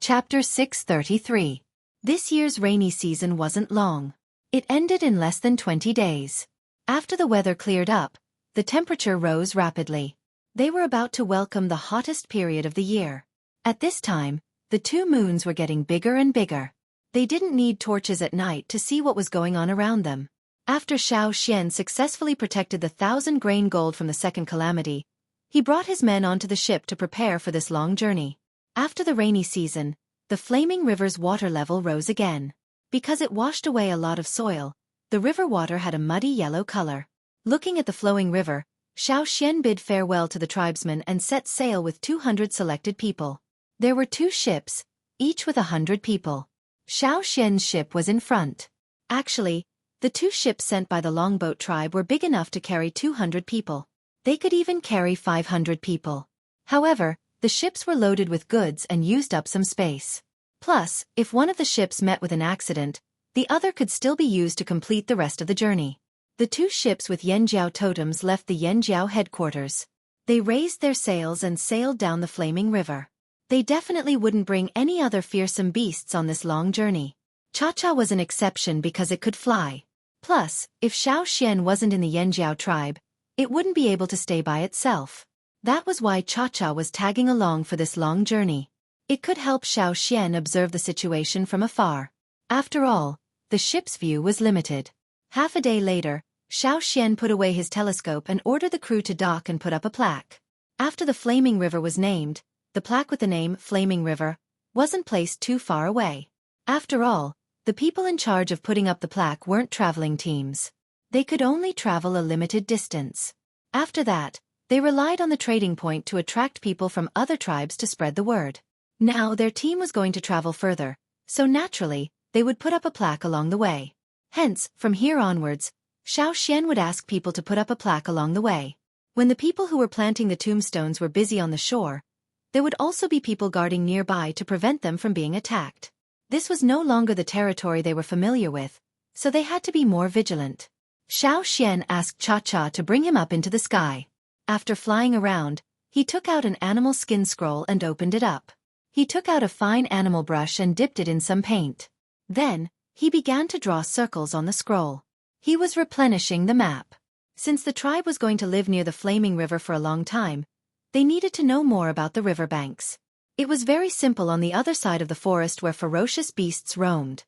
Chapter 633. This year's rainy season wasn't long. It ended in less than 20 days. After the weather cleared up, the temperature rose rapidly. They were about to welcome the hottest period of the year. At this time, the two moons were getting bigger and bigger. They didn't need torches at night to see what was going on around them. After Xueqi successfully protected the 1,000-grain gold from the second calamity, he brought his men onto the ship to prepare for this long journey. After the rainy season, the flaming river's water level rose again. Because it washed away a lot of soil, the river water had a muddy yellow color. Looking at the flowing river, Xueqi bid farewell to the tribesmen and set sail with 200 selected people. There were 2 ships, each with 100 people. Xueqi's ship was in front. Actually, the 2 ships sent by the longboat tribe were big enough to carry 200 people. They could even carry 500 people. However, the ships were loaded with goods and used up some space. Plus, if one of the ships met with an accident, the other could still be used to complete the rest of the journey. The 2 ships with Yanjiao totems left the Yanjiao headquarters. They raised their sails and sailed down the flaming river. They definitely wouldn't bring any other fearsome beasts on this long journey. Cha-Cha was an exception because it could fly. Plus, if Xueqi wasn't in the Yanjiao tribe, it wouldn't be able to stay by itself. That was why Cha-Cha was tagging along for this long journey. It could help Xueqi observe the situation from afar. After all, the ship's view was limited. Half a day later, Xueqi put away his telescope and ordered the crew to dock and put up a plaque. After the Flaming River was named, the plaque with the name Flaming River wasn't placed too far away. After all, the people in charge of putting up the plaque weren't traveling teams. They could only travel a limited distance. After that, they relied on the trading point to attract people from other tribes to spread the word. Now their team was going to travel further, so naturally, they would put up a plaque along the way. Hence, from here onwards, Xueqi would ask people to put up a plaque along the way. When the people who were planting the tombstones were busy on the shore, there would also be people guarding nearby to prevent them from being attacked. This was no longer the territory they were familiar with, so they had to be more vigilant. Xueqi asked Cha-Cha to bring him up into the sky. After flying around, he took out an animal skin scroll and opened it up. He took out a fine animal brush and dipped it in some paint. Then, he began to draw circles on the scroll. He was replenishing the map. Since the tribe was going to live near the Flaming River for a long time, they needed to know more about the river banks. It was very simple on the other side of the forest where ferocious beasts roamed.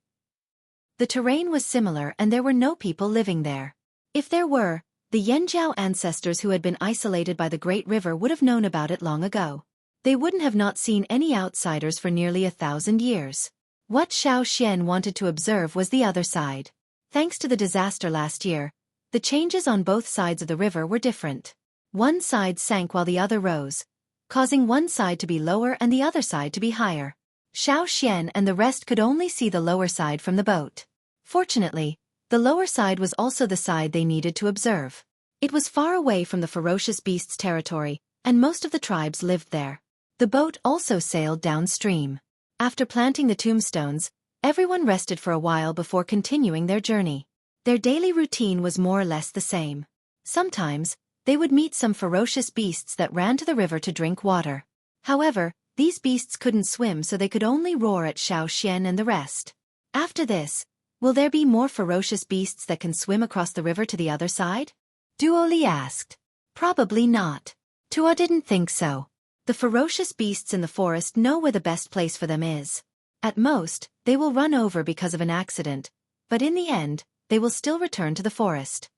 The terrain was similar and there were no people living there. If there were, the Yanjiao ancestors who had been isolated by the Great River would have known about it long ago. They wouldn't have not seen any outsiders for nearly 1,000 years. What Xueqi wanted to observe was the other side. Thanks to the disaster last year, the changes on both sides of the river were different. One side sank while the other rose, causing one side to be lower and the other side to be higher. Xueqi and the rest could only see the lower side from the boat. Fortunately, the lower side was also the side they needed to observe. It was far away from the ferocious beasts' territory, and most of the tribes lived there. The boat also sailed downstream. After planting the tombstones, everyone rested for a while before continuing their journey. Their daily routine was more or less the same. Sometimes, they would meet some ferocious beasts that ran to the river to drink water. However, these beasts couldn't swim so they could only roar at Xueqi and the rest. After this, will there be more ferocious beasts that can swim across the river to the other side? Duo Li asked. Probably not. Tua didn't think so. The ferocious beasts in the forest know where the best place for them is. At most, they will run over because of an accident, but in the end, they will still return to the forest.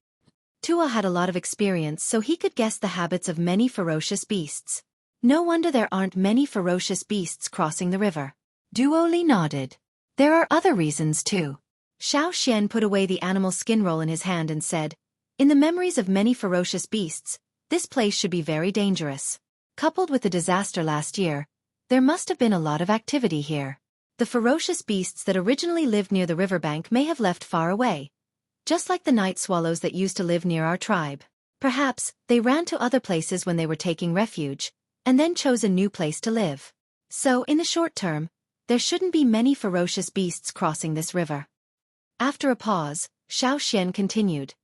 Tua had a lot of experience so he could guess the habits of many ferocious beasts. No wonder there aren't many ferocious beasts crossing the river. Duo Li nodded. There are other reasons too. Xueqi put away the animal skin roll in his hand and said, "In the memories of many ferocious beasts, this place should be very dangerous. Coupled with the disaster last year, there must have been a lot of activity here. The ferocious beasts that originally lived near the riverbank may have left far away, just like the night swallows that used to live near our tribe. Perhaps, they ran to other places when they were taking refuge, and then chose a new place to live. So, in the short term, there shouldn't be many ferocious beasts crossing this river." After a pause, Xueqi continued.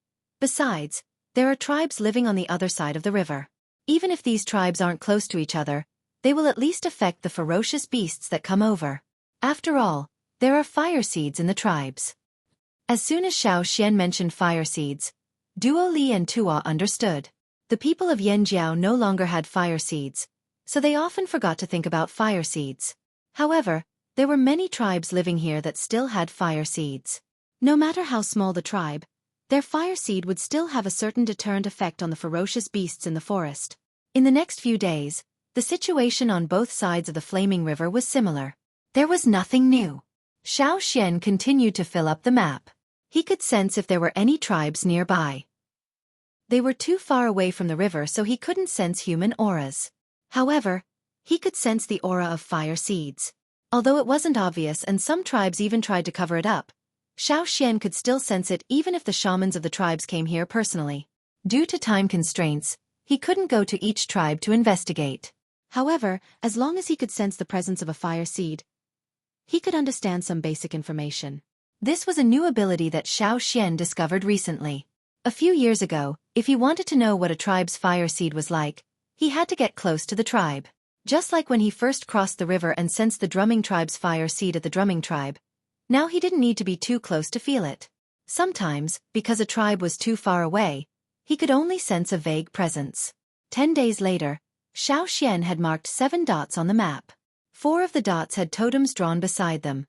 "Besides, there are tribes living on the other side of the river. Even if these tribes aren't close to each other, They will at least affect the ferocious beasts that come over. After all, there are fire seeds in the tribes. As soon as Xiao Xian mentioned fire seeds, Duo Li and Tuo understood. The people of Yanjiao no longer had fire seeds, so they often forgot to think about fire seeds. However, there were many tribes living here that still had fire seeds. No matter how small the tribe, their fire seed would still have a certain deterrent effect on the ferocious beasts in the forest. In the next few days, the situation on both sides of the flaming river was similar. There was nothing new. Xiao Xian continued to fill up the map. He could sense if there were any tribes nearby. They were too far away from the river, so he couldn't sense human auras. However, he could sense the aura of fire seeds. Although it wasn't obvious and some tribes even tried to cover it up, Xiao Xian could still sense it even if the shamans of the tribes came here personally. Due to time constraints, he couldn't go to each tribe to investigate. However, as long as he could sense the presence of a fire seed, he could understand some basic information. This was a new ability that Xiao Xian discovered recently. A few years ago, if he wanted to know what a tribe's fire seed was like, he had to get close to the tribe. Just like when he first crossed the river and sensed the drumming tribe's fire seed at the drumming tribe, now he didn't need to be too close to feel it. Sometimes, because a tribe was too far away, he could only sense a vague presence. 10 days later, Xiao Xian had marked 7 dots on the map. 4 of the dots had totems drawn beside them,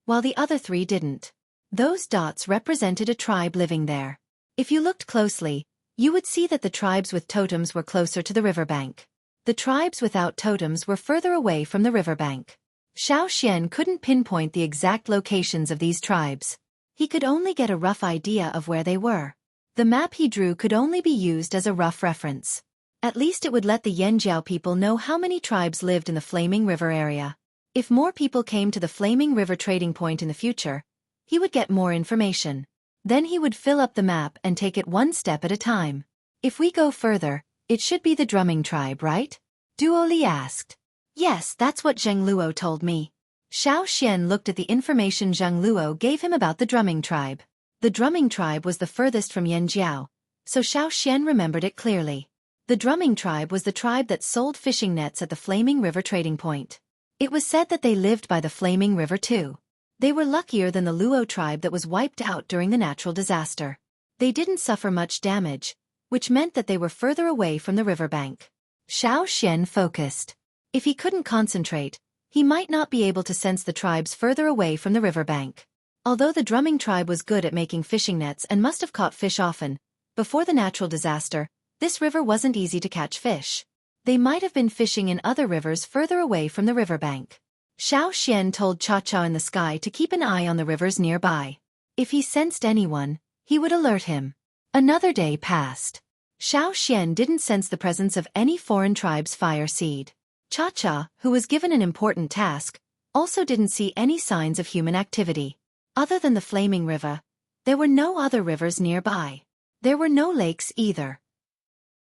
while the other 3 didn't. Those dots represented a tribe living there. If you looked closely, you would see that the tribes with totems were closer to the riverbank. The tribes without totems were further away from the riverbank. Xiao Xian couldn't pinpoint the exact locations of these tribes. He could only get a rough idea of where they were. The map he drew could only be used as a rough reference. At least it would let the Yanjiao people know how many tribes lived in the Flaming River area. If more people came to the Flaming River trading point in the future, he would get more information. Then he would fill up the map and take it one step at a time. If we go further, it should be the drumming tribe, right? Duo Li asked. Yes, that's what Zheng Luo told me. Xiao Xian looked at the information Zheng Luo gave him about the drumming tribe. The drumming tribe was the furthest from Yanjiao, so Xiao Xian remembered it clearly. The drumming tribe was the tribe that sold fishing nets at the Flaming River trading point. It was said that they lived by the Flaming River too. They were luckier than the Luo tribe that was wiped out during the natural disaster. They didn't suffer much damage, which meant that they were further away from the riverbank. Xiao Xian focused. If he couldn't concentrate, he might not be able to sense the tribes further away from the riverbank. Although the drumming tribe was good at making fishing nets and must have caught fish often, before the natural disaster, this river wasn't easy to catch fish. They might have been fishing in other rivers further away from the riverbank. Xiao Xian told Cha Cha in the sky to keep an eye on the rivers nearby. If he sensed anyone, he would alert him. Another day passed. Xiao Xian didn't sense the presence of any foreign tribe's fire seed. Cha Cha, who was given an important task, also didn't see any signs of human activity. Other than the Flaming River, there were no other rivers nearby. There were no lakes either.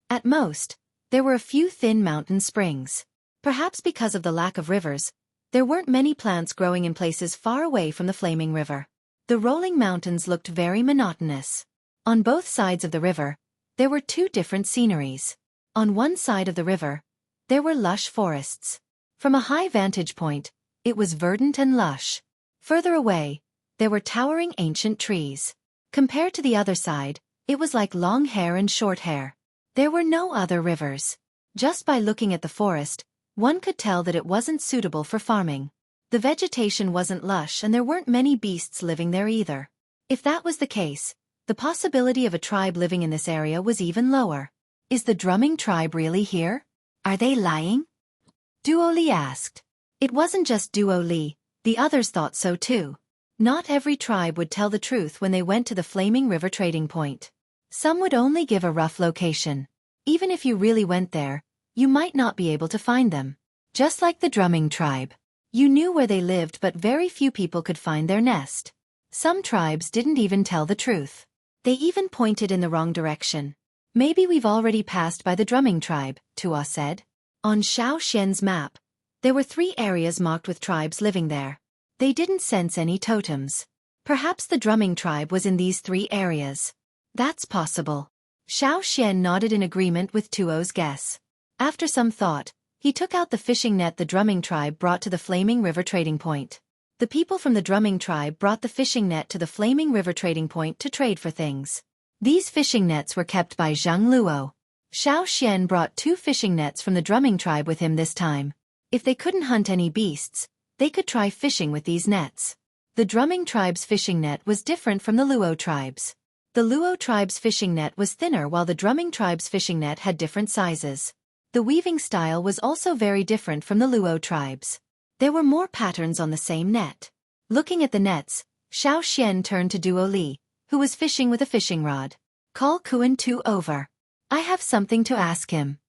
At most, there were a few thin mountain springs. Perhaps because of the lack of rivers, there weren't many plants growing in places far away from the Flaming River. The rolling mountains looked very monotonous. On both sides of the river, there were 2 different sceneries. On one side of the river, there were lush forests. From a high vantage point, it was verdant and lush. Further away, there were towering ancient trees. Compared to the other side, it was like long hair and short hair. There were no other rivers. Just by looking at the forest, one could tell that it wasn't suitable for farming. The vegetation wasn't lush and there weren't many beasts living there either. If that was the case, the possibility of a tribe living in this area was even lower. Is the drumming tribe really here? Are they lying? Duo Li asked. It wasn't just Duo Li, the others thought so too. Not every tribe would tell the truth when they went to the Flaming River trading point. Some would only give a rough location. Even if you really went there, you might not be able to find them. Just like the drumming tribe. You knew where they lived but very few people could find their nest. Some tribes didn't even tell the truth. They even pointed in the wrong direction. Maybe we've already passed by the drumming tribe, Tuo said. On Xiao Xian's map, there were 3 areas marked with tribes living there. They didn't sense any totems. Perhaps the drumming tribe was in these 3 areas. That's possible. Xiao Xian nodded in agreement with Tuo's guess. After some thought, He took out the fishing net the drumming tribe brought to the Flaming River trading point. The people from the drumming tribe brought the fishing net to the Flaming River trading point to trade for things. These fishing nets were kept by Zhang Luo. Xiao Xian brought 2 fishing nets from the drumming tribe with him this time. If they couldn't hunt any beasts, they could try fishing with these nets. The drumming tribe's fishing net was different from the Luo tribe's. The Luo tribe's fishing net was thinner while the drumming tribe's fishing net had different sizes. The weaving style was also very different from the Luo tribe's. There were more patterns on the same net. Looking at the nets, Xiao Xian turned to Duo Li, who was fishing with a fishing rod. Call Kuan Tu over. I have something to ask him.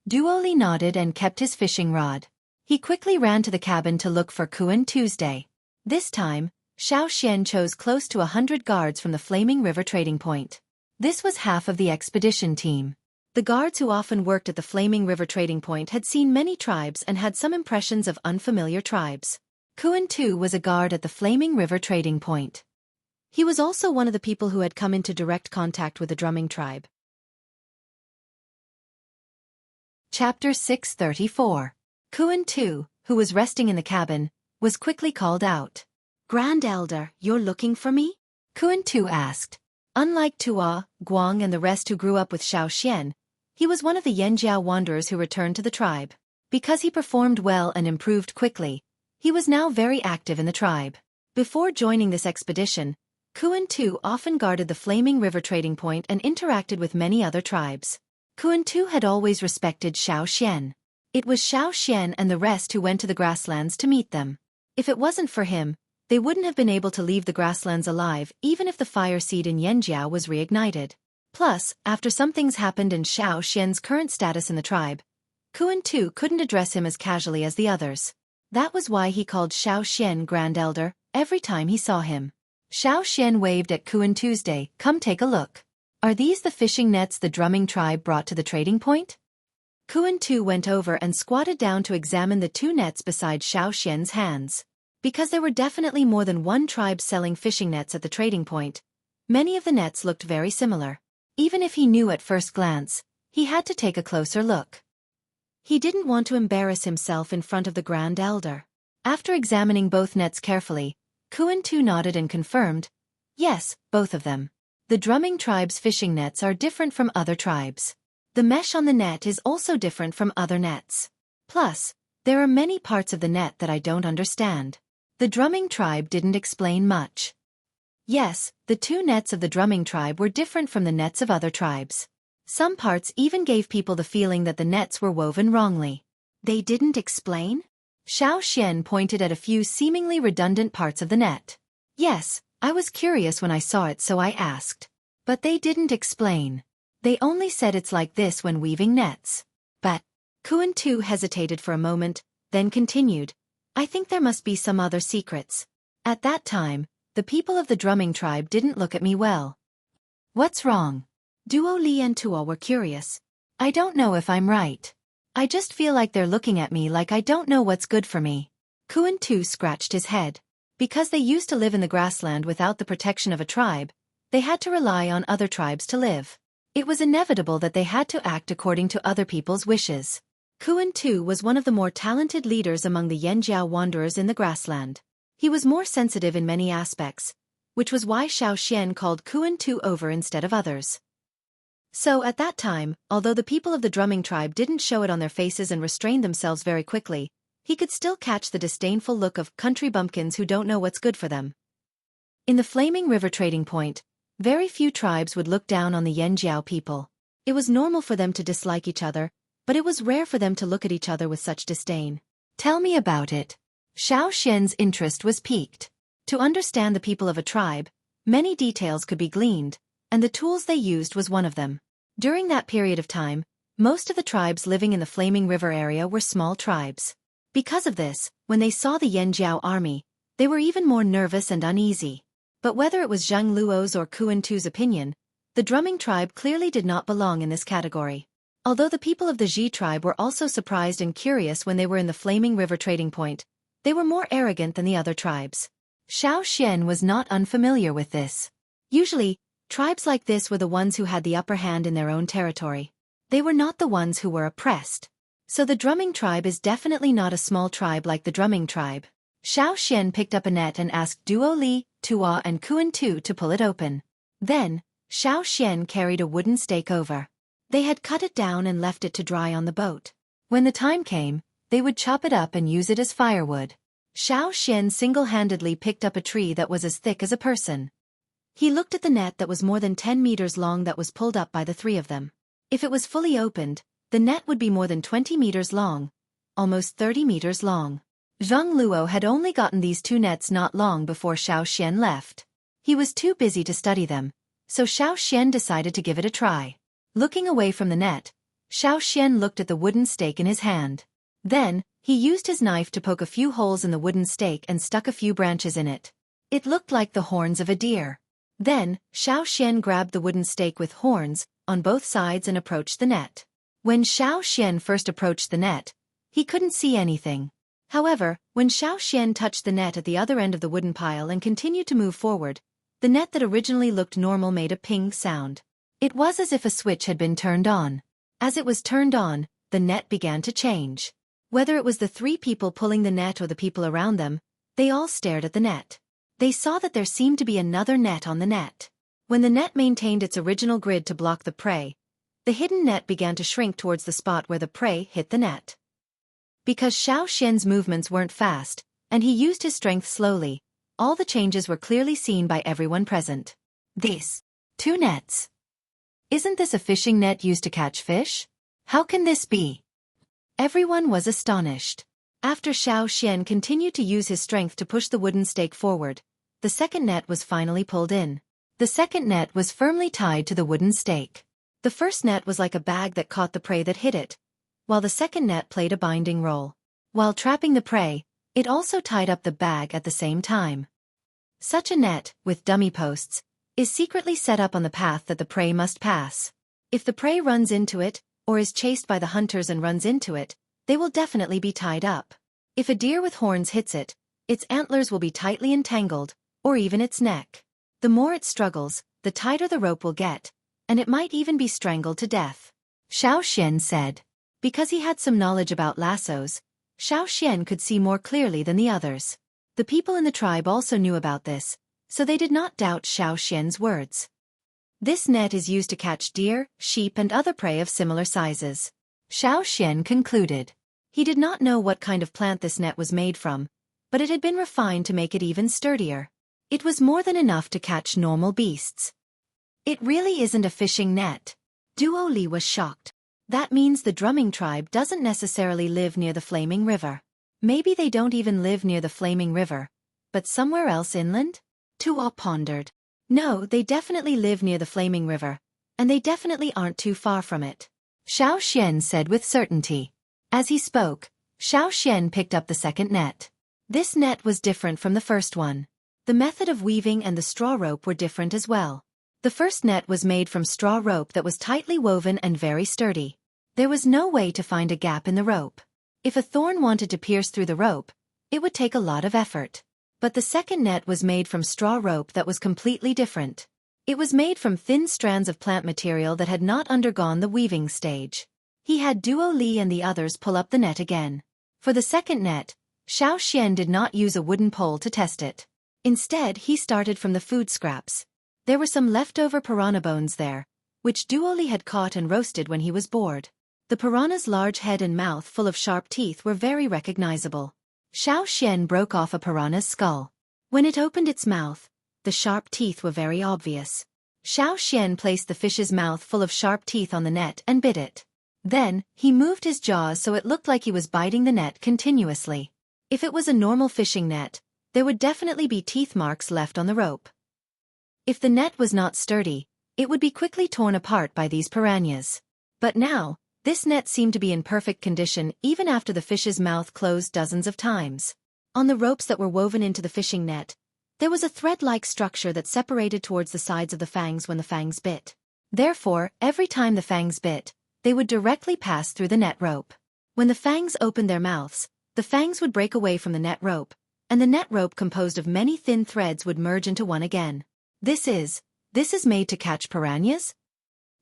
Duo Li nodded and kept his fishing rod. He quickly ran to the cabin to look for Kuan Tuesday. This time, Xiao Xian chose close to 100 guards from the Flaming River trading point. This was half of the expedition team. The guards who often worked at the Flaming River trading point had seen many tribes and had some impressions of unfamiliar tribes. Kuan Tu was a guard at the Flaming River trading point. He was also one of the people who had come into direct contact with the drumming tribe. Chapter 634. Kuan Tu, who was resting in the cabin, was quickly called out. Grand Elder, you're looking for me? Kuan Tu asked. Unlike Tua, Guang and the rest who grew up with Xiao Xian, he was one of the Yanjiao wanderers who returned to the tribe. Because he performed well and improved quickly, he was now very active in the tribe. Before joining this expedition, Kuan Tu often guarded the Flaming River trading point and interacted with many other tribes. Kuan Tu had always respected Xiao Xian. It was Xiao Xian and the rest who went to the grasslands to meet them. If it wasn't for him, they wouldn't have been able to leave the grasslands alive even if the fire seed in Yanjiao was reignited. Plus, after some things happened in Xiao Xian's current status in the tribe, Kuan Tu couldn't address him as casually as the others. That was why he called Xiao Xian Grand Elder every time he saw him. Xiao Xian waved at Kuan Tuesday. Come take a look. Are these the fishing nets the drumming tribe brought to the trading point? Kuan Tu went over and squatted down to examine the 2 nets beside Xiao Xian's hands. Because there were definitely more than one tribe selling fishing nets at the trading point, many of the nets looked very similar. Even if he knew at first glance, he had to take a closer look. He didn't want to embarrass himself in front of the Grand Elder. After examining both nets carefully, Kuan Tu nodded and confirmed, yes, both of them. The drumming tribe's fishing nets are different from other tribes. The mesh on the net is also different from other nets. Plus, there are many parts of the net that I don't understand. The drumming tribe didn't explain much. Yes, the 2 nets of the drumming tribe were different from the nets of other tribes. Some parts even gave people the feeling that the nets were woven wrongly. They didn't explain? Xiao Xian pointed at a few seemingly redundant parts of the net. Yes, I was curious when I saw it, so I asked. But they didn't explain. They only said it's like this when weaving nets. But Kuan Tu hesitated for a moment, then continued, I think there must be some other secrets. At that time, the people of the drumming tribe didn't look at me well. What's wrong? Duo Li and Tua were curious. I don't know if I'm right. I just feel like they're looking at me like I don't know what's good for me. Kuan Tu scratched his head. Because they used to live in the grassland without the protection of a tribe, they had to rely on other tribes to live. It was inevitable that they had to act according to other people's wishes. Kuan Tu was one of the more talented leaders among the Yanjiao wanderers in the grassland. He was more sensitive in many aspects, which was why Xiao Xian called Kuan Tu over instead of others. So at that time, although the people of the drumming tribe didn't show it on their faces and restrained themselves very quickly, he could still catch the disdainful look of country bumpkins who don't know what's good for them. In the Flaming River trading point, very few tribes would look down on the Yanjiao people. It was normal for them to dislike each other, but it was rare for them to look at each other with such disdain. Tell me about it. Xiao Xian's interest was piqued. To understand the people of a tribe, many details could be gleaned, and the tools they used was one of them. During that period of time, most of the tribes living in the Flaming River area were small tribes. Because of this, when they saw the Yanjiao army, they were even more nervous and uneasy. But whether it was Zhang Luo's or Kuan Tu's opinion, the drumming tribe clearly did not belong in this category. Although the people of the Ji tribe were also surprised and curious when they were in the Flaming River trading point, they were more arrogant than the other tribes. Xiao Xian was not unfamiliar with this. Usually, tribes like this were the ones who had the upper hand in their own territory. They were not the ones who were oppressed. So the drumming tribe is definitely not a small tribe like the drumming tribe. Xiao Xian picked up a net and asked Duo Li, Tua and Kuan Tu to pull it open. Then, Xiao Xian carried a wooden stake over. They had cut it down and left it to dry on the boat. When the time came, they would chop it up and use it as firewood. Xiao Xian single-handedly picked up a tree that was as thick as a person. He looked at the net that was more than 10 meters long that was pulled up by the three of them. If it was fully opened, the net would be more than 20 meters long, almost 30 meters long. Zhang Luo had only gotten these two nets not long before Xiao Xian left. He was too busy to study them, so Xiao Xian decided to give it a try. Looking away from the net, Xiao Xian looked at the wooden stake in his hand. Then, he used his knife to poke a few holes in the wooden stake and stuck a few branches in it. It looked like the horns of a deer. Then, Xiao Xian grabbed the wooden stake with horns on both sides and approached the net. When Xiao Xian first approached the net, he couldn't see anything. However, when Xiao Xian touched the net at the other end of the wooden pile and continued to move forward, the net that originally looked normal made a ping sound. It was as if a switch had been turned on. As it was turned on, the net began to change. Whether it was the three people pulling the net or the people around them, they all stared at the net. They saw that there seemed to be another net on the net. When the net maintained its original grid to block the prey, the hidden net began to shrink towards the spot where the prey hit the net. Because Xiao Xian's movements weren't fast, and he used his strength slowly, all the changes were clearly seen by everyone present. These two nets. Isn't this a fishing net used to catch fish? How can this be? Everyone was astonished. After Xiao Xian continued to use his strength to push the wooden stake forward, the second net was finally pulled in. The second net was firmly tied to the wooden stake. The first net was like a bag that caught the prey that hit it, while the second net played a binding role. While trapping the prey, it also tied up the bag at the same time. Such a net, with dummy posts, is secretly set up on the path that the prey must pass. If the prey runs into it, or is chased by the hunters and runs into it, they will definitely be tied up. If a deer with horns hits it, its antlers will be tightly entangled, or even its neck. The more it struggles, the tighter the rope will get, and it might even be strangled to death. Xiao Xian said. Because he had some knowledge about lassos, Xiao Xian could see more clearly than the others. The people in the tribe also knew about this, so they did not doubt Xiao Xian's words. This net is used to catch deer, sheep and other prey of similar sizes. Xiao Xian concluded. He did not know what kind of plant this net was made from, but it had been refined to make it even sturdier. It was more than enough to catch normal beasts. It really isn't a fishing net. Duo Li was shocked. That means the drumming tribe doesn't necessarily live near the Flaming River. Maybe they don't even live near the Flaming River, but somewhere else inland? Tuo pondered. No, they definitely live near the Flaming River, and they definitely aren't too far from it. Xiao Xian said with certainty. As he spoke, Xiao Xian picked up the second net. This net was different from the first one. The method of weaving and the straw rope were different as well. The first net was made from straw rope that was tightly woven and very sturdy. There was no way to find a gap in the rope. If a thorn wanted to pierce through the rope, it would take a lot of effort. But the second net was made from straw rope that was completely different. It was made from thin strands of plant material that had not undergone the weaving stage. He had Duo Li and the others pull up the net again. For the second net, Xiao Xian did not use a wooden pole to test it. Instead, he started from the food scraps. There were some leftover piranha bones there, which Duo Li had caught and roasted when he was bored. The piranha's large head and mouth full of sharp teeth were very recognizable. Xiao Xian broke off a piranha's skull. When it opened its mouth, the sharp teeth were very obvious. Xiao Xian placed the fish's mouth full of sharp teeth on the net and bit it. Then, he moved his jaws so it looked like he was biting the net continuously. If it was a normal fishing net, there would definitely be teeth marks left on the rope. If the net was not sturdy, it would be quickly torn apart by these piranhas. But now, this net seemed to be in perfect condition even after the fish's mouth closed dozens of times. On the ropes that were woven into the fishing net, there was a thread-like structure that separated towards the sides of the fangs when the fangs bit. Therefore, every time the fangs bit, they would directly pass through the net rope. When the fangs opened their mouths, the fangs would break away from the net rope, and the net rope composed of many thin threads would merge into one again. This is made to catch piranhas?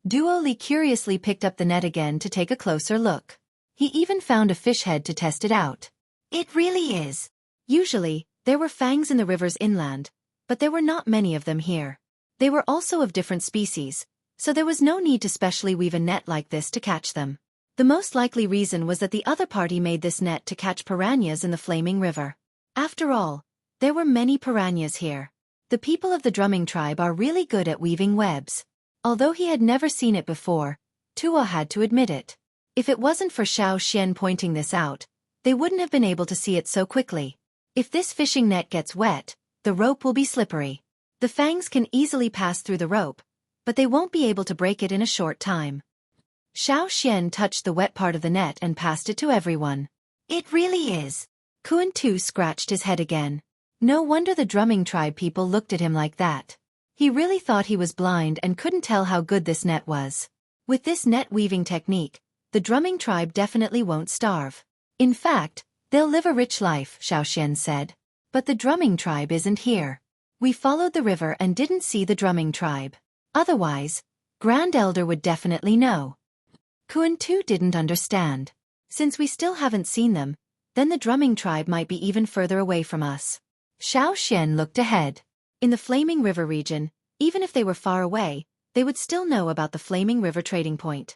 Duo Li curiously picked up the net again to take a closer look. He even found a fish head to test it out. It really is. Usually, there were fangs in the rivers inland, but there were not many of them here. They were also of different species, so there was no need to specially weave a net like this to catch them. The most likely reason was that the other party made this net to catch piranhas in the flaming river. After all, there were many piranhas here. The people of the drumming tribe are really good at weaving webs. Although he had never seen it before, Tuo had to admit it. If it wasn't for Xueqi pointing this out, they wouldn't have been able to see it so quickly. If this fishing net gets wet, the rope will be slippery. The fangs can easily pass through the rope, but they won't be able to break it in a short time. Xueqi touched the wet part of the net and passed it to everyone. It really is. Xueqi scratched his head again. No wonder the drumming tribe people looked at him like that. He really thought he was blind and couldn't tell how good this net was. With this net weaving technique, the drumming tribe definitely won't starve. In fact, they'll live a rich life, Xueqi said. But the drumming tribe isn't here. We followed the river and didn't see the drumming tribe. Otherwise, Grand Elder would definitely know. Xueqi didn't understand. Since we still haven't seen them, then the drumming tribe might be even further away from us. Xueqi looked ahead. In the Flaming River region, even if they were far away, they would still know about the Flaming River trading point.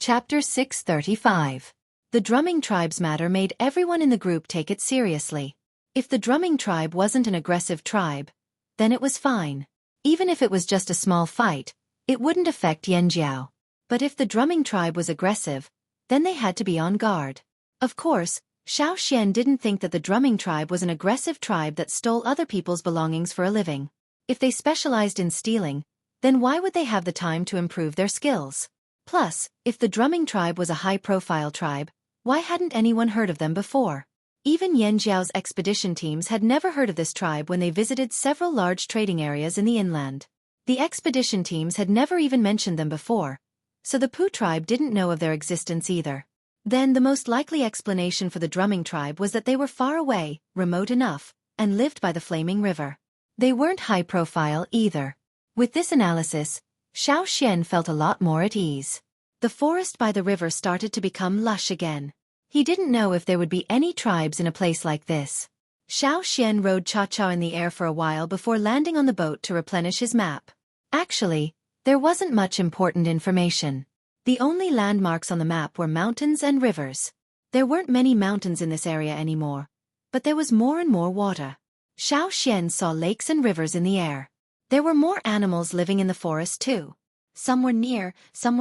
Chapter 635. The drumming tribe's matter made everyone in the group take it seriously. If the drumming tribe wasn't an aggressive tribe, then it was fine. Even if it was just a small fight, it wouldn't affect Yanjiao. But if the drumming tribe was aggressive, then they had to be on guard. Of course, Xueqi didn't think that the drumming tribe was an aggressive tribe that stole other people's belongings for a living. If they specialized in stealing, then why would they have the time to improve their skills? Plus, if the drumming tribe was a high-profile tribe, why hadn't anyone heard of them before? Even Yanjiao's expedition teams had never heard of this tribe when they visited several large trading areas in the inland. The expedition teams had never even mentioned them before, so the Pu tribe didn't know of their existence either. Then the most likely explanation for the drumming tribe was that they were far away, remote enough, and lived by the Flaming River. They weren't high-profile either. With this analysis, Xueqi felt a lot more at ease. The forest by the river started to become lush again. He didn't know if there would be any tribes in a place like this. Xueqi rode Cha-Cha in the air for a while before landing on the boat to replenish his map. Actually, there wasn't much important information. The only landmarks on the map were mountains and rivers. There weren't many mountains in this area anymore, but there was more and more water. Xueqi saw lakes and rivers in the air. There were more animals living in the forest too. Some were near, some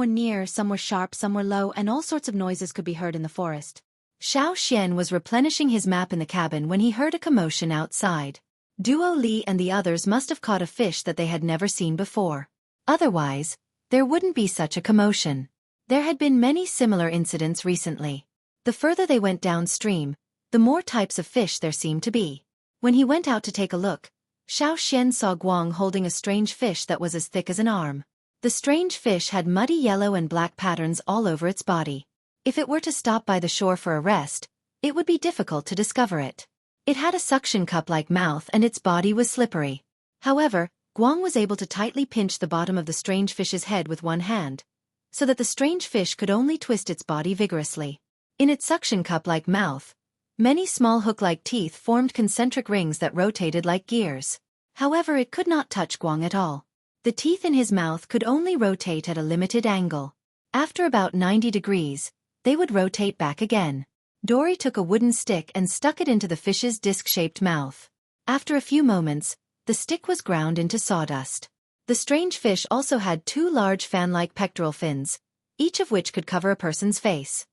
were sharp, some were low, and all sorts of noises could be heard in the forest. Xueqi was replenishing his map in the cabin when he heard a commotion outside. Duo Li and the others must have caught a fish that they had never seen before. Otherwise, there wouldn't be such a commotion. There had been many similar incidents recently. The further they went downstream, the more types of fish there seemed to be. When he went out to take a look, Xueqi saw Guang holding a strange fish that was as thick as an arm. The strange fish had muddy yellow and black patterns all over its body. If it were to stop by the shore for a rest, it would be difficult to discover it. It had a suction cup-like mouth and its body was slippery. However, Guang was able to tightly pinch the bottom of the strange fish's head with one hand, so that the strange fish could only twist its body vigorously. In its suction cup-like mouth, many small hook-like teeth formed concentric rings that rotated like gears. However, it could not touch Guang at all. The teeth in his mouth could only rotate at a limited angle. After about 90 degrees, they would rotate back again. Dory took a wooden stick and stuck it into the fish's disc-shaped mouth. After a few moments, the stick was ground into sawdust. The strange fish also had two large fan-like pectoral fins, each of which could cover a person's face.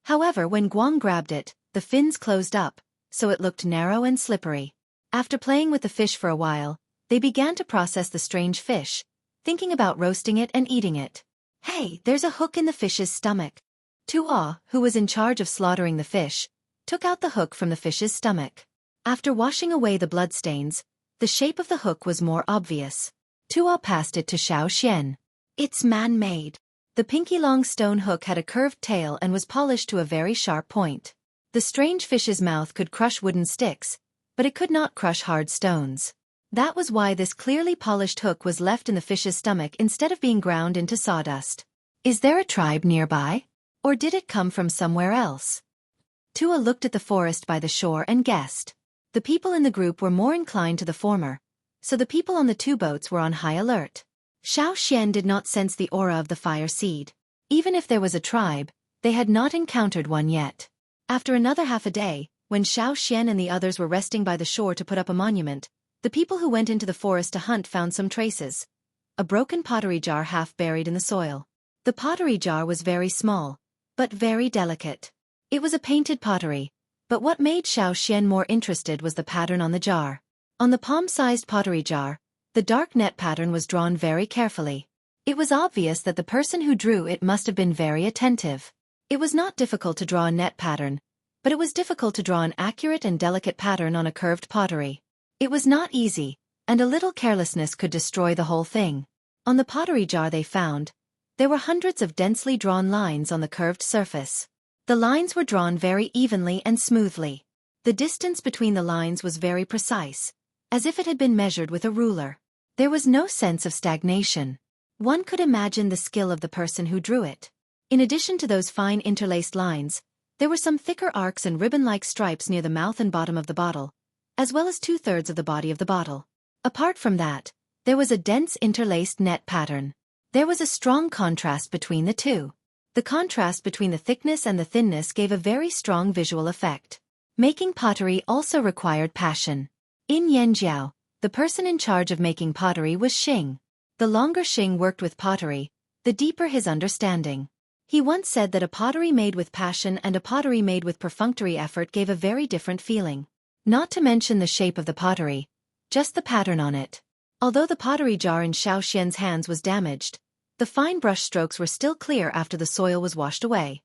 However, when Guang grabbed it, the fins closed up, so it looked narrow and slippery. After playing with the fish for a while, they began to process the strange fish, thinking about roasting it and eating it. Hey, there's a hook in the fish's stomach. Tuo, who was in charge of slaughtering the fish, took out the hook from the fish's stomach. After washing away the bloodstains, the shape of the hook was more obvious. Tuo passed it to Xueqi. It's man-made. The pinky-long stone hook had a curved tail and was polished to a very sharp point. The strange fish's mouth could crush wooden sticks, but it could not crush hard stones. That was why this clearly polished hook was left in the fish's stomach instead of being ground into sawdust. Is there a tribe nearby? Or did it come from somewhere else? Tua looked at the forest by the shore and guessed. The people in the group were more inclined to the former, so the people on the two boats were on high alert. Xiao Xian did not sense the aura of the fire seed. Even if there was a tribe, they had not encountered one yet. After another half a day, when Xiao Xian and the others were resting by the shore to put up a monument, the people who went into the forest to hunt found some traces. A broken pottery jar half buried in the soil. The pottery jar was very small, but very delicate. It was a painted pottery, but what made Xiao Xian more interested was the pattern on the jar. On the palm-sized pottery jar, the dark net pattern was drawn very carefully. It was obvious that the person who drew it must have been very attentive. It was not difficult to draw a net pattern, but it was difficult to draw an accurate and delicate pattern on a curved pottery. It was not easy, and a little carelessness could destroy the whole thing. On the pottery jar they found, there were hundreds of densely drawn lines on the curved surface. The lines were drawn very evenly and smoothly. The distance between the lines was very precise, as if it had been measured with a ruler. There was no sense of stagnation. One could imagine the skill of the person who drew it. In addition to those fine interlaced lines, there were some thicker arcs and ribbon-like stripes near the mouth and bottom of the bottle, as well as 2/3 of the body of the bottle. Apart from that, there was a dense interlaced net pattern. There was a strong contrast between the two. The contrast between the thickness and the thinness gave a very strong visual effect. Making pottery also required passion. In Yanjiao, the person in charge of making pottery was Xing. The longer Xing worked with pottery, the deeper his understanding. He once said that a pottery made with passion and a pottery made with perfunctory effort gave a very different feeling. Not to mention the shape of the pottery, just the pattern on it. Although the pottery jar in Xiao Xian's hands was damaged, the fine brush strokes were still clear after the soil was washed away.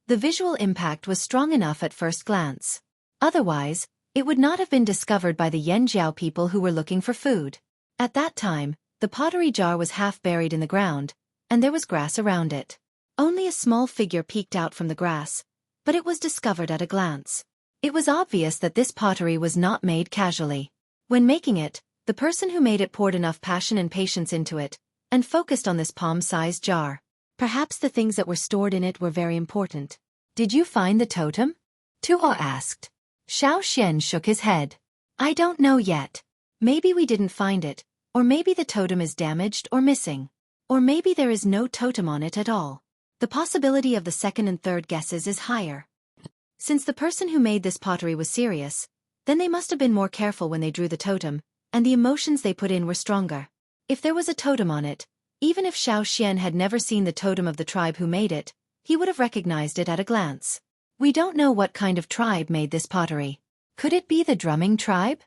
The visual impact was strong enough at first glance. Otherwise, it would not have been discovered by the Yanjiao people who were looking for food. At that time, the pottery jar was half buried in the ground, and there was grass around it. Only a small figure peeked out from the grass, but it was discovered at a glance. It was obvious that this pottery was not made casually. When making it, the person who made it poured enough passion and patience into it, and focused on this palm-sized jar. Perhaps the things that were stored in it were very important. Did you find the totem? Tuo asked. Xiao Xian shook his head. I don't know yet. Maybe we didn't find it, or maybe the totem is damaged or missing. Or maybe there is no totem on it at all. The possibility of the second and third guesses is higher. Since the person who made this pottery was serious, then they must have been more careful when they drew the totem, and the emotions they put in were stronger. If there was a totem on it, even if Xiao Xian had never seen the totem of the tribe who made it, he would have recognized it at a glance. We don't know what kind of tribe made this pottery. Could it be the drumming tribe?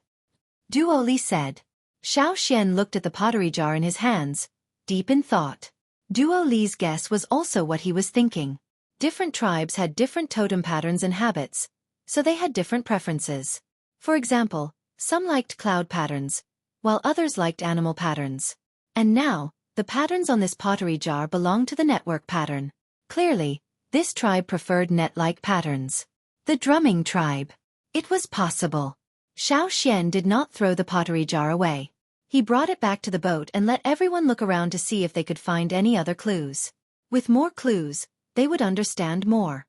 Duo Li said. Xiao Xian looked at the pottery jar in his hands, deep in thought. Duo Li's guess was also what he was thinking. Different tribes had different totem patterns and habits, so they had different preferences. For example, some liked cloud patterns, while others liked animal patterns. And now, the patterns on this pottery jar belonged to the network pattern. Clearly, this tribe preferred net-like patterns. The drumming tribe. It was possible. Xiao Xian did not throw the pottery jar away. He brought it back to the boat and let everyone look around to see if they could find any other clues. With more clues, they would understand more.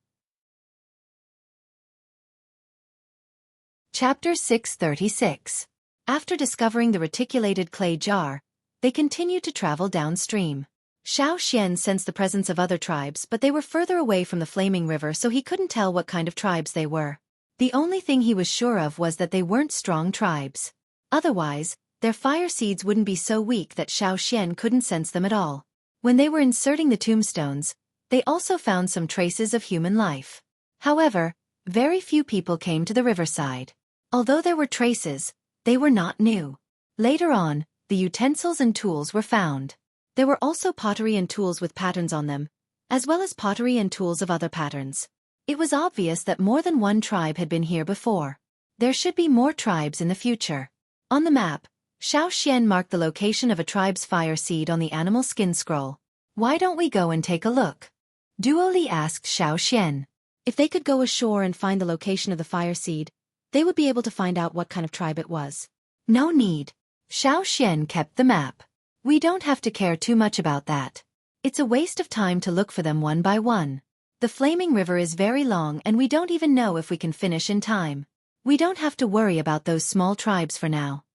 Chapter 636. After discovering the reticulated clay jar, they continued to travel downstream. Xiao Xian sensed the presence of other tribes, but they were further away from the flaming river, so he couldn't tell what kind of tribes they were. The only thing he was sure of was that they weren't strong tribes. Otherwise, their fire seeds wouldn't be so weak that Xiao Xian couldn't sense them at all. When they were inserting the tombstones, they also found some traces of human life. However, very few people came to the riverside. Although there were traces, they were not new. Later on, the utensils and tools were found. There were also pottery and tools with patterns on them, as well as pottery and tools of other patterns. It was obvious that more than one tribe had been here before. There should be more tribes in the future. On the map, Xiao Xian marked the location of a tribe's fire seed on the animal skin scroll. Why don't we go and take a look? Duo Li asked Xiao Xian. If they could go ashore and find the location of the fire seed, they would be able to find out what kind of tribe it was. No need. Xiao Xian kept the map. We don't have to care too much about that. It's a waste of time to look for them one by one. The flaming river is very long and we don't even know if we can finish in time. We don't have to worry about those small tribes for now.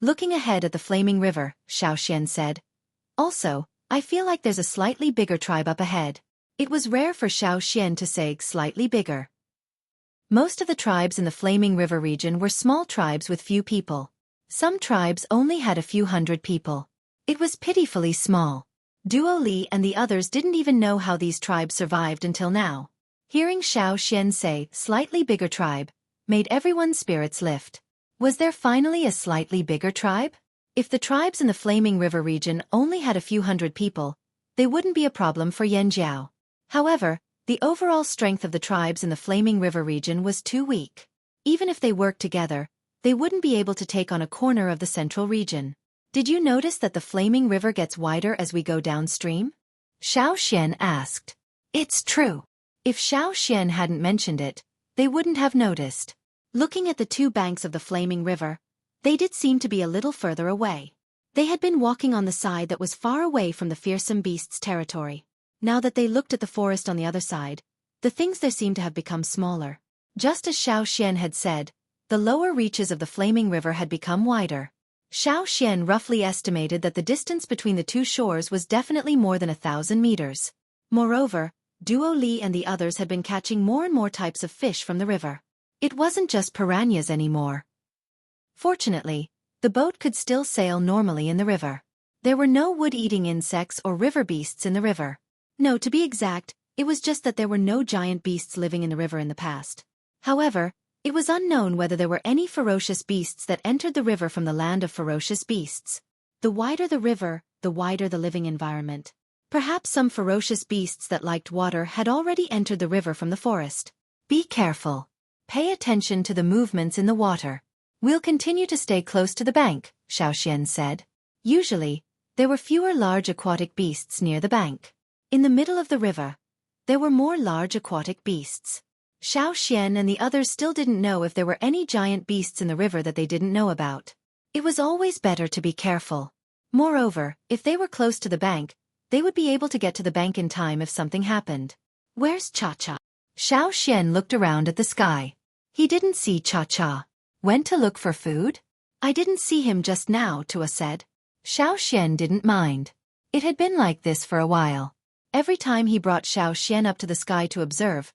Looking ahead at the flaming river, Xueqi said. Also, I feel like there's a slightly bigger tribe up ahead. It was rare for Xueqi to say slightly bigger. Most of the tribes in the flaming river region were small tribes with few people. Some tribes only had a few hundred people. It was pitifully small. Duo Li and the others didn't even know how these tribes survived until now. Hearing Xueqi say slightly bigger tribe made everyone's spirits lift. Was there finally a slightly bigger tribe? If the tribes in the flaming river region only had a few hundred people, they wouldn't be a problem for Yanjiao. However, the overall strength of the tribes in the flaming river region was too weak. Even if they worked together, they wouldn't be able to take on a corner of the central region. Did you notice that the flaming river gets wider as we go downstream? Xueqi asked. It's true. If Xueqi hadn't mentioned it, they wouldn't have noticed. Looking at the two banks of the flaming river, they did seem to be a little further away. They had been walking on the side that was far away from the fearsome beasts' territory. Now that they looked at the forest on the other side, the things there seemed to have become smaller. Just as Xueqi had said, the lower reaches of the flaming river had become wider. Xueqi roughly estimated that the distance between the two shores was definitely more than 1,000 meters. Moreover, Duo Li and the others had been catching more and more types of fish from the river. It wasn't just piranhas anymore. Fortunately, the boat could still sail normally in the river. There were no wood-eating insects or river beasts in the river. No, to be exact, it was just that there were no giant beasts living in the river in the past. However, it was unknown whether there were any ferocious beasts that entered the river from the land of ferocious beasts. The wider the river, the wider the living environment. Perhaps some ferocious beasts that liked water had already entered the river from the forest. Be careful. Pay attention to the movements in the water. We'll continue to stay close to the bank, Xueqi said. Usually, there were fewer large aquatic beasts near the bank. In the middle of the river, there were more large aquatic beasts. Xueqi and the others still didn't know if there were any giant beasts in the river that they didn't know about. It was always better to be careful. Moreover, if they were close to the bank, they would be able to get to the bank in time if something happened. Where's Cha-Cha? Xueqi looked around at the sky. He didn't see Cha-Cha. Went to look for food? I didn't see him just now, Tua said. Xueqi didn't mind. It had been like this for a while. Every time he brought Xueqi up to the sky to observe,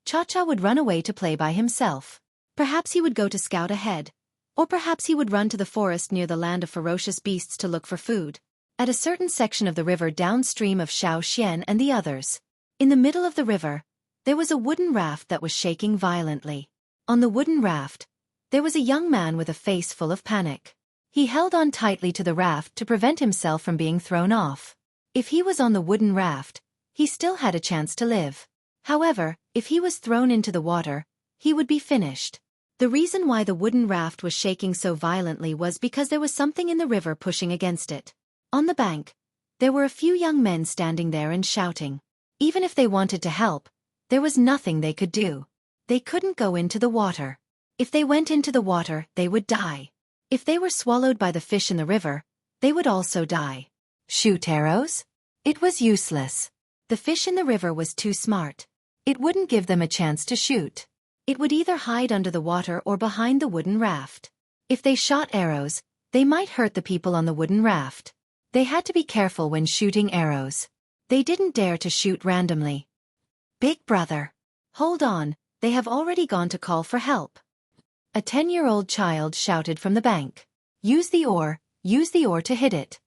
Cha-Cha would run away to play by himself. Perhaps he would go to scout ahead, or perhaps he would run to the forest near the land of ferocious beasts to look for food. At a certain section of the river downstream of Xueqi and the others, in the middle of the river, there was a wooden raft that was shaking violently. On the wooden raft, there was a young man with a face full of panic. He held on tightly to the raft to prevent himself from being thrown off. If he was on the wooden raft, he still had a chance to live. However, if he was thrown into the water, he would be finished. The reason why the wooden raft was shaking so violently was because there was something in the river pushing against it. On the bank, there were a few young men standing there and shouting. Even if they wanted to help, there was nothing they could do. They couldn't go into the water. If they went into the water, they would die. If they were swallowed by the fish in the river, they would also die. Shoot arrows? It was useless. The fish in the river was too smart. It wouldn't give them a chance to shoot. It would either hide under the water or behind the wooden raft. If they shot arrows, they might hurt the people on the wooden raft. They had to be careful when shooting arrows. They didn't dare to shoot randomly. Big brother. Hold on, they have already gone to call for help. A 10-year-old child shouted from the bank. Use the oar to hit it.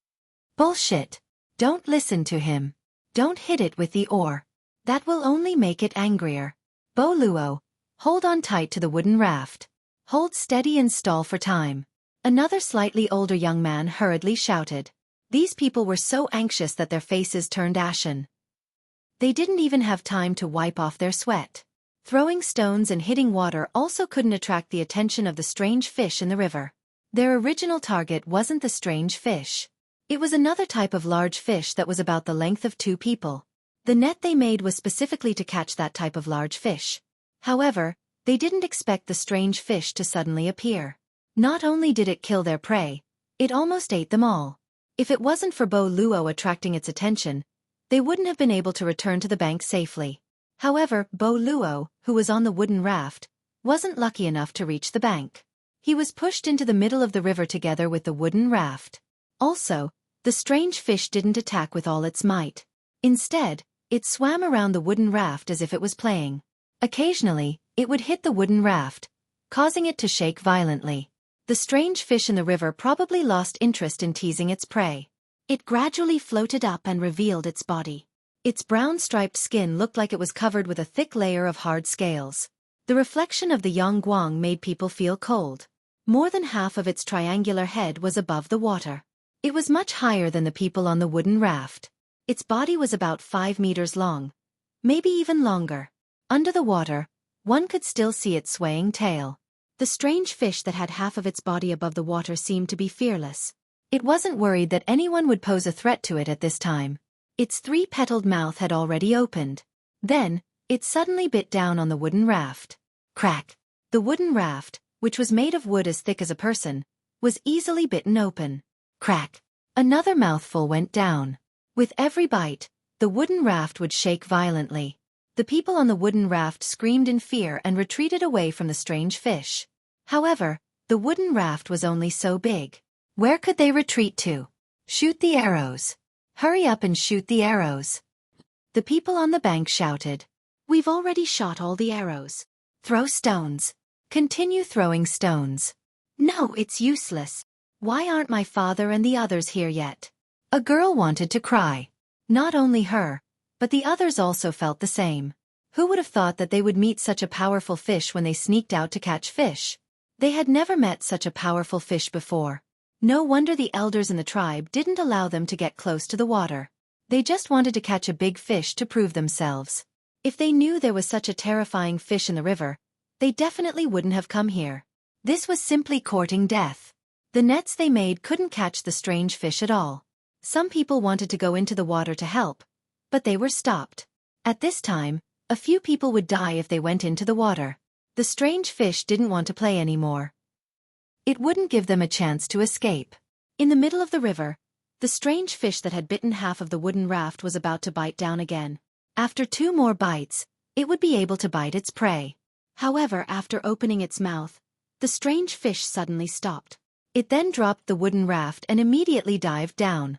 Bullshit. Don't listen to him. Don't hit it with the oar. That will only make it angrier. Bo Luo, hold on tight to the wooden raft. Hold steady and stall for time. Another slightly older young man hurriedly shouted. These people were so anxious that their faces turned ashen. They didn't even have time to wipe off their sweat. Throwing stones and hitting water also couldn't attract the attention of the strange fish in the river. Their original target wasn't the strange fish. It was another type of large fish that was about the length of two people. The net they made was specifically to catch that type of large fish. However, they didn't expect the strange fish to suddenly appear. Not only did it kill their prey, it almost ate them all. If it wasn't for Bo Luo attracting its attention, they wouldn't have been able to return to the bank safely. However, Bo Luo, who was on the wooden raft, wasn't lucky enough to reach the bank. He was pushed into the middle of the river together with the wooden raft. Also, the strange fish didn't attack with all its might. Instead, it swam around the wooden raft as if it was playing. Occasionally, it would hit the wooden raft, causing it to shake violently. The strange fish in the river probably lost interest in teasing its prey. It gradually floated up and revealed its body. Its brown striped skin looked like it was covered with a thick layer of hard scales. The reflection of the Yangguang made people feel cold. More than half of its triangular head was above the water. It was much higher than the people on the wooden raft. Its body was about 5 meters long, maybe even longer. Under the water, one could still see its swaying tail. The strange fish that had half of its body above the water seemed to be fearless. It wasn't worried that anyone would pose a threat to it at this time. Its 3-petaled mouth had already opened. Then, it suddenly bit down on the wooden raft. Crack! The wooden raft, which was made of wood as thick as a person, was easily bitten open. Crack! Another mouthful went down. With every bite, the wooden raft would shake violently. The people on the wooden raft screamed in fear and retreated away from the strange fish. However, the wooden raft was only so big. Where could they retreat to? Shoot the arrows. Hurry up and shoot the arrows. The people on the bank shouted. We've already shot all the arrows. Throw stones. Continue throwing stones. No, it's useless. Why aren't my father and the others here yet? A girl wanted to cry. Not only her, but the others also felt the same. Who would have thought that they would meet such a powerful fish when they sneaked out to catch fish? They had never met such a powerful fish before. No wonder the elders in the tribe didn't allow them to get close to the water. They just wanted to catch a big fish to prove themselves. If they knew there was such a terrifying fish in the river, they definitely wouldn't have come here. This was simply courting death. The nets they made couldn't catch the strange fish at all. Some people wanted to go into the water to help, but they were stopped. At this time, a few people would die if they went into the water. The strange fish didn't want to play anymore. It wouldn't give them a chance to escape. In the middle of the river, the strange fish that had bitten half of the wooden raft was about to bite down again. After 2 more bites, it would be able to bite its prey. However, after opening its mouth, the strange fish suddenly stopped. It then dropped the wooden raft and immediately dived down.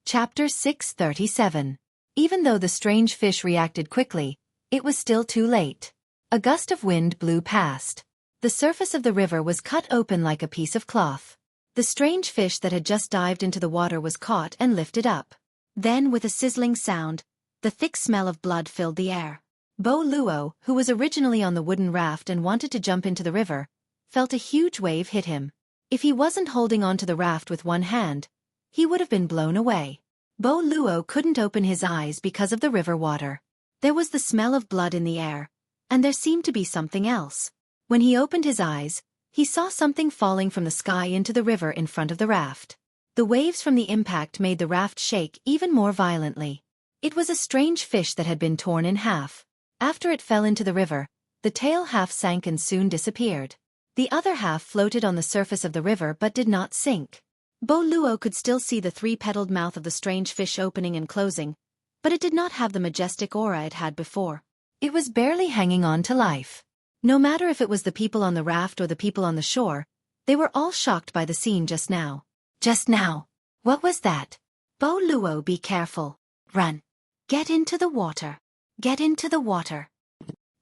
Chapter 637. Even though the strange fish reacted quickly, it was still too late. A gust of wind blew past. The surface of the river was cut open like a piece of cloth. The strange fish that had just dived into the water was caught and lifted up. Then, with a sizzling sound, the thick smell of blood filled the air. Bo Luo, who was originally on the wooden raft and wanted to jump into the river, felt a huge wave hit him. If he wasn't holding onto the raft with one hand, he would have been blown away. Bo Luo couldn't open his eyes because of the river water. There was the smell of blood in the air, and there seemed to be something else. When he opened his eyes, he saw something falling from the sky into the river in front of the raft. The waves from the impact made the raft shake even more violently. It was a strange fish that had been torn in half. After it fell into the river, the tail half sank and soon disappeared. The other half floated on the surface of the river but did not sink. Bo Luo could still see the 3-petaled mouth of the strange fish opening and closing, but it did not have the majestic aura it had before. It was barely hanging on to life. No matter if it was the people on the raft or the people on the shore, they were all shocked by the scene just now. Just now. What was that? Bo Luo, be careful. Run. Get into the water. Get into the water.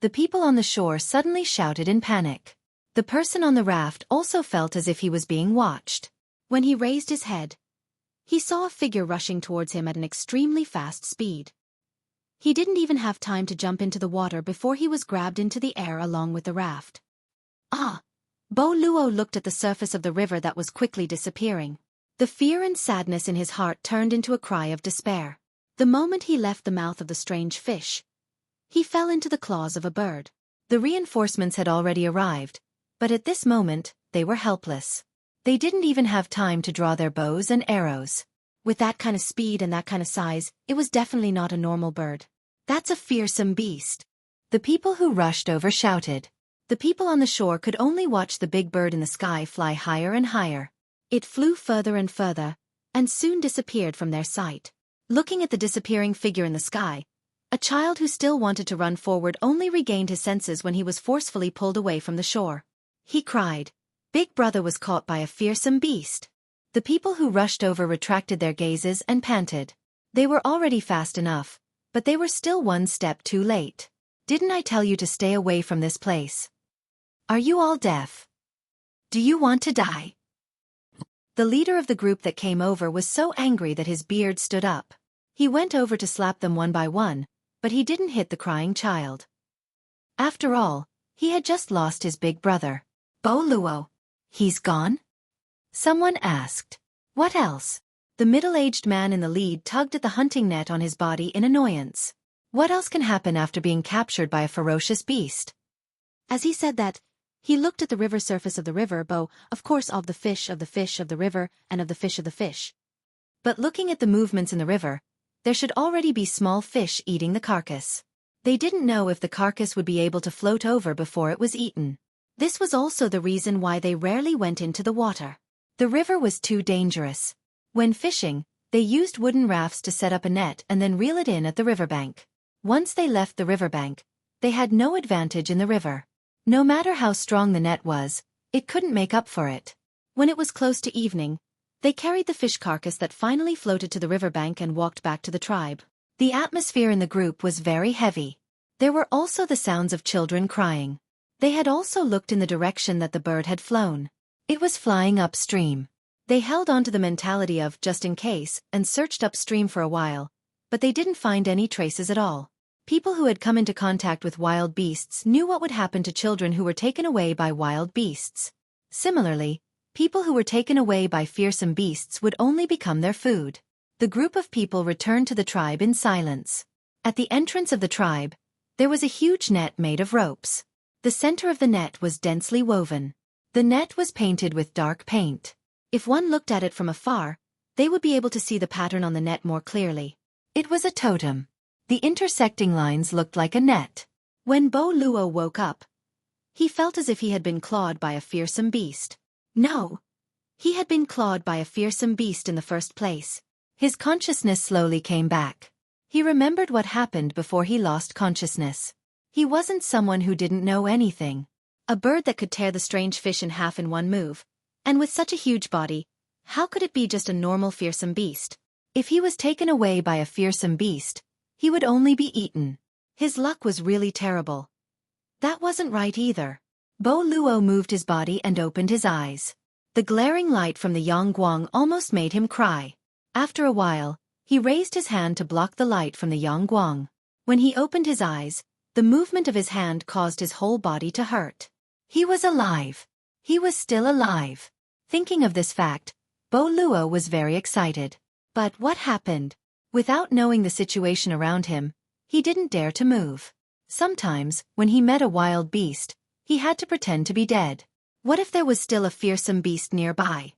The people on the shore suddenly shouted in panic. The person on the raft also felt as if he was being watched. When he raised his head, he saw a figure rushing towards him at an extremely fast speed. He didn't even have time to jump into the water before he was grabbed into the air along with the raft. Ah! Bo Luo looked at the surface of the river that was quickly disappearing. The fear and sadness in his heart turned into a cry of despair. The moment he left the mouth of the strange fish, he fell into the claws of a bird. The reinforcements had already arrived, but at this moment, they were helpless. They didn't even have time to draw their bows and arrows. With that kind of speed and that kind of size, it was definitely not a normal bird. That's a fearsome beast. The people who rushed over shouted. The people on the shore could only watch the big bird in the sky fly higher and higher. It flew further and further, and soon disappeared from their sight. Looking at the disappearing figure in the sky, a child who still wanted to run forward only regained his senses when he was forcefully pulled away from the shore. He cried. Big Brother was caught by a fearsome beast. The people who rushed over retracted their gazes and panted. They were already fast enough, but they were still one step too late. Didn't I tell you to stay away from this place? Are you all deaf? Do you want to die? The leader of the group that came over was so angry that his beard stood up. He went over to slap them one by one, but he didn't hit the crying child. After all, he had just lost his big brother. Bo Luo. He's gone? Someone asked. What else? The middle-aged man in the lead tugged at the hunting net on his body in annoyance. What else can happen after being captured by a ferocious beast? As he said that, he looked at the river surface of the river, of course of the fish of the river, and of the fish of the fish. But looking at the movements in the river, there should already be small fish eating the carcass. They didn't know if the carcass would be able to float over before it was eaten. This was also the reason why they rarely went into the water. The river was too dangerous. When fishing, they used wooden rafts to set up a net and then reel it in at the riverbank. Once they left the riverbank, they had no advantage in the river. No matter how strong the net was, it couldn't make up for it. When it was close to evening, they carried the fish carcass that finally floated to the riverbank and walked back to the tribe. The atmosphere in the group was very heavy. There were also the sounds of children crying. They had also looked in the direction that the bird had flown. It was flying upstream. They held on to the mentality of just in case and searched upstream for a while, but they didn't find any traces at all. People who had come into contact with wild beasts knew what would happen to children who were taken away by wild beasts. Similarly, people who were taken away by fearsome beasts would only become their food. The group of people returned to the tribe in silence. At the entrance of the tribe, there was a huge net made of ropes. The center of the net was densely woven. The net was painted with dark paint. If one looked at it from afar, they would be able to see the pattern on the net more clearly. It was a totem. The intersecting lines looked like a net. When Bo Luo woke up, he felt as if he had been clawed by a fearsome beast. No! He had been clawed by a fearsome beast in the first place. His consciousness slowly came back. He remembered what happened before he lost consciousness. He wasn't someone who didn't know anything. A bird that could tear the strange fish in half in one move, and with such a huge body, how could it be just a normal fearsome beast? If he was taken away by a fearsome beast, he would only be eaten. His luck was really terrible. That wasn't right either. Bo Luo moved his body and opened his eyes. The glaring light from the Yangguang almost made him cry. After a while, he raised his hand to block the light from the Yangguang. When he opened his eyes, the movement of his hand caused his whole body to hurt. He was alive. He was still alive. Thinking of this fact, Bo Luo was very excited. But what happened? Without knowing the situation around him, he didn't dare to move. Sometimes, when he met a wild beast, he had to pretend to be dead. What if there was still a fearsome beast nearby?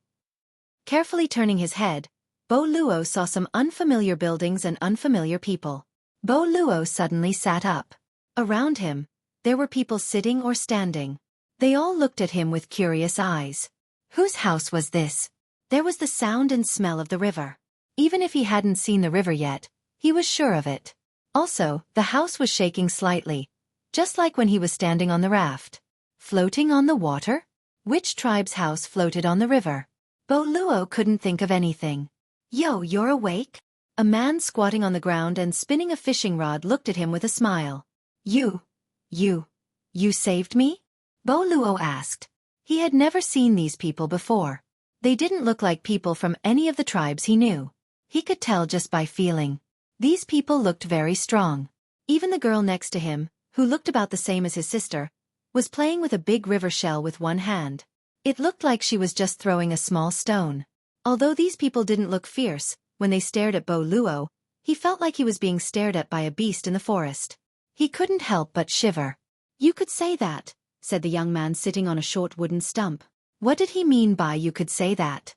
Carefully turning his head, Bo Luo saw some unfamiliar buildings and unfamiliar people. Bo Luo suddenly sat up. Around him, there were people sitting or standing. They all looked at him with curious eyes. Whose house was this? There was the sound and smell of the river. Even if he hadn't seen the river yet, he was sure of it. Also, the house was shaking slightly, just like when he was standing on the raft. Floating on the water? Which tribe's house floated on the river? Bo Luo couldn't think of anything. Yo, you're awake? A man squatting on the ground and spinning a fishing rod looked at him with a smile. You saved me? Bo Luo asked. He had never seen these people before. They didn't look like people from any of the tribes he knew. He could tell just by feeling. These people looked very strong. Even the girl next to him, who looked about the same as his sister, was playing with a big river shell with one hand. It looked like she was just throwing a small stone. Although these people didn't look fierce, when they stared at Bo Luo, he felt like he was being stared at by a beast in the forest. He couldn't help but shiver. You could say that, said the young man sitting on a short wooden stump. What did he mean by you could say that?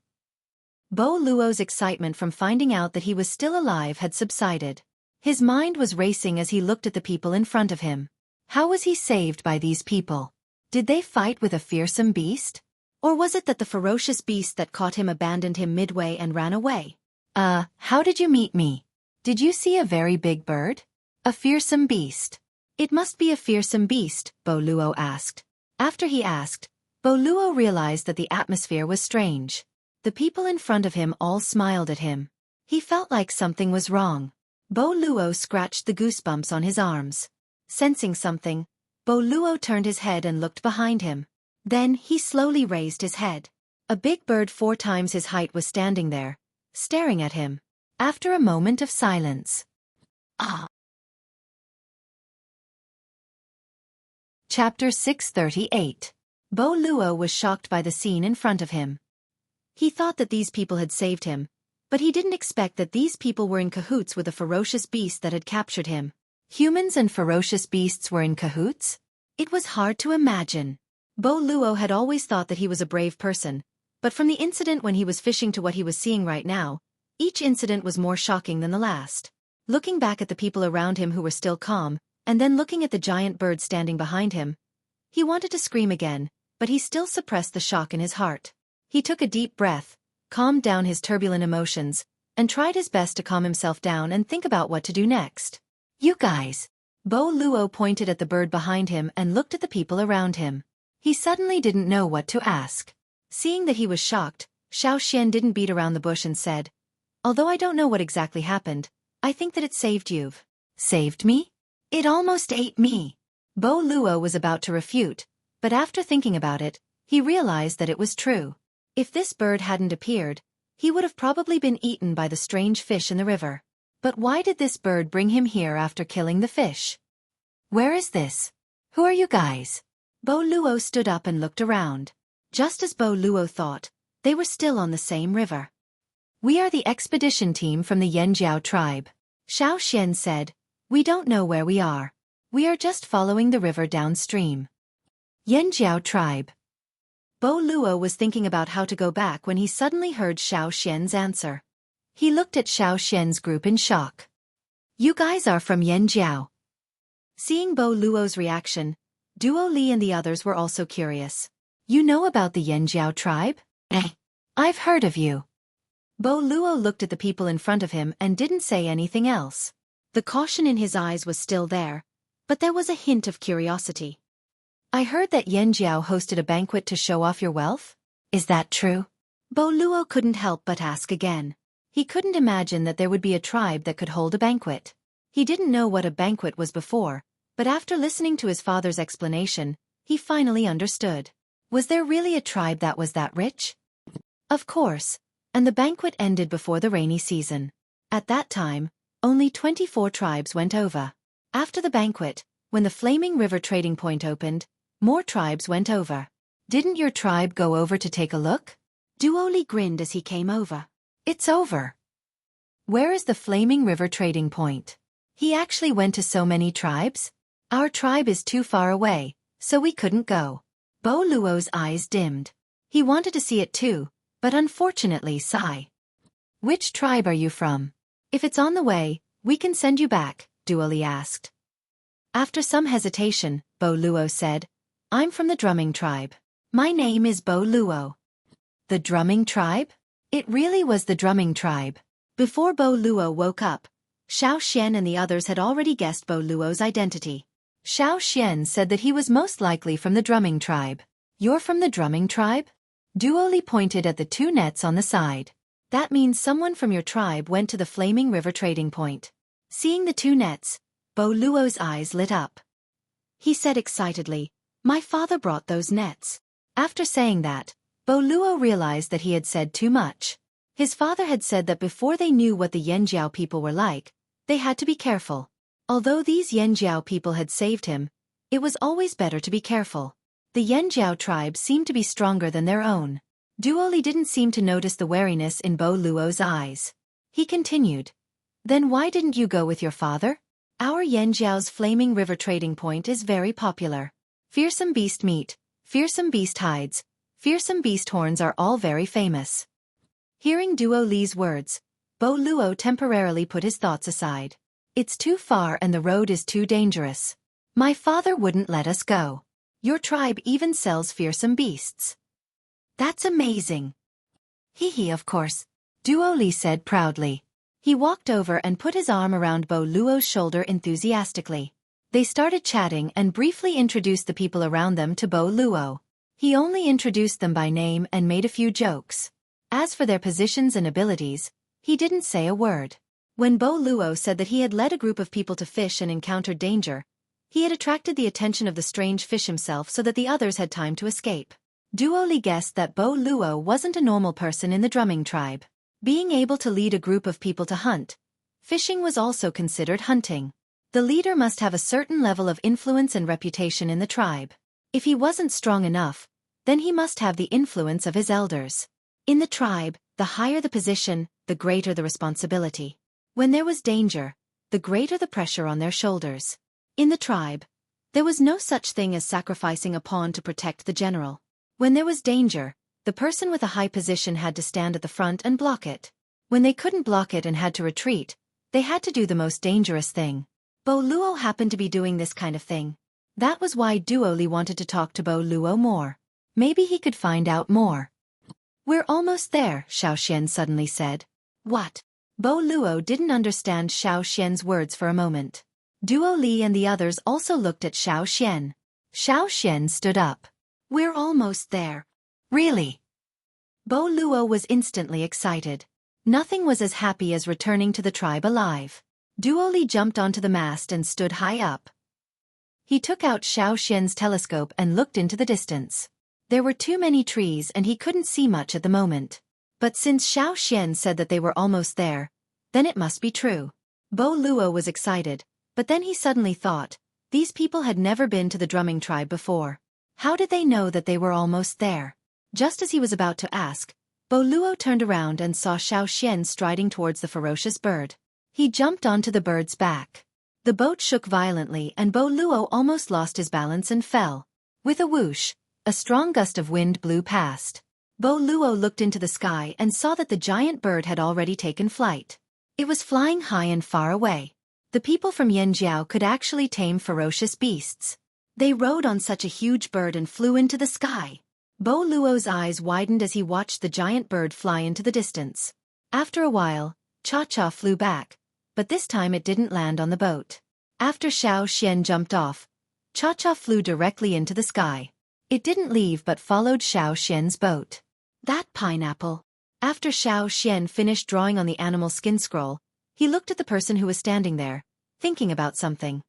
Bo Luo's excitement from finding out that he was still alive had subsided. His mind was racing as he looked at the people in front of him. How was he saved by these people? Did they fight with a fearsome beast? Or was it that the ferocious beast that caught him abandoned him midway and ran away? How did you meet me? Did you see a very big bird? A fearsome beast. It must be a fearsome beast, Boluo asked. After he asked, Boluo realized that the atmosphere was strange. The people in front of him all smiled at him. He felt like something was wrong. Boluo scratched the goosebumps on his arms. Sensing something, Boluo turned his head and looked behind him. Then he slowly raised his head. A big bird 4 times his height was standing there, staring at him. After a moment of silence. Chapter 638. Boluo was shocked by the scene in front of him. He thought that these people had saved him, but he didn't expect that these people were in cahoots with a ferocious beast that had captured him. Humans and ferocious beasts were in cahoots? It was hard to imagine. Boluo had always thought that he was a brave person, but from the incident when he was fishing to what he was seeing right now, each incident was more shocking than the last. Looking back at the people around him who were still calm, and then looking at the giant bird standing behind him, he wanted to scream again, but he still suppressed the shock in his heart. He took a deep breath, calmed down his turbulent emotions, and tried his best to calm himself down and think about what to do next. You guys. Boluo pointed at the bird behind him and looked at the people around him. He suddenly didn't know what to ask. Seeing that he was shocked, Xueqi didn't beat around the bush and said, "Although I don't know what exactly happened, I think that it saved you." Saved me? It almost ate me. Boluo was about to refute, but after thinking about it, he realized that it was true. If this bird hadn't appeared, he would have probably been eaten by the strange fish in the river. But why did this bird bring him here after killing the fish? Where is this? Who are you guys? Boluo stood up and looked around. Just as Boluo thought, they were still on the same river. We are the expedition team from the Yanjiao tribe. Xueqi said, we don't know where we are. We are just following the river downstream. Yanjiao tribe. Boluo was thinking about how to go back when he suddenly heard Xueqi's answer. He looked at Xueqi's group in shock. You guys are from Yanjiao. Seeing Boluo's reaction, Duo Li and the others were also curious. You know about the Yanjiao tribe? I've heard of you. Boluo looked at the people in front of him and didn't say anything else. The caution in his eyes was still there, but there was a hint of curiosity. I heard that Yanjiao hosted a banquet to show off your wealth? Is that true? Boluo couldn't help but ask again. He couldn't imagine that there would be a tribe that could hold a banquet. He didn't know what a banquet was before, but after listening to his father's explanation, he finally understood. Was there really a tribe that was that rich? Of course, and the banquet ended before the rainy season. At that time, only 24 tribes went over. After the banquet, when the Flaming River trading point opened, more tribes went over. Didn't your tribe go over to take a look? Duoli grinned as he came over. It's over. Where is the Flaming River trading point? He actually went to so many tribes? Our tribe is too far away, so we couldn't go. Boluo's eyes dimmed. He wanted to see it too, but unfortunately sigh. Which tribe are you from? If it's on the way, we can send you back, Duoli asked. After some hesitation, Boluo said, I'm from the drumming tribe. My name is Boluo. The drumming tribe? It really was the drumming tribe. Before Boluo woke up, Xueqi and the others had already guessed Boluo's identity. Xueqi said that he was most likely from the drumming tribe. You're from the drumming tribe? Duoli pointed at the 2 nets on the side. That means someone from your tribe went to the Flaming River trading point. Seeing the 2 nets, Boluo's eyes lit up. He said excitedly, my father brought those nets. After saying that, Boluo realized that he had said too much. His father had said that before they knew what the Yanjiao people were like, they had to be careful. Although these Yanjiao people had saved him, it was always better to be careful. The Yanjiao tribe seemed to be stronger than their own. Duoli didn't seem to notice the wariness in Boluo's eyes. He continued, then why didn't you go with your father? Our Yanjiao's Flaming River trading point is very popular. Fearsome beast meat, fearsome beast hides, fearsome beast horns are all very famous. Hearing Duo Li's words, Boluo temporarily put his thoughts aside. It's too far and the road is too dangerous. My father wouldn't let us go. Your tribe even sells fearsome beasts. That's amazing. Hee, of course, Duo Li said proudly. He walked over and put his arm around Bo Luo's shoulder enthusiastically. They started chatting and briefly introduced the people around them to Bo Luo. He only introduced them by name and made a few jokes. As for their positions and abilities, he didn't say a word. When Bo Luo said that he had led a group of people to fish and encountered danger, he had attracted the attention of the strange fish himself so that the others had time to escape. Duo Li guessed that Bo Luo wasn't a normal person in the drumming tribe. Being able to lead a group of people to hunt, fishing was also considered hunting. The leader must have a certain level of influence and reputation in the tribe. If he wasn't strong enough, then he must have the influence of his elders. In the tribe, the higher the position, the greater the responsibility. When there was danger, the greater the pressure on their shoulders. In the tribe, there was no such thing as sacrificing a pawn to protect the general. When there was danger, the person with a high position had to stand at the front and block it. When they couldn't block it and had to retreat, they had to do the most dangerous thing. Bo Luo happened to be doing this kind of thing. That was why Duo Li wanted to talk to Bo Luo more. Maybe he could find out more. We're almost there, Xiao Xian suddenly said. What? Bo Luo didn't understand Xiao Xian's words for a moment. Duo Li and the others also looked at Xiao Xian. Xiao Xian stood up. We're almost there. Really? Bo Luo was instantly excited. Nothing was as happy as returning to the tribe alive. Duo Li jumped onto the mast and stood high up. He took out Xiao Xian's telescope and looked into the distance. There were too many trees and he couldn't see much at the moment. But since Xiao Xian said that they were almost there, then it must be true. Bo Luo was excited, but then he suddenly thought, these people had never been to the drumming tribe before. How did they know that they were almost there? Just as he was about to ask, Bo Luo turned around and saw Xiao Xian striding towards the ferocious bird. He jumped onto the bird's back. The boat shook violently and Bo Luo almost lost his balance and fell. With a whoosh, a strong gust of wind blew past. Bo Luo looked into the sky and saw that the giant bird had already taken flight. It was flying high and far away. The people from Yanjiao could actually tame ferocious beasts. They rode on such a huge bird and flew into the sky. Bo Luo's eyes widened as he watched the giant bird fly into the distance. After a while, Cha-Cha flew back, but this time it didn't land on the boat. After Xiao Xian jumped off, Cha-Cha flew directly into the sky. It didn't leave but followed Xiao Xian's boat. That pineapple. After Xiao Xian finished drawing on the animal skin scroll, he looked at the person who was standing there, thinking about something.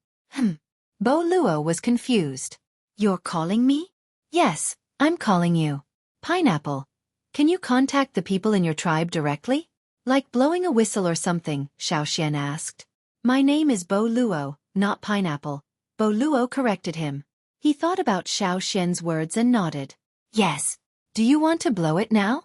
Bo Luo was confused. You're calling me? Yes, I'm calling you. Pineapple. Can you contact the people in your tribe directly? Like blowing a whistle or something, Xiao Xian asked. My name is Bo Luo, not Pineapple. Bo Luo corrected him. He thought about Xiao Xian's words and nodded. Yes. Do you want to blow it now?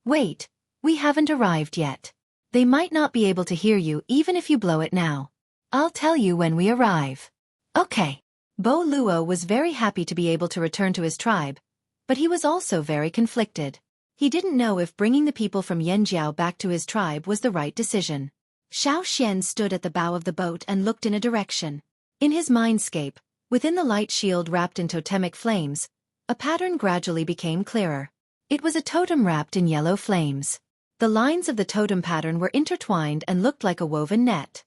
Wait, we haven't arrived yet. They might not be able to hear you even if you blow it now. I'll tell you when we arrive. Okay. Bo Luo was very happy to be able to return to his tribe, but he was also very conflicted. He didn't know if bringing the people from Yanjiao back to his tribe was the right decision. Xiao Xian stood at the bow of the boat and looked in a direction. In his mindscape, within the light shield wrapped in totemic flames, a pattern gradually became clearer. It was a totem wrapped in yellow flames. The lines of the totem pattern were intertwined and looked like a woven net.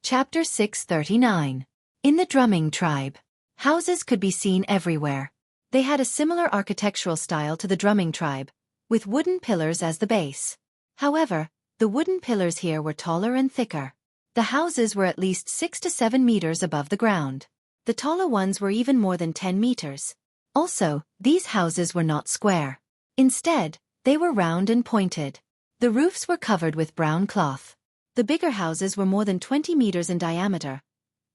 Chapter 639. In the drumming tribe. Houses could be seen everywhere. They had a similar architectural style to the drumming tribe, with wooden pillars as the base. However, the wooden pillars here were taller and thicker. The houses were at least 6 to 7 meters above the ground. The taller ones were even more than 10 meters. Also, these houses were not square. Instead, they were round and pointed. The roofs were covered with brown cloth. The bigger houses were more than 20 meters in diameter,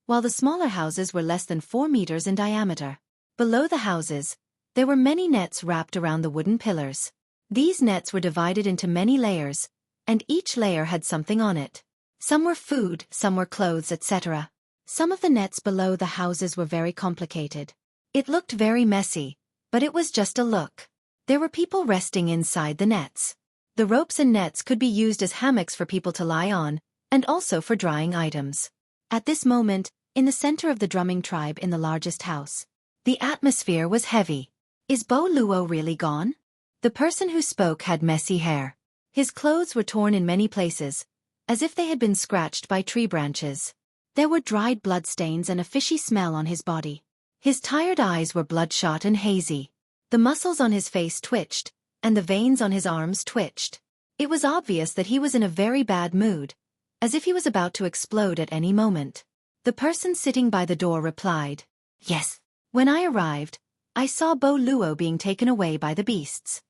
while the smaller houses were less than 4 meters in diameter. Below the houses, there were many nets wrapped around the wooden pillars. These nets were divided into many layers, and each layer had something on it. Some were food, some were clothes, etc. Some of the nets below the houses were very complicated. It looked very messy, but it was just a look. There were people resting inside the nets. The ropes and nets could be used as hammocks for people to lie on, and also for drying items. At this moment, in the center of the drumming tribe in the largest house. The atmosphere was heavy. Is Bo Luo really gone? The person who spoke had messy hair. His clothes were torn in many places, as if they had been scratched by tree branches. There were dried bloodstains and a fishy smell on his body. His tired eyes were bloodshot and hazy. The muscles on his face twitched, and the veins on his arms twitched. It was obvious that he was in a very bad mood, as if he was about to explode at any moment. The person sitting by the door replied, "Yes. When I arrived, I saw Bo Luo being taken away by the beasts."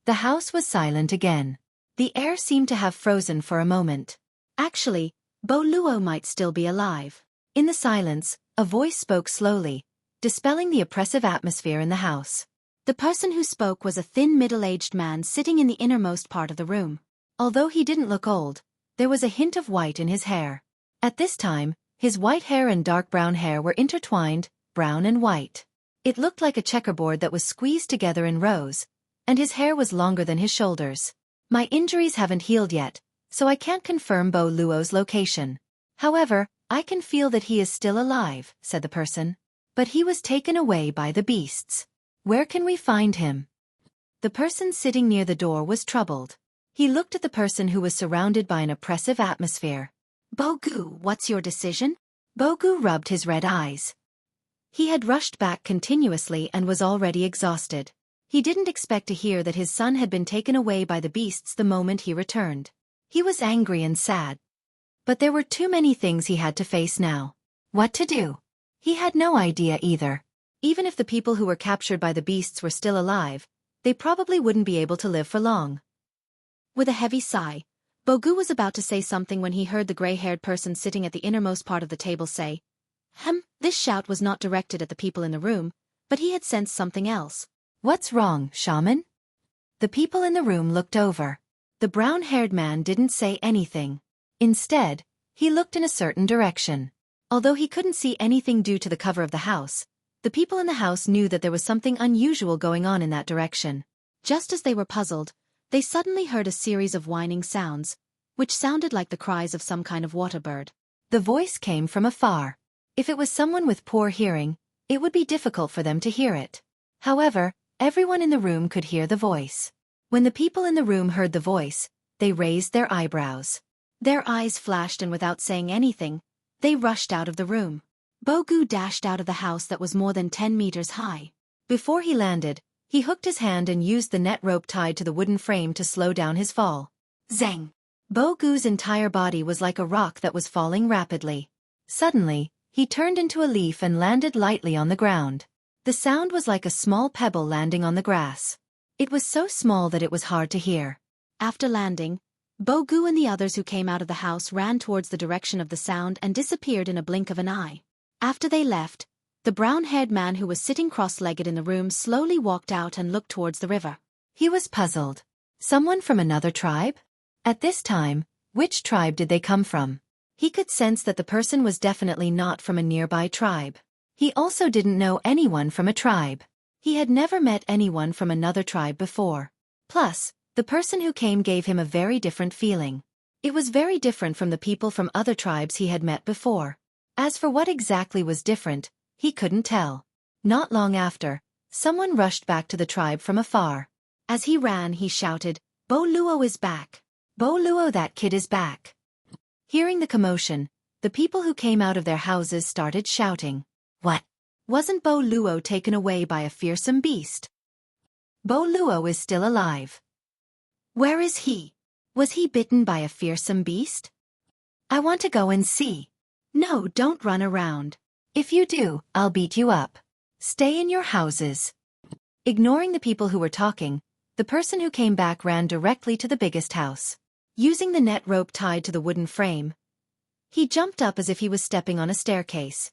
The house was silent again. The air seemed to have frozen for a moment. Actually, Bo Luo might still be alive. In the silence, a voice spoke slowly, dispelling the oppressive atmosphere in the house. The person who spoke was a thin middle-aged man sitting in the innermost part of the room. Although he didn't look old, there was a hint of white in his hair. At this time, his white hair and dark brown hair were intertwined, brown and white. It looked like a checkerboard that was squeezed together in rows, and his hair was longer than his shoulders. "My injuries haven't healed yet, so I can't confirm Bo Luo's location. However, I can feel that he is still alive," said the person. "But he was taken away by the beasts. Where can we find him?" The person sitting near the door was troubled. He looked at the person who was surrounded by an oppressive atmosphere. "Bogu, what's your decision?" Bogu rubbed his red eyes. He had rushed back continuously and was already exhausted. He didn't expect to hear that his son had been taken away by the beasts the moment he returned. He was angry and sad. But there were too many things he had to face now. What to do? He had no idea either. Even if the people who were captured by the beasts were still alive, they probably wouldn't be able to live for long. With a heavy sigh, Bogu was about to say something when he heard the gray-haired person sitting at the innermost part of the table say, This shout was not directed at the people in the room, but he had sensed something else. "What's wrong, shaman?" The people in the room looked over. The brown-haired man didn't say anything. Instead, he looked in a certain direction. Although he couldn't see anything due to the cover of the house, the people in the house knew that there was something unusual going on in that direction. Just as they were puzzled, they suddenly heard a series of whining sounds, which sounded like the cries of some kind of water bird. The voice came from afar. If it was someone with poor hearing, it would be difficult for them to hear it. However, everyone in the room could hear the voice. When the people in the room heard the voice, they raised their eyebrows. Their eyes flashed, and without saying anything, they rushed out of the room. Bogu dashed out of the house that was more than 10 meters high. Before he landed, he hooked his hand and used the net rope tied to the wooden frame to slow down his fall. Zang! Bogu's entire body was like a rock that was falling rapidly. Suddenly, he turned into a leaf and landed lightly on the ground. The sound was like a small pebble landing on the grass. It was so small that it was hard to hear. After landing, Bogu and the others who came out of the house ran towards the direction of the sound and disappeared in a blink of an eye. After they left, the brown-haired man who was sitting cross-legged in the room slowly walked out and looked towards the river. He was puzzled. Someone from another tribe? At this time, which tribe did they come from? He could sense that the person was definitely not from a nearby tribe. He also didn't know anyone from a tribe. He had never met anyone from another tribe before. Plus, the person who came gave him a very different feeling. It was very different from the people from other tribes he had met before. As for what exactly was different, he couldn't tell. Not long after, someone rushed back to the tribe from afar. As he ran, he shouted, "Bo Luo is back! Bo Luo, that kid is back!" Hearing the commotion, the people who came out of their houses started shouting. What? Wasn't Bo Luo taken away by a fearsome beast? Bo Luo is still alive. Where is he? Was he bitten by a fearsome beast? I want to go and see. No, don't run around. If you do, I'll beat you up. Stay in your houses. Ignoring the people who were talking, the person who came back ran directly to the biggest house. Using the net rope tied to the wooden frame, he jumped up as if he was stepping on a staircase.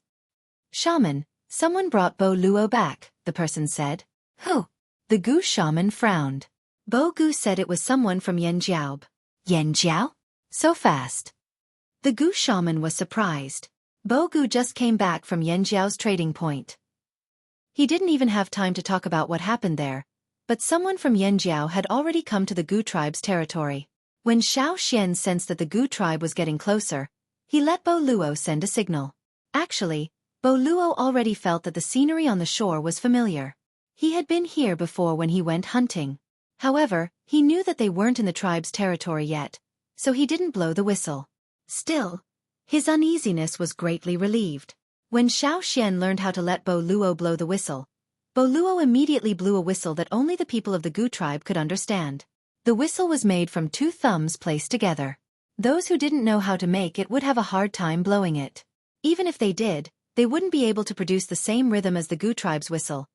Shaman, someone brought Bo Luo back, the person said. Who? The Gu shaman frowned. Bo Gu said it was someone from Yanjiao. Yanjiao? So fast. The Gu shaman was surprised. Bo Gu just came back from Yanjiao's trading point. He didn't even have time to talk about what happened there, but someone from Yanjiao had already come to the Gu tribe's territory. When Xiao Xian sensed that the Gu tribe was getting closer, he let Bo Luo send a signal. Actually, Bo Luo already felt that the scenery on the shore was familiar. He had been here before when he went hunting. However, he knew that they weren't in the tribe's territory yet, so he didn't blow the whistle. Still, his uneasiness was greatly relieved. When Xiao Xian learned how to let Bo Luo blow the whistle, Bo Luo immediately blew a whistle that only the people of the Gu tribe could understand. The whistle was made from 2 thumbs placed together. Those who didn't know how to make it would have a hard time blowing it. Even if they did, they wouldn't be able to produce the same rhythm as the Gu tribe's whistle,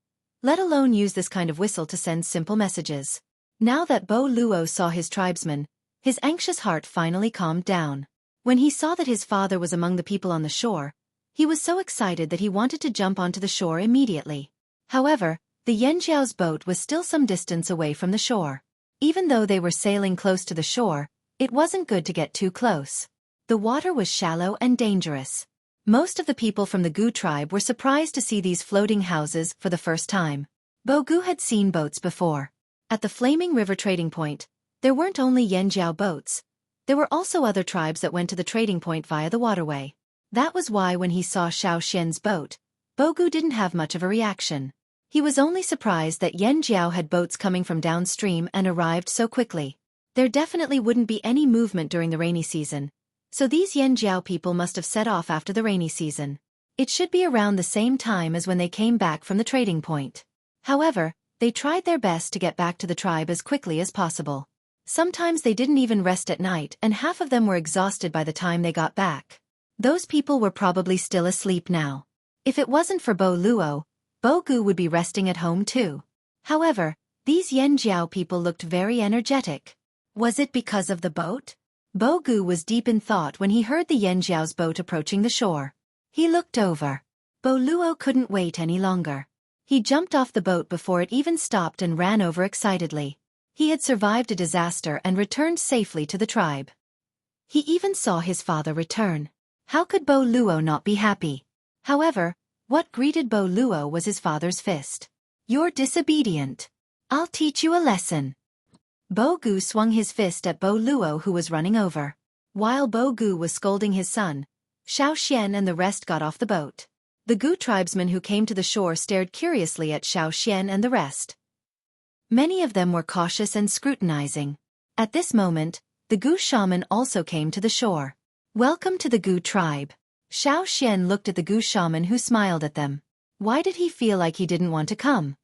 let alone use this kind of whistle to send simple messages. Now that Bo Luo saw his tribesmen, his anxious heart finally calmed down. When he saw that his father was among the people on the shore, he was so excited that he wanted to jump onto the shore immediately. However, the Yanjiao's boat was still some distance away from the shore. Even though they were sailing close to the shore, it wasn't good to get too close. The water was shallow and dangerous. Most of the people from the Gu tribe were surprised to see these floating houses for the first time. Bo Gu had seen boats before. At the Flaming River trading point, there weren't only Yanjiao boats. There were also other tribes that went to the trading point via the waterway. That was why when he saw Xiao Xian's boat, Bo Gu didn't have much of a reaction. He was only surprised that Yanjiao had boats coming from downstream and arrived so quickly. There definitely wouldn't be any movement during the rainy season, so these Yanjiao people must have set off after the rainy season. It should be around the same time as when they came back from the trading point. However, they tried their best to get back to the tribe as quickly as possible. Sometimes they didn't even rest at night and half of them were exhausted by the time they got back. Those people were probably still asleep now. If it wasn't for Bo Luo, Bo Gu would be resting at home too. However, these Yanjiao people looked very energetic. Was it because of the boat? Bo Gu was deep in thought when he heard the Yanjiao's boat approaching the shore. He looked over. Bo Luo couldn't wait any longer. He jumped off the boat before it even stopped and ran over excitedly. He had survived a disaster and returned safely to the tribe. He even saw his father return. How could Bo Luo not be happy? However, what greeted Bo Luo was his father's fist. "You're disobedient. I'll teach you a lesson." Bo Gu swung his fist at Bo Luo who was running over. While Bo Gu was scolding his son, Xiao Xian and the rest got off the boat. The Gu tribesmen who came to the shore stared curiously at Xiao Xian and the rest. Many of them were cautious and scrutinizing. At this moment, the Gu shaman also came to the shore. "Welcome to the Gu tribe." Xiao Xian looked at the Gu shaman who smiled at them. Why did he feel like he didn't want to come?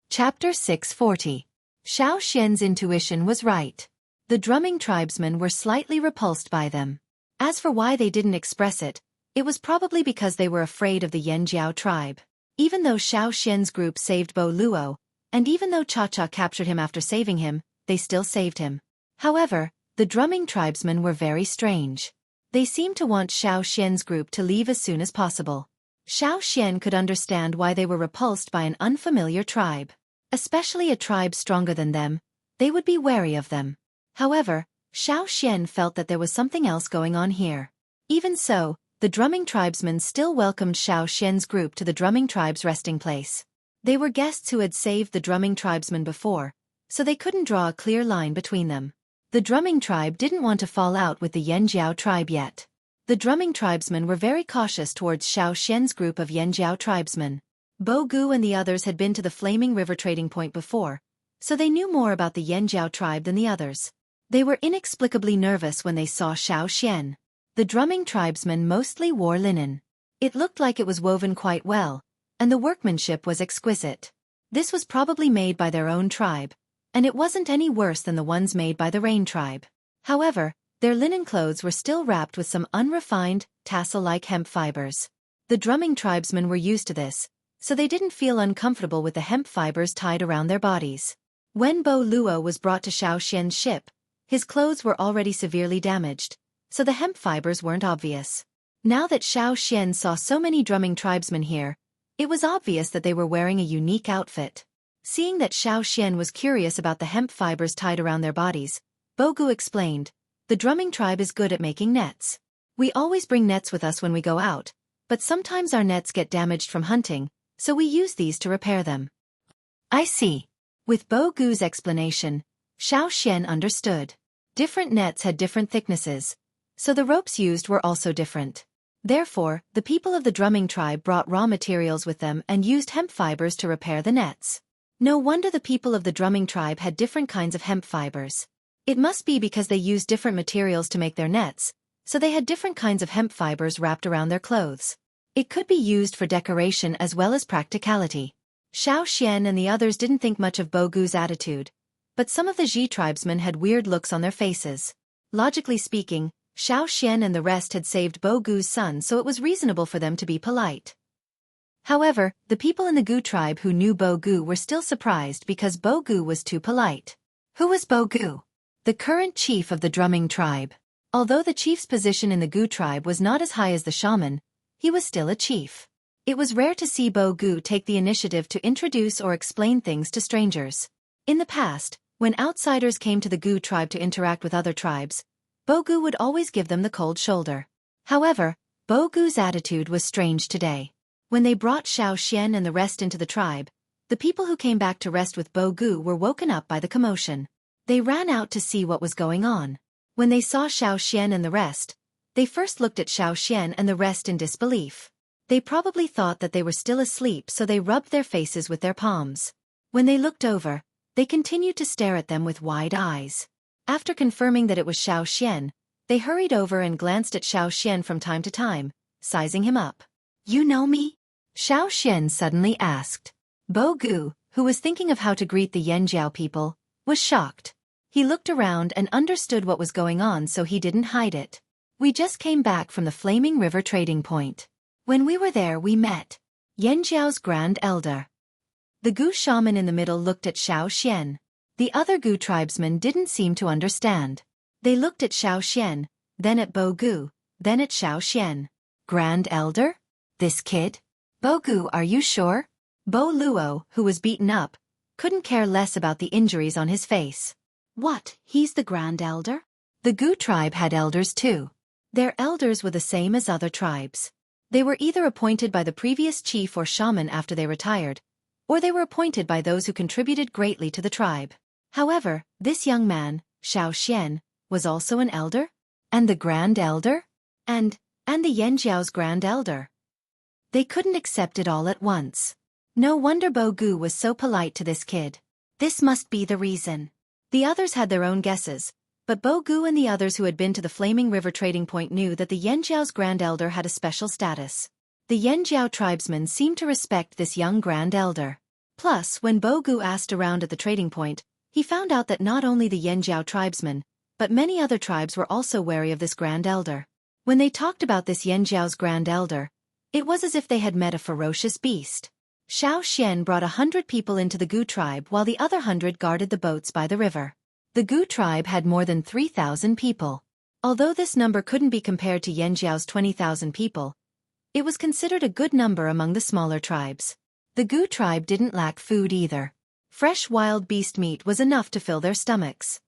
Chapter 640. Xiao Xian's intuition was right. The drumming tribesmen were slightly repulsed by them. As for why they didn't express it, it was probably because they were afraid of the Yanjiao tribe. Even though Xiao Xian's group saved Bo Luo, and even though Cha-Cha captured him after saving him, they still saved him. However, the drumming tribesmen were very strange. They seemed to want Xiao Xian's group to leave as soon as possible. Xiao Xian could understand why they were repulsed by an unfamiliar tribe. Especially a tribe stronger than them, they would be wary of them. However, Xiao Xian felt that there was something else going on here. Even so, the drumming tribesmen still welcomed Xiao Xian's group to the drumming tribe's resting place. They were guests who had saved the drumming tribesmen before, so they couldn't draw a clear line between them. The drumming tribe didn't want to fall out with the Yanjiao tribe yet. The drumming tribesmen were very cautious towards Xiao Xian's group of Yanjiao tribesmen. Bo Gu and the others had been to the Flaming River trading point before, so they knew more about the Yanjiao tribe than the others. They were inexplicably nervous when they saw Xiao Xian. The drumming tribesmen mostly wore linen. It looked like it was woven quite well, and the workmanship was exquisite. This was probably made by their own tribe, and it wasn't any worse than the ones made by the Rain tribe. However, their linen clothes were still wrapped with some unrefined, tassel-like hemp fibers. The drumming tribesmen were used to this, so they didn't feel uncomfortable with the hemp fibers tied around their bodies. When Bo Luo was brought to Xiao Xian's ship, his clothes were already severely damaged, so the hemp fibers weren't obvious. Now that Xiao Xian saw so many drumming tribesmen here, it was obvious that they were wearing a unique outfit. Seeing that Xiao Xian was curious about the hemp fibers tied around their bodies, Bo Gu explained, "The drumming tribe is good at making nets. We always bring nets with us when we go out, but sometimes our nets get damaged from hunting, so we use these to repair them." "I see." With Bo Gu's explanation, Xiao Xian understood. Different nets had different thicknesses, so the ropes used were also different. Therefore, the people of the drumming tribe brought raw materials with them and used hemp fibers to repair the nets. No wonder the people of the drumming tribe had different kinds of hemp fibers. It must be because they used different materials to make their nets, so they had different kinds of hemp fibers wrapped around their clothes. It could be used for decoration as well as practicality. Xueqi and the others didn't think much of Bogu's attitude, but some of the Ji tribesmen had weird looks on their faces. Logically speaking, Xueqi and the rest had saved Bogu's son, so it was reasonable for them to be polite. However, the people in the Gu tribe who knew Bogu were still surprised because Bogu was too polite. Who was Bogu? The current chief of the drumming tribe. Although the chief's position in the Gu tribe was not as high as the shaman, he was still a chief. It was rare to see Bogu take the initiative to introduce or explain things to strangers. In the past, when outsiders came to the Gu tribe to interact with other tribes, Bogu would always give them the cold shoulder. However, Bogu's attitude was strange today. When they brought Xueqi and the rest into the tribe, the people who came back to rest with Bogu were woken up by the commotion. They ran out to see what was going on. When they saw Xueqi and the rest, they first looked at Xueqi and the rest in disbelief. They probably thought that they were still asleep, so they rubbed their faces with their palms. When they looked over, they continued to stare at them with wide eyes. After confirming that it was Xueqi, they hurried over and glanced at Xueqi from time to time, sizing him up. "You know me?" Xueqi suddenly asked. Bogu, who was thinking of how to greet the Yanjiao people, was shocked. He looked around and understood what was going on, so he didn't hide it. "We just came back from the Flaming River trading point. When we were there we met Yanjiao's Grand Elder." The Gu shaman in the middle looked at Xueqi. The other Gu tribesmen didn't seem to understand. They looked at Xueqi, then at Bogu, then at Xueqi. "Grand Elder? This kid? Bogu, are you sure?" Bo Luo, who was beaten up, couldn't care less about the injuries on his face. "What, he's the Grand Elder?" The Gu tribe had elders too. Their elders were the same as other tribes. They were either appointed by the previous chief or shaman after they retired, or they were appointed by those who contributed greatly to the tribe. However, this young man, Xueqi, was also an elder? And the Grand Elder? And the Yanjiao's Grand Elder. They couldn't accept it all at once. No wonder Bogu was so polite to this kid. This must be the reason. The others had their own guesses, but Bogu and the others who had been to the Flaming River trading point knew that the Yanjiao's Grand Elder had a special status. The Yanjiao tribesmen seemed to respect this young Grand Elder. Plus, when Bogu asked around at the trading point, he found out that not only the Yanjiao tribesmen, but many other tribes were also wary of this Grand Elder. When they talked about this Yanjiao's Grand Elder, it was as if they had met a ferocious beast. Xueqi brought 100 people into the Gu tribe while the other 100 guarded the boats by the river. The Gu tribe had more than 3,000 people. Although this number couldn't be compared to Yanjiao's 20,000 people, it was considered a good number among the smaller tribes. The Gu tribe didn't lack food either. Fresh wild beast meat was enough to fill their stomachs.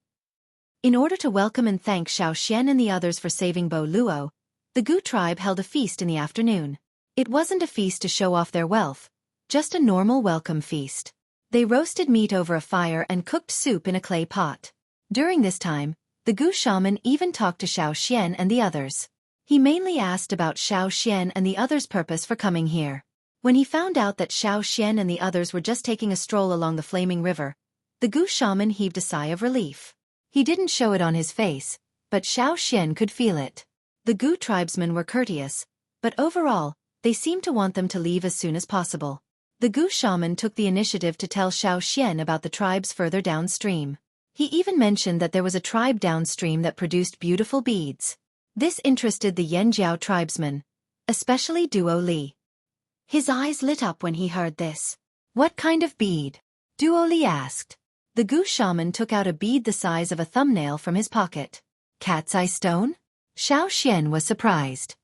In order to welcome and thank Xueqi and the others for saving Bo Luo, the Gu tribe held a feast in the afternoon. It wasn't a feast to show off their wealth, just a normal welcome feast. They roasted meat over a fire and cooked soup in a clay pot. During this time, the Gu shaman even talked to Xueqi and the others. He mainly asked about Xueqi and the others' purpose for coming here. When he found out that Xueqi and the others were just taking a stroll along the Flaming River, the Gu shaman heaved a sigh of relief. He didn't show it on his face, but Xueqi could feel it. The Gu tribesmen were courteous, but overall, they seemed to want them to leave as soon as possible. The Gu shaman took the initiative to tell Xueqi about the tribes further downstream. He even mentioned that there was a tribe downstream that produced beautiful beads. This interested the Yanjiao tribesmen, especially Duo Li. His eyes lit up when he heard this. "What kind of bead?" Duo Li asked. The Gu shaman took out a bead the size of a thumbnail from his pocket. "Cat's eye stone?" Xueqi was surprised.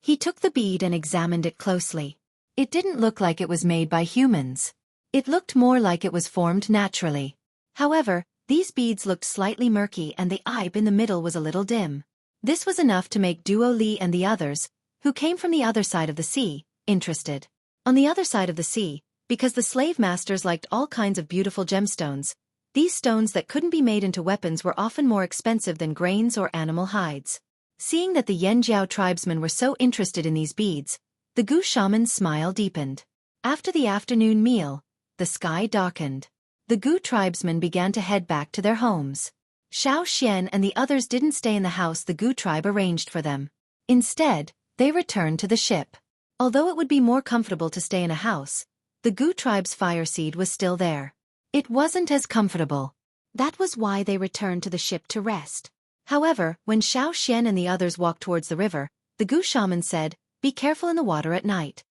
He took the bead and examined it closely. It didn't look like it was made by humans. It looked more like it was formed naturally. However, these beads looked slightly murky and the eye in the middle was a little dim. This was enough to make Duo Li and the others, who came from the other side of the sea, interested. On the other side of the sea, because the slave masters liked all kinds of beautiful gemstones, These stones that couldn't be made into weapons were often more expensive than grains or animal hides. Seeing that the Yanjiao tribesmen were so interested in these beads, the Gu shaman's smile deepened. After the afternoon meal, the sky darkened. The Gu tribesmen began to head back to their homes. Xiao Xian and the others didn't stay in the house the Gu tribe arranged for them. Instead, they returned to the ship. Although it would be more comfortable to stay in a house, the Gu tribe's fire seed was still there. It wasn't as comfortable. That was why they returned to the ship to rest. However, when Xiao Xian and the others walked towards the river, the Gu shaman said, "Be careful in the water at night."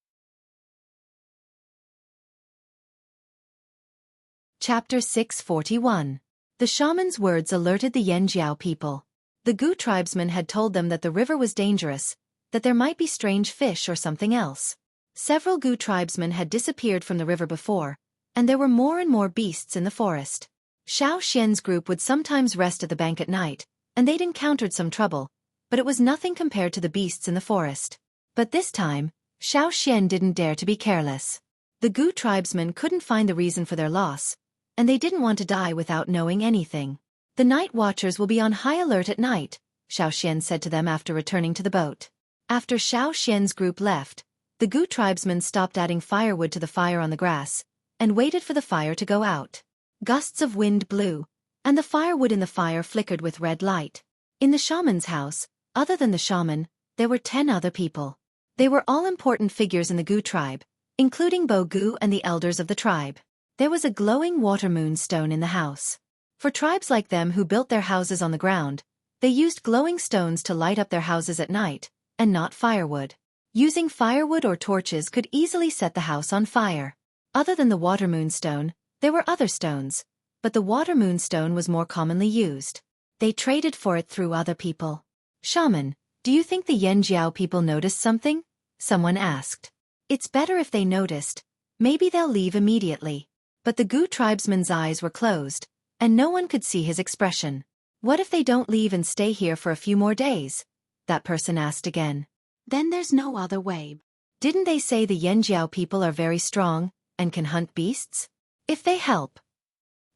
Chapter 641. The shaman's words alerted the Yanjiao people. The Gu tribesmen had told them that the river was dangerous, that there might be strange fish or something else. Several Gu tribesmen had disappeared from the river before, and there were more and more beasts in the forest. Xiao Xian's group would sometimes rest at the bank at night, and they'd encountered some trouble, but it was nothing compared to the beasts in the forest. But this time, Xiao Xian didn't dare to be careless. The Gu tribesmen couldn't find the reason for their loss, and they didn't want to die without knowing anything. "The night watchers will be on high alert at night," Xiao Xian said to them after returning to the boat. After Xiao Xian's group left, the Gu tribesmen stopped adding firewood to the fire on the grass, and waited for the fire to go out. Gusts of wind blew, and the firewood in the fire flickered with red light. In the shaman's house, other than the shaman, there were 10 other people. They were all important figures in the Gu tribe, including Bo Gu and the elders of the tribe. There was a glowing water moon stone in the house. For tribes like them who built their houses on the ground, they used glowing stones to light up their houses at night, and not firewood. Using firewood or torches could easily set the house on fire. Other than the water moon stone, there were other stones, but the water moon stone was more commonly used. They traded for it through other people. "Shaman, do you think the Yanjiao people noticed something?" someone asked. "It's better if they noticed. Maybe they'll leave immediately." But the Gu tribesman's eyes were closed, and no one could see his expression. "What if they don't leave and stay here for a few more days?" that person asked again. "Then there's no other way. Didn't they say the Yanjiao people are very strong, and can hunt beasts? If they help,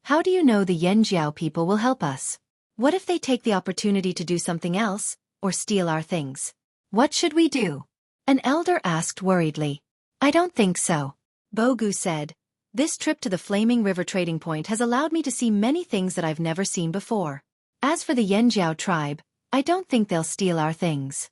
how do you know the Yanjiao people will help us? What if they take the opportunity to do something else, or steal our things? What should we do?" an elder asked worriedly. "I don't think so," Bo Gu said. "This trip to the Flaming River trading point has allowed me to see many things that I've never seen before. As for the Yanjiao tribe, I don't think they'll steal our things."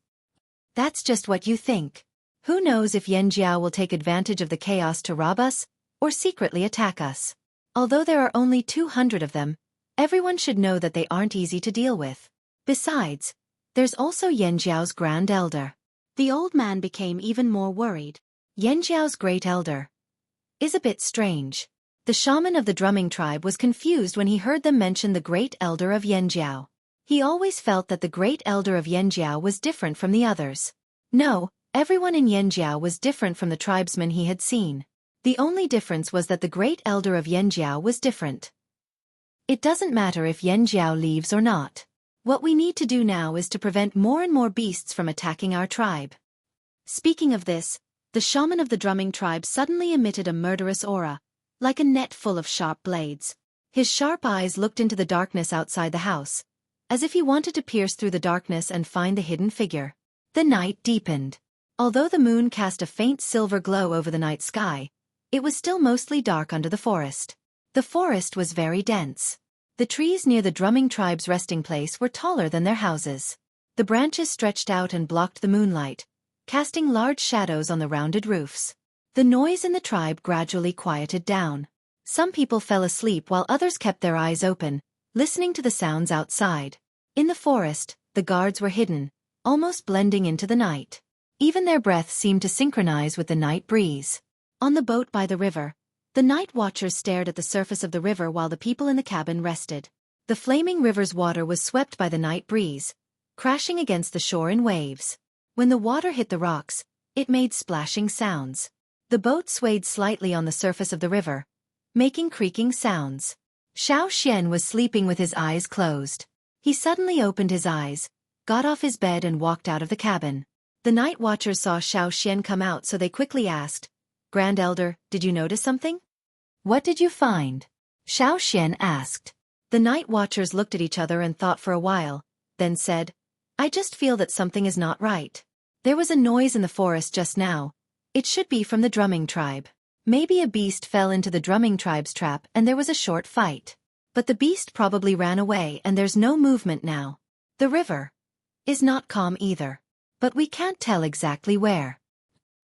"That's just what you think. Who knows if Yanjiao will take advantage of the chaos to rob us, or secretly attack us. Although there are only 200 of them, everyone should know that they aren't easy to deal with. Besides, there's also Yanjiao's Grand Elder." The old man became even more worried. Yanjiao's Great Elder is a bit strange. The shaman of the drumming tribe was confused when he heard them mention the Great Elder of Yanjiao. He always felt that the Great Elder of Yanjiao was different from the others. No, everyone in Yanjiao was different from the tribesmen he had seen. The only difference was that the Great Elder of Yanjiao was different. "It doesn't matter if Yanjiao leaves or not. What we need to do now is to prevent more and more beasts from attacking our tribe." Speaking of this, the shaman of the drumming tribe suddenly emitted a murderous aura, like a net full of sharp blades. His sharp eyes looked into the darkness outside the house, as if he wanted to pierce through the darkness and find the hidden figure. The night deepened. Although the moon cast a faint silver glow over the night sky, it was still mostly dark under the forest. The forest was very dense. The trees near the drumming tribe's resting place were taller than their houses. The branches stretched out and blocked the moonlight, casting large shadows on the rounded roofs. The noise in the tribe gradually quieted down. Some people fell asleep while others kept their eyes open, listening to the sounds outside. In the forest, the guards were hidden, almost blending into the night. Even their breath seemed to synchronize with the night breeze. On the boat by the river, the night watchers stared at the surface of the river while the people in the cabin rested. The flaming river's water was swept by the night breeze, crashing against the shore in waves. When the water hit the rocks, it made splashing sounds. The boat swayed slightly on the surface of the river, making creaking sounds. Xiao Xian was sleeping with his eyes closed. He suddenly opened his eyes, got off his bed and walked out of the cabin. The night watchers saw Xiao Xian come out, so they quickly asked, "Grand Elder, did you notice something?" "What did you find?" Xian asked. The night watchers looked at each other and thought for a while, then said, I just feel that something is not right. There was a noise in the forest just now. It should be from the drumming tribe. Maybe a beast fell into the drumming tribe's trap and there was a short fight. But the beast probably ran away and there's no movement now. The river is not calm either. But we can't tell exactly where.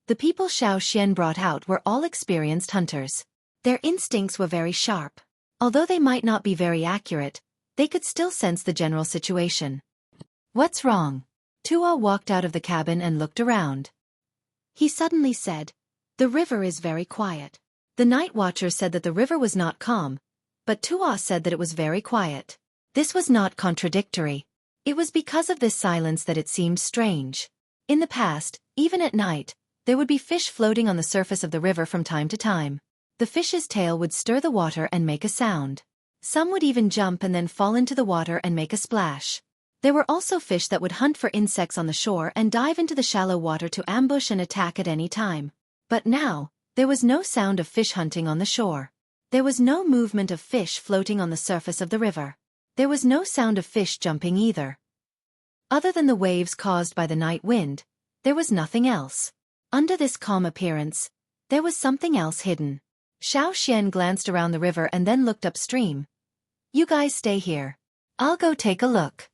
The people Xian brought out were all experienced hunters. Their instincts were very sharp. Although they might not be very accurate, they could still sense the general situation. What's wrong? Tuo walked out of the cabin and looked around. He suddenly said, the river is very quiet. The night watcher said that the river was not calm, but Tuo said that it was very quiet. This was not contradictory. It was because of this silence that it seemed strange. In the past, even at night, there would be fish floating on the surface of the river from time to time. The fish's tail would stir the water and make a sound. Some would even jump and then fall into the water and make a splash. There were also fish that would hunt for insects on the shore and dive into the shallow water to ambush and attack at any time. But now, there was no sound of fish hunting on the shore. There was no movement of fish floating on the surface of the river. There was no sound of fish jumping either. Other than the waves caused by the night wind, there was nothing else. Under this calm appearance, there was something else hidden. Xian glanced around the river and then looked upstream. You guys stay here. I'll go take a look.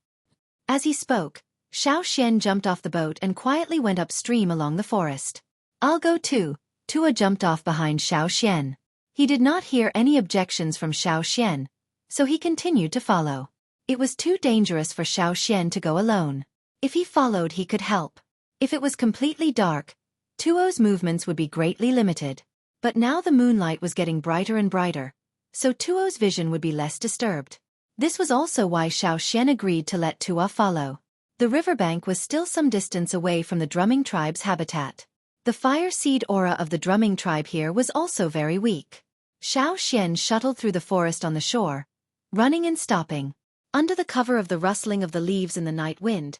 As he spoke, Xian jumped off the boat and quietly went upstream along the forest. I'll go too. Tuo jumped off behind Xian. He did not hear any objections from Xian, so he continued to follow. It was too dangerous for Xian to go alone. If he followed, he could help. If it was completely dark, Tuo's movements would be greatly limited. But now the moonlight was getting brighter and brighter, so Tuo's vision would be less disturbed. This was also why Xian agreed to let Tuo follow. The riverbank was still some distance away from the drumming tribe's habitat. The fire seed aura of the drumming tribe here was also very weak. Xian shuttled through the forest on the shore, running and stopping. Under the cover of the rustling of the leaves in the night wind,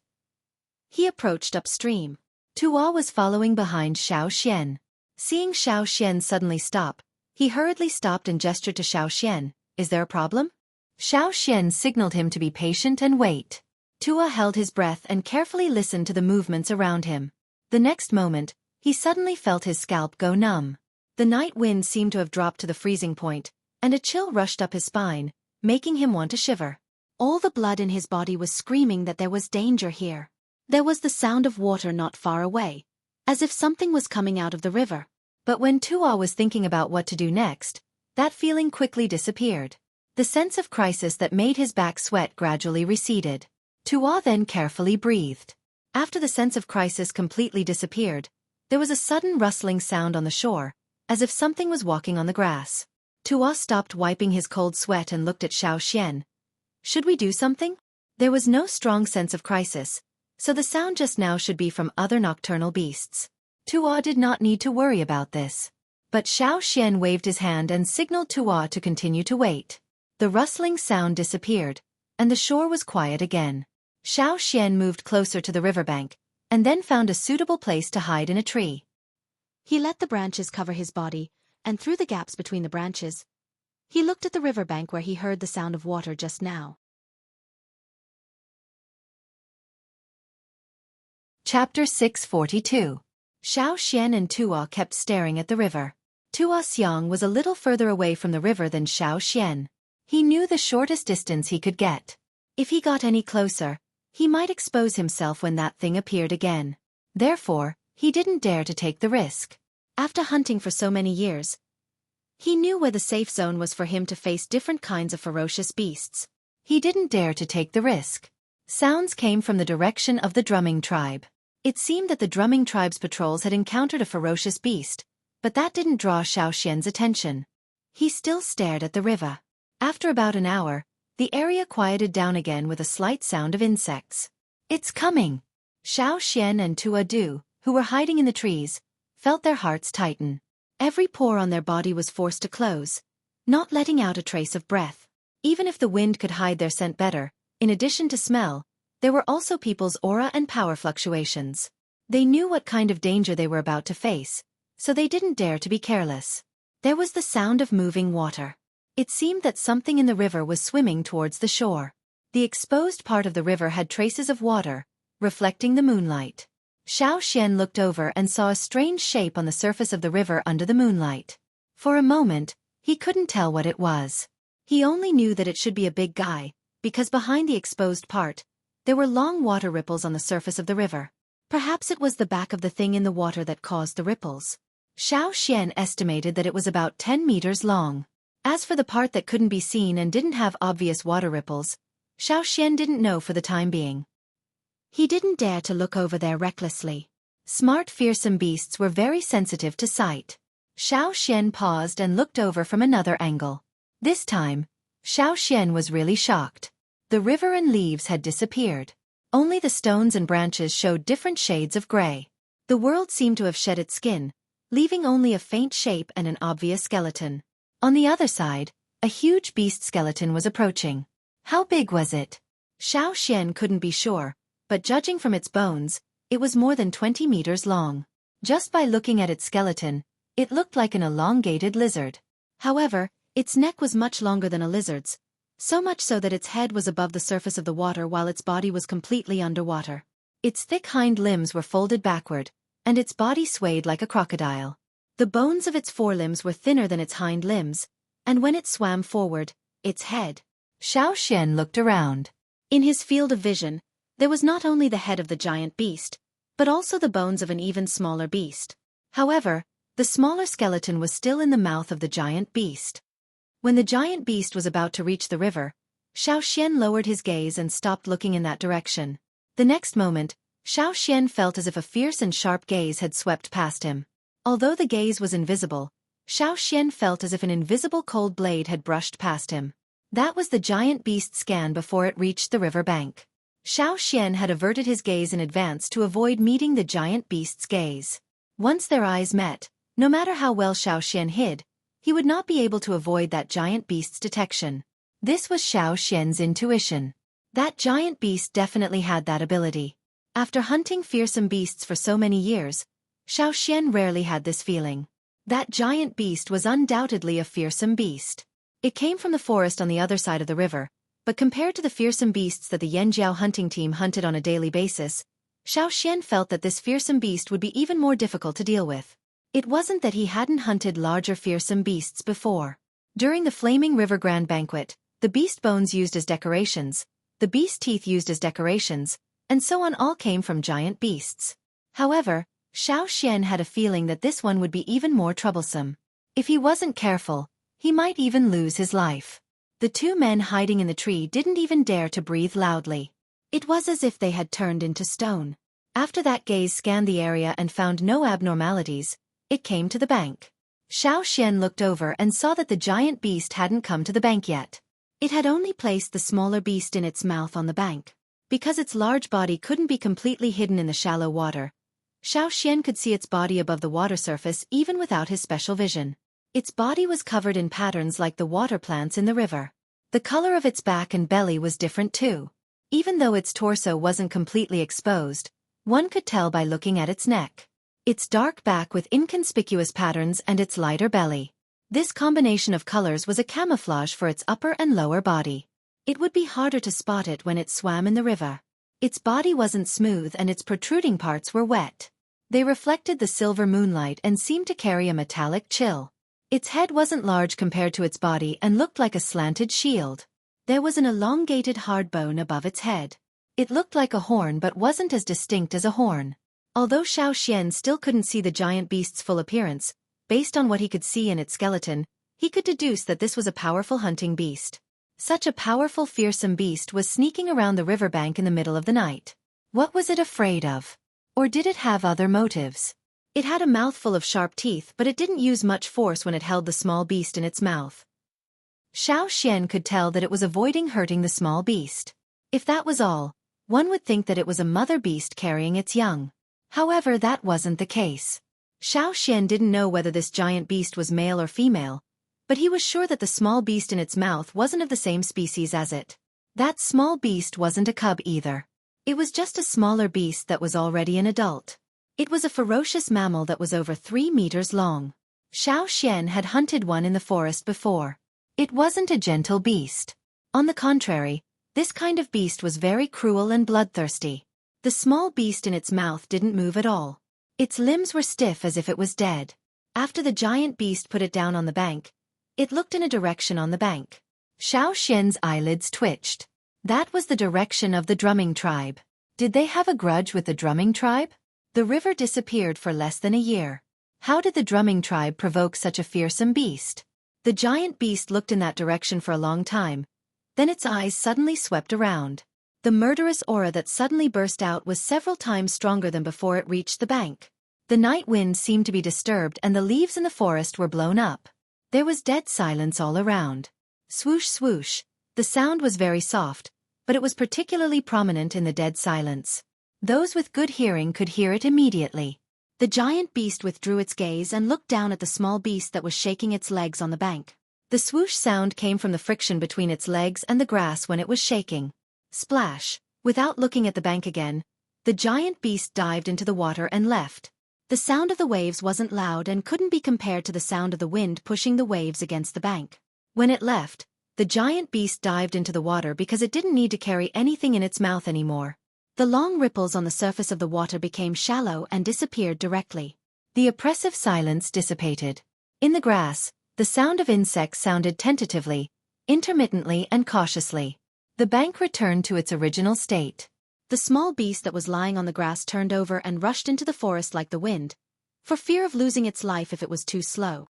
he approached upstream. Tuo was following behind Xian. Seeing Xian suddenly stop, he hurriedly stopped and gestured to Xian. Is there a problem? Xian signaled him to be patient and wait. Tuo held his breath and carefully listened to the movements around him. The next moment, he suddenly felt his scalp go numb. The night wind seemed to have dropped to the freezing point, and a chill rushed up his spine, making him want to shiver. All the blood in his body was screaming that there was danger here. There was the sound of water not far away, as if something was coming out of the river. But when Tuo was thinking about what to do next, that feeling quickly disappeared. The sense of crisis that made his back sweat gradually receded. Tuo then carefully breathed. After the sense of crisis completely disappeared, there was a sudden rustling sound on the shore, as if something was walking on the grass. Tuo stopped wiping his cold sweat and looked at Xian. Should we do something? There was no strong sense of crisis, so the sound just now should be from other nocturnal beasts. Tuo did not need to worry about this. But Xian waved his hand and signaled Tuo to continue to wait. The rustling sound disappeared, and the shore was quiet again. Xian moved closer to the riverbank, and then found a suitable place to hide in a tree. He let the branches cover his body, and through the gaps between the branches, he looked at the riverbank where he heard the sound of water just now. Chapter 642. Xian and Tuo kept staring at the river. Tuo Xiang was a little further away from the river than Xian. He knew the shortest distance he could get. If he got any closer, he might expose himself when that thing appeared again. Therefore, he didn't dare to take the risk. After hunting for so many years, he knew where the safe zone was for him to face different kinds of ferocious beasts. He didn't dare to take the risk. Sounds came from the direction of the drumming tribe. It seemed that the drumming tribe's patrols had encountered a ferocious beast, but that didn't draw Xian's attention. He still stared at the river. After about an hour, the area quieted down again with a slight sound of insects. It's coming! Xian and Tuo, who were hiding in the trees, felt their hearts tighten. Every pore on their body was forced to close, not letting out a trace of breath. Even if the wind could hide their scent better, in addition to smell, there were also people's aura and power fluctuations. They knew what kind of danger they were about to face, so they didn't dare to be careless. There was the sound of moving water. It seemed that something in the river was swimming towards the shore. The exposed part of the river had traces of water, reflecting the moonlight. Xian looked over and saw a strange shape on the surface of the river under the moonlight. For a moment, he couldn't tell what it was. He only knew that it should be a big guy, because behind the exposed part, there were long water ripples on the surface of the river. Perhaps it was the back of the thing in the water that caused the ripples. Xian estimated that it was about 10 meters long. As for the part that couldn't be seen and didn't have obvious water ripples, Xian didn't know for the time being. He didn't dare to look over there recklessly. Smart, fearsome beasts were very sensitive to sight. Xian paused and looked over from another angle. This time, Xian was really shocked. The river and leaves had disappeared. Only the stones and branches showed different shades of gray. The world seemed to have shed its skin, leaving only a faint shape and an obvious skeleton. On the other side, a huge beast skeleton was approaching. How big was it? Xian couldn't be sure, but judging from its bones, it was more than 20 meters long. Just by looking at its skeleton, it looked like an elongated lizard. However, its neck was much longer than a lizard's, so much so that its head was above the surface of the water while its body was completely underwater. Its thick hind limbs were folded backward, and its body swayed like a crocodile. The bones of its forelimbs were thinner than its hind limbs, and when it swam forward, its head. Xian looked around. In his field of vision, there was not only the head of the giant beast, but also the bones of an even smaller beast. However, the smaller skeleton was still in the mouth of the giant beast. When the giant beast was about to reach the river, Xian lowered his gaze and stopped looking in that direction. The next moment, Xian felt as if a fierce and sharp gaze had swept past him. Although the gaze was invisible, Xian felt as if an invisible cold blade had brushed past him. That was the giant beast's scan before it reached the river bank. Xian had averted his gaze in advance to avoid meeting the giant beast's gaze. Once their eyes met, no matter how well Xian hid, he would not be able to avoid that giant beast's detection. This was Xian's intuition. That giant beast definitely had that ability. After hunting fearsome beasts for so many years, Xian rarely had this feeling. That giant beast was undoubtedly a fearsome beast. It came from the forest on the other side of the river, but compared to the fearsome beasts that the Yanjiao hunting team hunted on a daily basis, Xian felt that this fearsome beast would be even more difficult to deal with. It wasn't that he hadn't hunted larger fearsome beasts before. During the Flaming River Grand Banquet, the beast bones used as decorations, the beast teeth used as decorations, and so on all came from giant beasts. However, Xian had a feeling that this one would be even more troublesome. If he wasn't careful, he might even lose his life. The two men hiding in the tree didn't even dare to breathe loudly. It was as if they had turned into stone. After that gaze scanned the area and found no abnormalities, it came to the bank. Xian looked over and saw that the giant beast hadn't come to the bank yet. It had only placed the smaller beast in its mouth on the bank. Because its large body couldn't be completely hidden in the shallow water, Xian could see its body above the water surface even without his special vision. Its body was covered in patterns like the water plants in the river. The color of its back and belly was different too. Even though its torso wasn't completely exposed, one could tell by looking at its neck. Its dark back with inconspicuous patterns and its lighter belly. This combination of colors was a camouflage for its upper and lower body. It would be harder to spot it when it swam in the river. Its body wasn't smooth and its protruding parts were wet. They reflected the silver moonlight and seemed to carry a metallic chill. Its head wasn't large compared to its body and looked like a slanted shield. There was an elongated hard bone above its head. It looked like a horn but wasn't as distinct as a horn. Although Xian still couldn't see the giant beast's full appearance, based on what he could see in its skeleton, he could deduce that this was a powerful hunting beast. Such a powerful fearsome beast was sneaking around the riverbank in the middle of the night. What was it afraid of? Or did it have other motives? It had a mouthful of sharp teeth but it didn't use much force when it held the small beast in its mouth. Xian could tell that it was avoiding hurting the small beast. If that was all, one would think that it was a mother beast carrying its young. However, that wasn't the case. Xian didn't know whether this giant beast was male or female, but he was sure that the small beast in its mouth wasn't of the same species as it. That small beast wasn't a cub either. It was just a smaller beast that was already an adult. It was a ferocious mammal that was over 3 meters long. Xian had hunted one in the forest before. It wasn't a gentle beast. On the contrary, this kind of beast was very cruel and bloodthirsty. The small beast in its mouth didn't move at all. Its limbs were stiff as if it was dead. After the giant beast put it down on the bank, it looked in a direction on the bank. Xiao Xian's eyelids twitched. That was the direction of the drumming tribe. Did they have a grudge with the drumming tribe? The river disappeared for less than a year. How did the drumming tribe provoke such a fearsome beast? The giant beast looked in that direction for a long time. Then its eyes suddenly swept around. The murderous aura that suddenly burst out was several times stronger than before it reached the bank. The night wind seemed to be disturbed and the leaves in the forest were blown up. There was dead silence all around. Swoosh swoosh. The sound was very soft, but it was particularly prominent in the dead silence. Those with good hearing could hear it immediately. The giant beast withdrew its gaze and looked down at the small beast that was shaking its legs on the bank. The swoosh sound came from the friction between its legs and the grass when it was shaking. Splash! Without looking at the bank again, the giant beast dived into the water and left. The sound of the waves wasn't loud and couldn't be compared to the sound of the wind pushing the waves against the bank. When it left, the giant beast dived into the water because it didn't need to carry anything in its mouth anymore. The long ripples on the surface of the water became shallow and disappeared directly. The oppressive silence dissipated. In the grass, the sound of insects sounded tentatively, intermittently and cautiously. The bank returned to its original state. The small beast that was lying on the grass turned over and rushed into the forest like the wind, for fear of losing its life if it was too slow.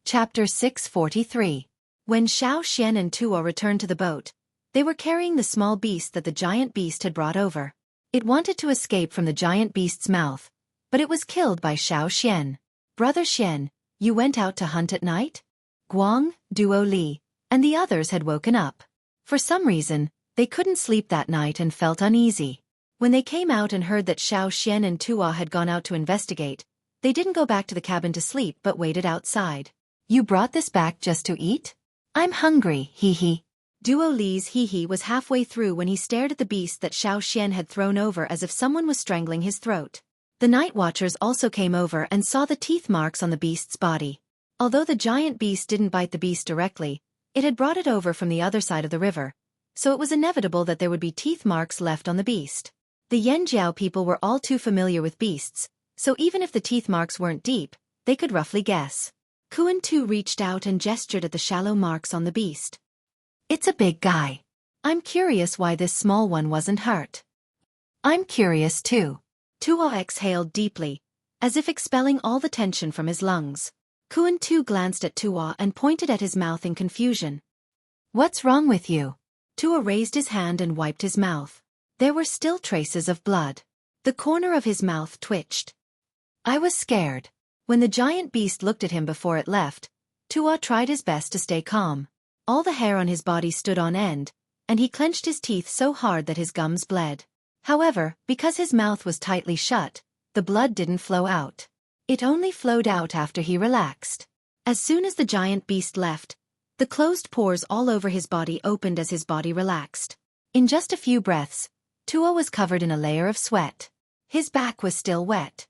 Chapter 643. When Xiao Xian and Tuo returned to the boat, they were carrying the small beast that the giant beast had brought over. It wanted to escape from the giant beast's mouth, but it was killed by Xiao Xian. Brother Xian, you went out to hunt at night? Guang, Duo Li, and the others had woken up. For some reason, they couldn't sleep that night and felt uneasy. When they came out and heard that Xiao Xian and Tuo had gone out to investigate, they didn't go back to the cabin to sleep but waited outside. You brought this back just to eat? I'm hungry, hee. Duo Li's hee was halfway through when he stared at the beast that Xiao Xian had thrown over as if someone was strangling his throat. The night watchers also came over and saw the teeth marks on the beast's body. Although the giant beast didn't bite the beast directly, it had brought it over from the other side of the river, so it was inevitable that there would be teeth marks left on the beast. The Yanjiao people were all too familiar with beasts, so even if the teeth marks weren't deep, they could roughly guess. Kuan Tu reached out and gestured at the shallow marks on the beast. It's a big guy. I'm curious why this small one wasn't hurt. I'm curious too. Tuo exhaled deeply, as if expelling all the tension from his lungs. Kuan Tu glanced at Tuo and pointed at his mouth in confusion. What's wrong with you? Tuo raised his hand and wiped his mouth. There were still traces of blood. The corner of his mouth twitched. I was scared. When the giant beast looked at him before it left, Tuo tried his best to stay calm. All the hair on his body stood on end, and he clenched his teeth so hard that his gums bled. However, because his mouth was tightly shut, the blood didn't flow out. It only flowed out after he relaxed. As soon as the giant beast left, the closed pores all over his body opened as his body relaxed. In just a few breaths, Tuo was covered in a layer of sweat. His back was still wet.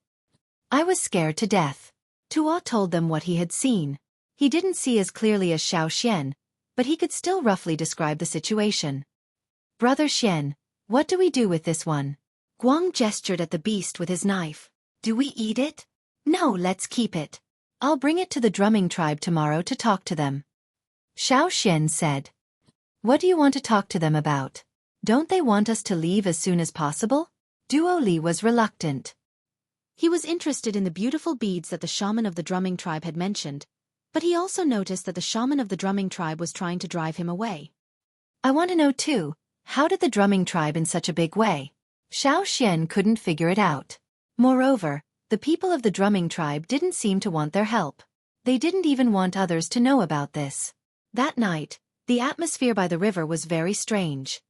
I was scared to death. Tuo told them what he had seen. He didn't see as clearly as Xiao Xian, but he could still roughly describe the situation. Brother Xian, what do we do with this one? Guang gestured at the beast with his knife. Do we eat it? No, let's keep it. I'll bring it to the drumming tribe tomorrow to talk to them. Xiao Xian said. What do you want to talk to them about? Don't they want us to leave as soon as possible? Duo Li was reluctant. He was interested in the beautiful beads that the shaman of the drumming tribe had mentioned, but he also noticed that the shaman of the drumming tribe was trying to drive him away. I want to know too, how did the drumming tribe in such a big way? Xiao Xian couldn't figure it out. Moreover, the people of the drumming tribe didn't seem to want their help. They didn't even want others to know about this. That night, the atmosphere by the river was very strange.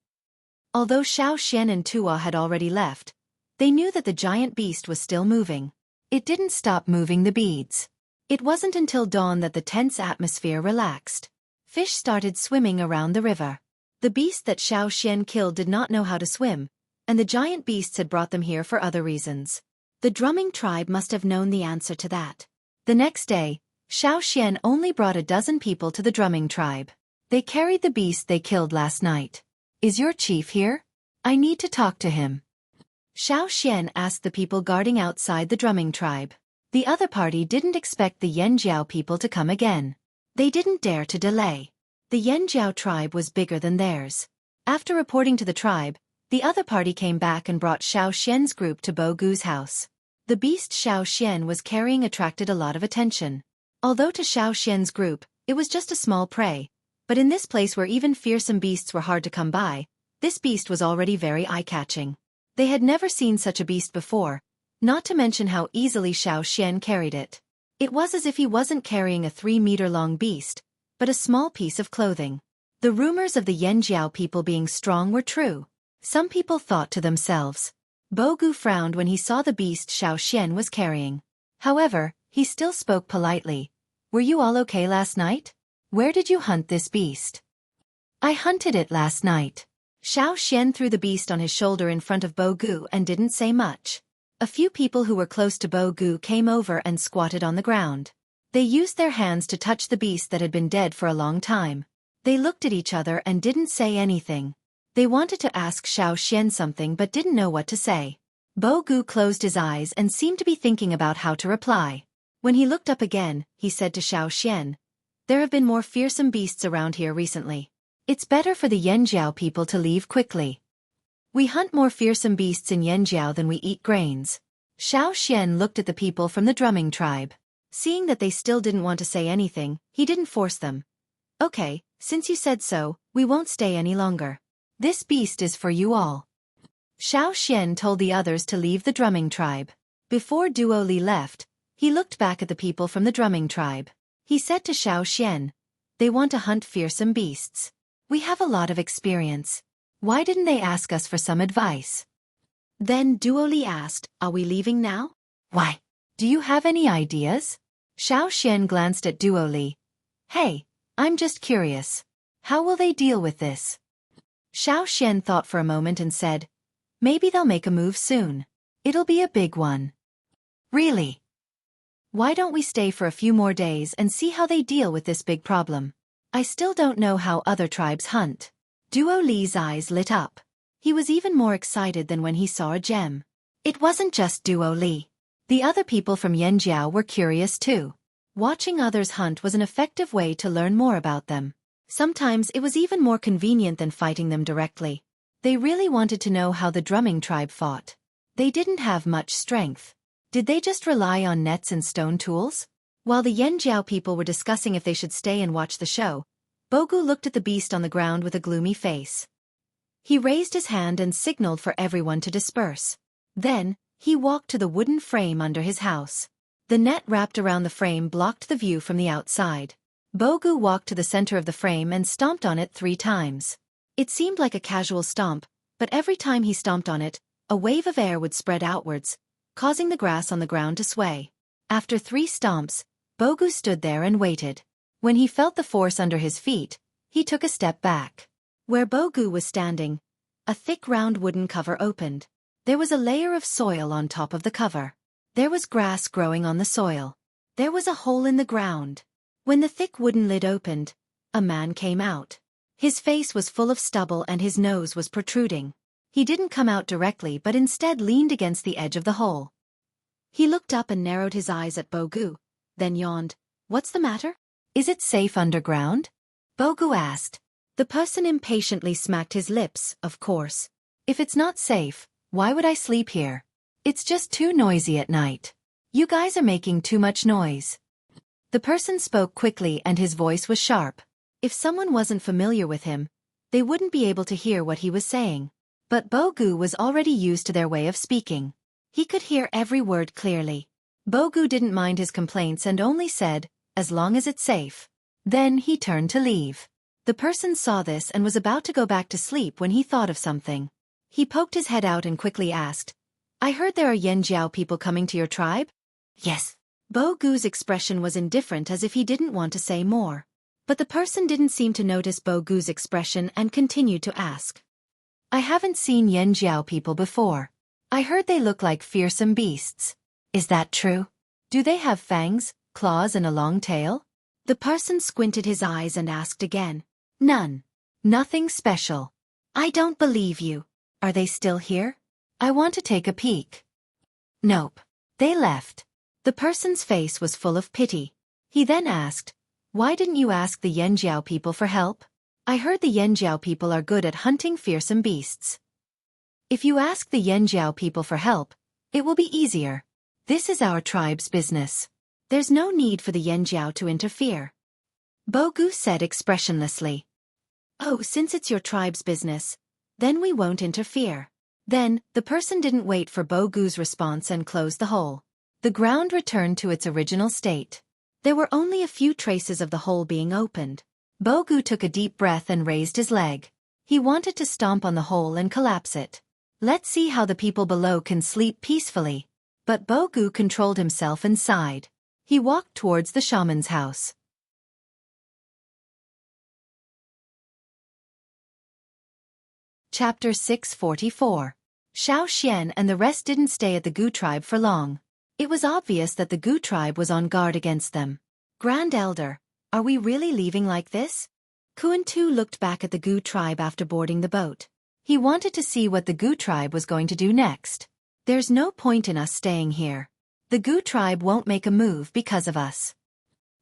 Although Xiao Xian and Tuo had already left, they knew that the giant beast was still moving. It didn't stop moving the beads. It wasn't until dawn that the tense atmosphere relaxed. Fish started swimming around the river. The beast that Xiao Xian killed did not know how to swim, and the giant beasts had brought them here for other reasons. The drumming tribe must have known the answer to that. The next day, Xian only brought a dozen people to the drumming tribe. They carried the beast they killed last night. Is your chief here? I need to talk to him. Xian asked the people guarding outside the drumming tribe. The other party didn't expect the Yanjiao people to come again. They didn't dare to delay. The Yanjiao tribe was bigger than theirs. After reporting to the tribe, the other party came back and brought Xian's group to Bo Gu's house. The beast Xian was carrying attracted a lot of attention. Although to Xian's group, it was just a small prey, but in this place where even fearsome beasts were hard to come by, this beast was already very eye-catching. They had never seen such a beast before, not to mention how easily Xian carried it. It was as if he wasn't carrying a 3-meter-long beast, but a small piece of clothing. The rumors of the Yanjiao people being strong were true. Some people thought to themselves. Bo Gu frowned when he saw the beast Xian was carrying. However, he still spoke politely. Were you all okay last night? Where did you hunt this beast? I hunted it last night. Xian threw the beast on his shoulder in front of Bo Gu and didn't say much. A few people who were close to Bo Gu came over and squatted on the ground. They used their hands to touch the beast that had been dead for a long time. They looked at each other and didn't say anything. They wanted to ask Xian something but didn't know what to say. Bo Gu closed his eyes and seemed to be thinking about how to reply. When he looked up again, he said to Xian, "There have been more fearsome beasts around here recently. It's better for the Yanjiao people to leave quickly. We hunt more fearsome beasts in Yanjiao than we eat grains." Xian looked at the people from the drumming tribe. Seeing that they still didn't want to say anything, he didn't force them. "Okay, since you said so, we won't stay any longer. This beast is for you all." Xian told the others to leave the drumming tribe. Before Duo Li left, he looked back at the people from the drumming tribe. He said to Xian, "They want to hunt fearsome beasts. We have a lot of experience. Why didn't they ask us for some advice?" Then Duo Li asked, "Are we leaving now?" "Why? Do you have any ideas?" Xian glanced at Duo Li. "Hey, I'm just curious. How will they deal with this?" Xian thought for a moment and said, "Maybe they'll make a move soon. It'll be a big one." "Really? Why don't we stay for a few more days and see how they deal with this big problem? I still don't know how other tribes hunt." Duo Li's eyes lit up. He was even more excited than when he saw a gem. It wasn't just Duo Li. The other people from Yanjiao were curious too. Watching others hunt was an effective way to learn more about them. Sometimes it was even more convenient than fighting them directly. They really wanted to know how the drumming tribe fought. They didn't have much strength. Did they just rely on nets and stone tools? While the Yanjiao people were discussing if they should stay and watch the show, Bo Gu looked at the beast on the ground with a gloomy face. He raised his hand and signaled for everyone to disperse. Then, he walked to the wooden frame under his house. The net wrapped around the frame blocked the view from the outside. Bo Gu walked to the center of the frame and stomped on it 3 times. It seemed like a casual stomp, but every time he stomped on it, a wave of air would spread outwards, causing the grass on the ground to sway. After 3 stomps, Bo Gu stood there and waited. When he felt the force under his feet, he took a step back. Where Bo Gu was standing, a thick round wooden cover opened. There was a layer of soil on top of the cover. There was grass growing on the soil. There was a hole in the ground. When the thick wooden lid opened, a man came out. His face was full of stubble and his nose was protruding. He didn't come out directly but instead leaned against the edge of the hole. He looked up and narrowed his eyes at Bo Gu, then yawned. "What's the matter? Is it safe underground?" Bo Gu asked. The person impatiently smacked his lips, "Of course. If it's not safe, why would I sleep here? It's just too noisy at night. You guys are making too much noise." The person spoke quickly and his voice was sharp. If someone wasn't familiar with him, they wouldn't be able to hear what he was saying. But Bo Gu was already used to their way of speaking. He could hear every word clearly. Bo Gu didn't mind his complaints and only said, "As long as it's safe." Then he turned to leave. The person saw this and was about to go back to sleep when he thought of something. He poked his head out and quickly asked, "I heard there are Yanjiao people coming to your tribe?" "Yes." Bo Gu's expression was indifferent as if he didn't want to say more. But the person didn't seem to notice Bo Gu's expression and continued to ask. "I haven't seen Yanjiao people before. I heard they look like fearsome beasts. Is that true? Do they have fangs, Claws and a long tail? The person squinted his eyes and asked again. None. Nothing special. I don't believe you. Are they still here? I want to take a peek. Nope. They left. The person's face was full of pity. He then asked, why didn't you ask the Yanjiao people for help? I heard the Yanjiao people are good at hunting fearsome beasts. If you ask the Yanjiao people for help, it will be easier. This is our tribe's business. There's no need for the Yanjiao to interfere. Bogu said expressionlessly. Oh, since it's your tribe's business, then we won't interfere. Then, the person didn't wait for Bogu's response and closed the hole. The ground returned to its original state. There were only a few traces of the hole being opened. Bogu took a deep breath and raised his leg. He wanted to stomp on the hole and collapse it. Let's see how the people below can sleep peacefully. But Bogu controlled himself and sighed. He walked towards the shaman's house. Chapter 644. Xiao Xian and the rest didn't stay at the Gu tribe for long. It was obvious that the Gu tribe was on guard against them. Grand Elder, are we really leaving like this? Kuan Tu looked back at the Gu tribe after boarding the boat. He wanted to see what the Gu tribe was going to do next. There's no point in us staying here. The Gu tribe won't make a move because of us.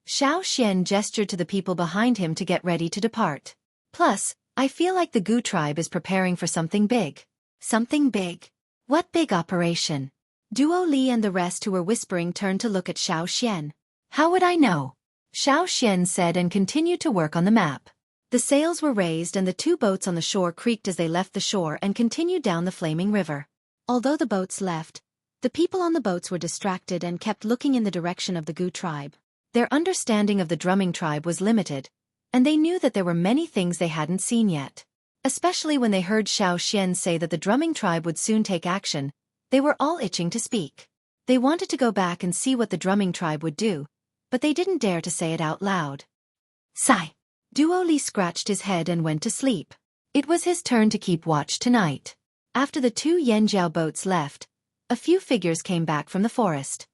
Xiao Xian gestured to the people behind him to get ready to depart. Plus, I feel like the Gu tribe is preparing for something big. Something big? What big operation? Duo Li and the rest who were whispering turned to look at Xiao Xian. How would I know? Xiao Xian said and continued to work on the map. The sails were raised and the two boats on the shore creaked as they left the shore and continued down the flaming river. Although the boats left, the people on the boats were distracted and kept looking in the direction of the Gu tribe. Their understanding of the drumming tribe was limited, and they knew that there were many things they hadn't seen yet. Especially when they heard Xiao Xian say that the drumming tribe would soon take action, they were all itching to speak. They wanted to go back and see what the drumming tribe would do, but they didn't dare to say it out loud. Sigh. Duo Li scratched his head and went to sleep. It was his turn to keep watch tonight. After the two Yanjiao boats left, a few figures came back from the forest.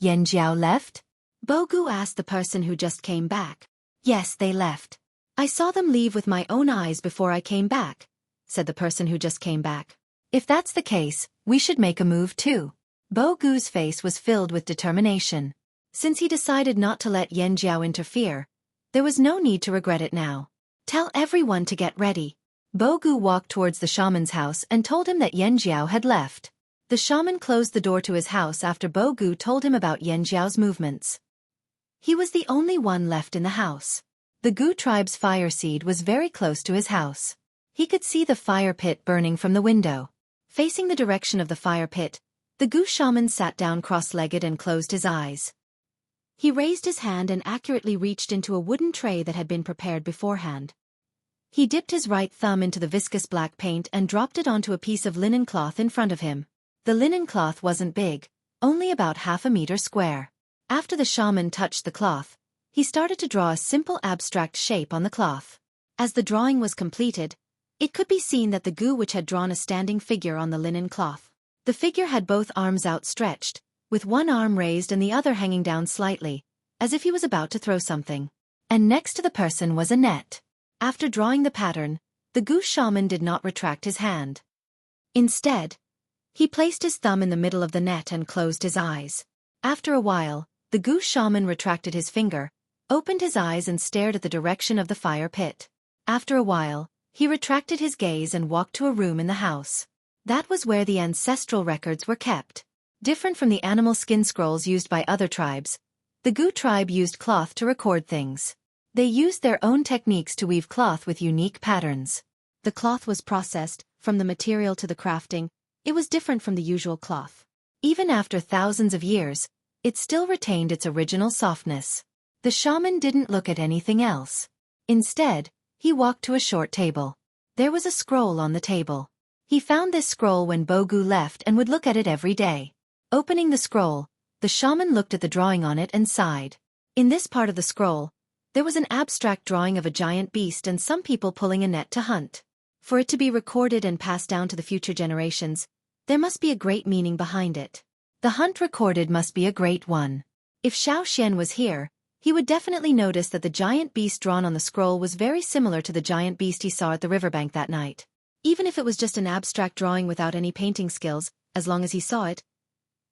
Yanjiao left? Bogu asked the person who just came back. Yes, they left. I saw them leave with my own eyes before I came back, said the person who just came back. If that's the case, we should make a move too. Bogu's face was filled with determination. Since he decided not to let Yanjiao interfere, there was no need to regret it now. Tell everyone to get ready. Bogu walked towards the shaman's house and told him that Yanjiao had left. The shaman closed the door to his house after Bogu told him about Yanjiao's movements. He was the only one left in the house. The Gu tribe's fire seed was very close to his house. He could see the fire pit burning from the window. Facing the direction of the fire pit, the Gu shaman sat down cross-legged and closed his eyes. He raised his hand and accurately reached into a wooden tray that had been prepared beforehand. He dipped his right thumb into the viscous black paint and dropped it onto a piece of linen cloth in front of him. The linen cloth wasn't big, only about half a meter square. After the shaman touched the cloth, he started to draw a simple abstract shape on the cloth. As the drawing was completed, it could be seen that the Gu witch had drawn a standing figure on the linen cloth. The figure had both arms outstretched, with one arm raised and the other hanging down slightly, as if he was about to throw something. And next to the person was a net. After drawing the pattern, the Gu shaman did not retract his hand. Instead, he placed his thumb in the middle of the net and closed his eyes. After a while, the Gu shaman retracted his finger, opened his eyes and stared at the direction of the fire pit. After a while, he retracted his gaze and walked to a room in the house. That was where the ancestral records were kept. Different from the animal skin scrolls used by other tribes, the Gu tribe used cloth to record things. They used their own techniques to weave cloth with unique patterns. The cloth was processed, from the material to the crafting. It was different from the usual cloth. Even after thousands of years, it still retained its original softness. The shaman didn't look at anything else. Instead, he walked to a short table. There was a scroll on the table. He found this scroll when Bogu left and would look at it every day. Opening the scroll, the shaman looked at the drawing on it and sighed. In this part of the scroll, there was an abstract drawing of a giant beast and some people pulling a net to hunt. For it to be recorded and passed down to the future generations, there must be a great meaning behind it. The hunt recorded must be a great one. If Xiao was here, he would definitely notice that the giant beast drawn on the scroll was very similar to the giant beast he saw at the riverbank that night. Even if it was just an abstract drawing without any painting skills, as long as he saw it,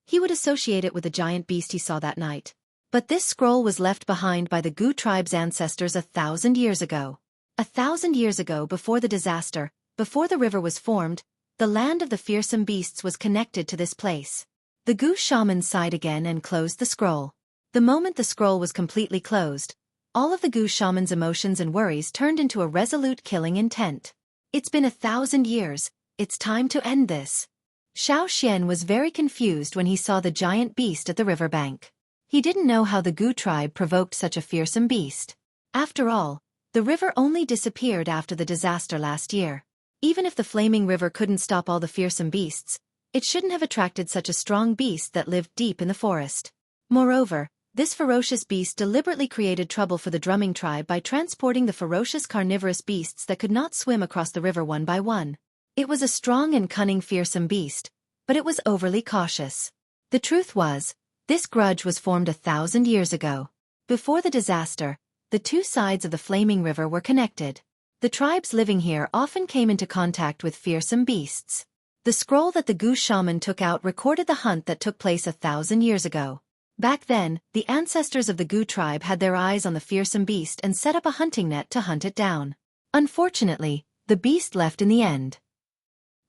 he would associate it with the giant beast he saw that night. But this scroll was left behind by the Gu tribe's ancestors 1,000 years ago. 1,000 years ago, before the disaster, before the river was formed, the land of the fearsome beasts was connected to this place. The Gu shaman sighed again and closed the scroll. The moment the scroll was completely closed, all of the Gu shaman's emotions and worries turned into a resolute killing intent. It's been 1,000 years, it's time to end this. Xiao was very confused when he saw the giant beast at the riverbank. He didn't know how the Gu tribe provoked such a fearsome beast. After all, the river only disappeared after the disaster last year. Even if the flaming river couldn't stop all the fearsome beasts, it shouldn't have attracted such a strong beast that lived deep in the forest. Moreover, this ferocious beast deliberately created trouble for the drumming tribe by transporting the ferocious carnivorous beasts that could not swim across the river one by one. It was a strong and cunning fearsome beast, but it was overly cautious. The truth was, this grudge was formed 1,000 years ago. Before the disaster, the two sides of the flaming river were connected. The tribes living here often came into contact with fearsome beasts. The scroll that the Gu shaman took out recorded the hunt that took place 1,000 years ago. Back then, the ancestors of the Gu tribe had their eyes on the fearsome beast and set up a hunting net to hunt it down. Unfortunately, the beast left in the end.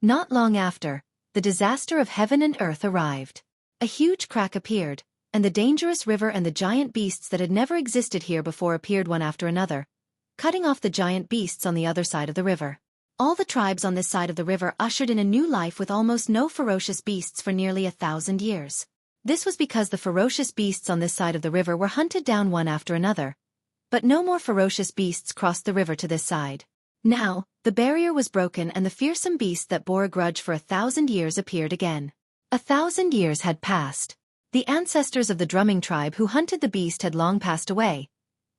Not long after, the disaster of heaven and earth arrived. A huge crack appeared, and the dangerous river and the giant beasts that had never existed here before appeared one after another, cutting off the giant beasts on the other side of the river. All the tribes on this side of the river ushered in a new life with almost no ferocious beasts for nearly 1,000 years. This was because the ferocious beasts on this side of the river were hunted down one after another. But no more ferocious beasts crossed the river to this side. Now, the barrier was broken and the fearsome beast that bore a grudge for 1,000 years appeared again. 1,000 years had passed. The ancestors of the drumming tribe who hunted the beast had long passed away,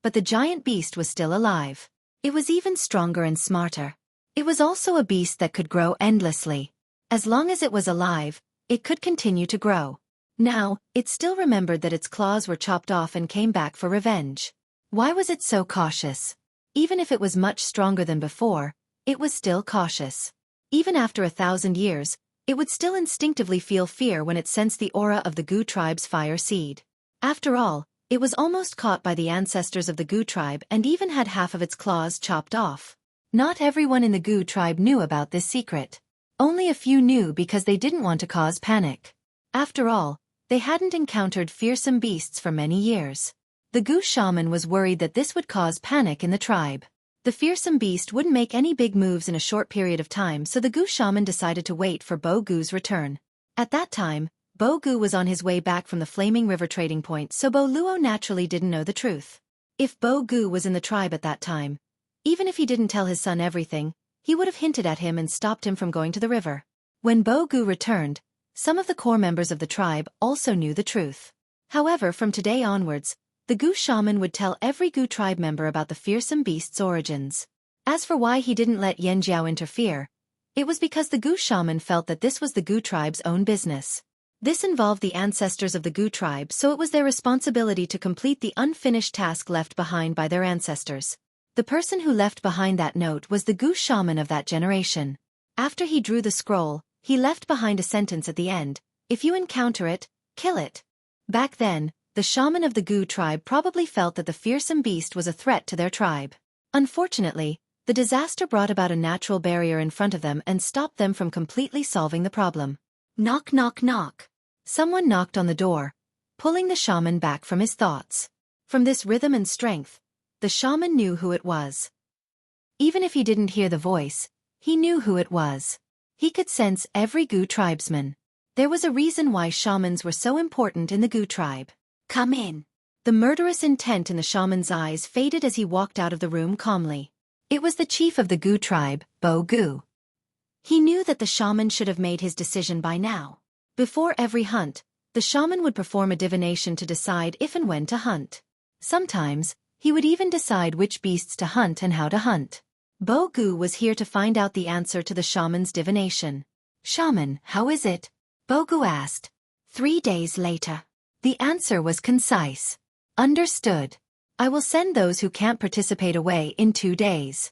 but the giant beast was still alive. It was even stronger and smarter. It was also a beast that could grow endlessly. As long as it was alive, it could continue to grow. Now, it still remembered that its claws were chopped off and came back for revenge. Why was it so cautious? Even if it was much stronger than before, it was still cautious. Even after 1,000 years, it would still instinctively feel fear when it sensed the aura of the Gu tribe's fire seed. After all, it was almost caught by the ancestors of the Gu tribe and even had half of its claws chopped off. Not everyone in the Gu tribe knew about this secret. Only a few knew because they didn't want to cause panic. After all, they hadn't encountered fearsome beasts for many years. The Gu shaman was worried that this would cause panic in the tribe. The fearsome beast wouldn't make any big moves in a short period of time, so the Gu shaman decided to wait for Bo Gu's return. At that time, Bo Gu was on his way back from the Flaming River trading point, so Bo Luo naturally didn't know the truth. If Bo Gu was in the tribe at that time, even if he didn't tell his son everything, he would have hinted at him and stopped him from going to the river. When Bo Gu returned, some of the core members of the tribe also knew the truth. However, from today onwards, the Gu shaman would tell every Gu tribe member about the fearsome beast's origins. As for why he didn't let Yan Jiao interfere, it was because the Gu shaman felt that this was the Gu tribe's own business. This involved the ancestors of the Gu tribe, so it was their responsibility to complete the unfinished task left behind by their ancestors. The person who left behind that note was the Gu shaman of that generation. After he drew the scroll, he left behind a sentence at the end: "If you encounter it, kill it." Back then, the shaman of the Gu tribe probably felt that the fearsome beast was a threat to their tribe. Unfortunately, the disaster brought about a natural barrier in front of them and stopped them from completely solving the problem. Knock, knock, knock. Someone knocked on the door, pulling the shaman back from his thoughts. From this rhythm and strength, the shaman knew who it was. Even if he didn't hear the voice, he knew who it was. He could sense every Gu tribesman. There was a reason why shamans were so important in the Gu tribe. "Come in." The murderous intent in the shaman's eyes faded as he walked out of the room calmly. It was the chief of the Gu tribe, Bo Gu. He knew that the shaman should have made his decision by now. Before every hunt, the shaman would perform a divination to decide if and when to hunt. Sometimes, he would even decide which beasts to hunt and how to hunt. Bo Gu was here to find out the answer to the shaman's divination. "Shaman, how is it?" Bo Gu asked. 3 days later. The answer was concise. Understood. I will send those who can't participate away in 2 days.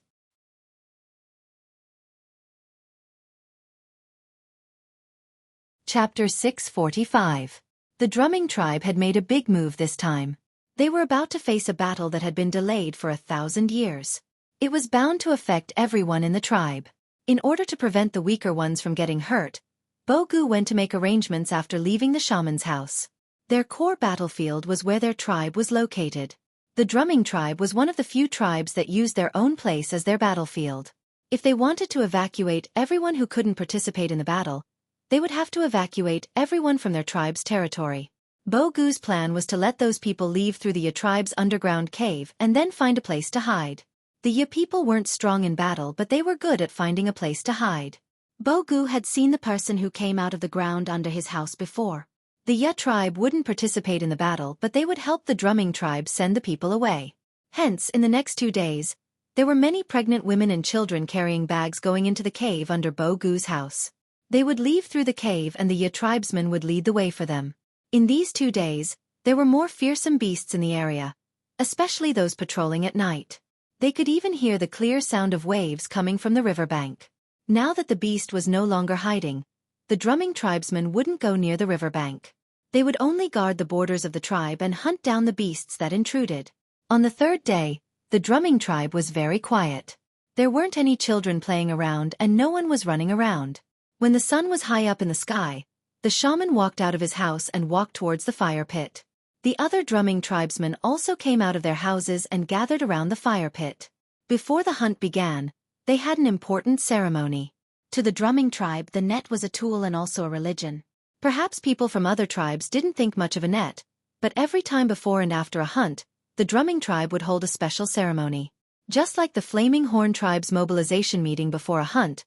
Chapter 645. The drumming tribe had made a big move this time. They were about to face a battle that had been delayed for 1,000 years. It was bound to affect everyone in the tribe. In order to prevent the weaker ones from getting hurt, Bogu went to make arrangements after leaving the shaman's house. Their core battlefield was where their tribe was located. The drumming tribe was one of the few tribes that used their own place as their battlefield. If they wanted to evacuate everyone who couldn't participate in the battle, they would have to evacuate everyone from their tribe's territory. Bogu's plan was to let those people leave through the Ya tribe's underground cave and then find a place to hide. The Ya people weren't strong in battle, but they were good at finding a place to hide. Bogu had seen the person who came out of the ground under his house before. The Ya tribe wouldn't participate in the battle, but they would help the drumming tribe send the people away. Hence, in the next 2 days, there were many pregnant women and children carrying bags going into the cave under Bogu's house. They would leave through the cave and the Ya tribesmen would lead the way for them. In these 2 days, there were more fearsome beasts in the area, especially those patrolling at night. They could even hear the clear sound of waves coming from the riverbank. Now that the beast was no longer hiding, the drumming tribesmen wouldn't go near the riverbank. They would only guard the borders of the tribe and hunt down the beasts that intruded. On the 3rd day, the drumming tribe was very quiet. There weren't any children playing around and no one was running around. When the sun was high up in the sky, the shaman walked out of his house and walked towards the fire pit. The other drumming tribesmen also came out of their houses and gathered around the fire pit. Before the hunt began, they had an important ceremony. To the drumming tribe, the net was a tool and also a religion. Perhaps people from other tribes didn't think much of a net, but every time before and after a hunt, the drumming tribe would hold a special ceremony. Just like the Flaming Horn tribe's mobilization meeting before a hunt,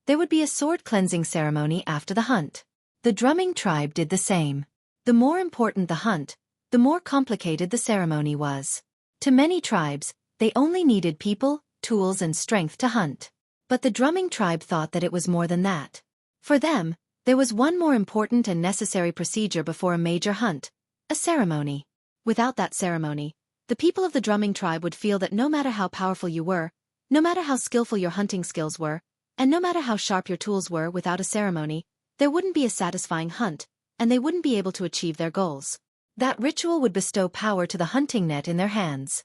there would be a sword cleansing ceremony after the hunt. The drumming tribe did the same. The more important the hunt, the more complicated the ceremony was. To many tribes, they only needed people, tools and strength to hunt. But the drumming tribe thought that it was more than that. For them, there was one more important and necessary procedure before a major hunt: a ceremony. Without that ceremony, the people of the drumming tribe would feel that no matter how powerful you were, no matter how skillful your hunting skills were, and no matter how sharp your tools were, without a ceremony, there wouldn't be a satisfying hunt, and they wouldn't be able to achieve their goals. That ritual would bestow power to the hunting net in their hands.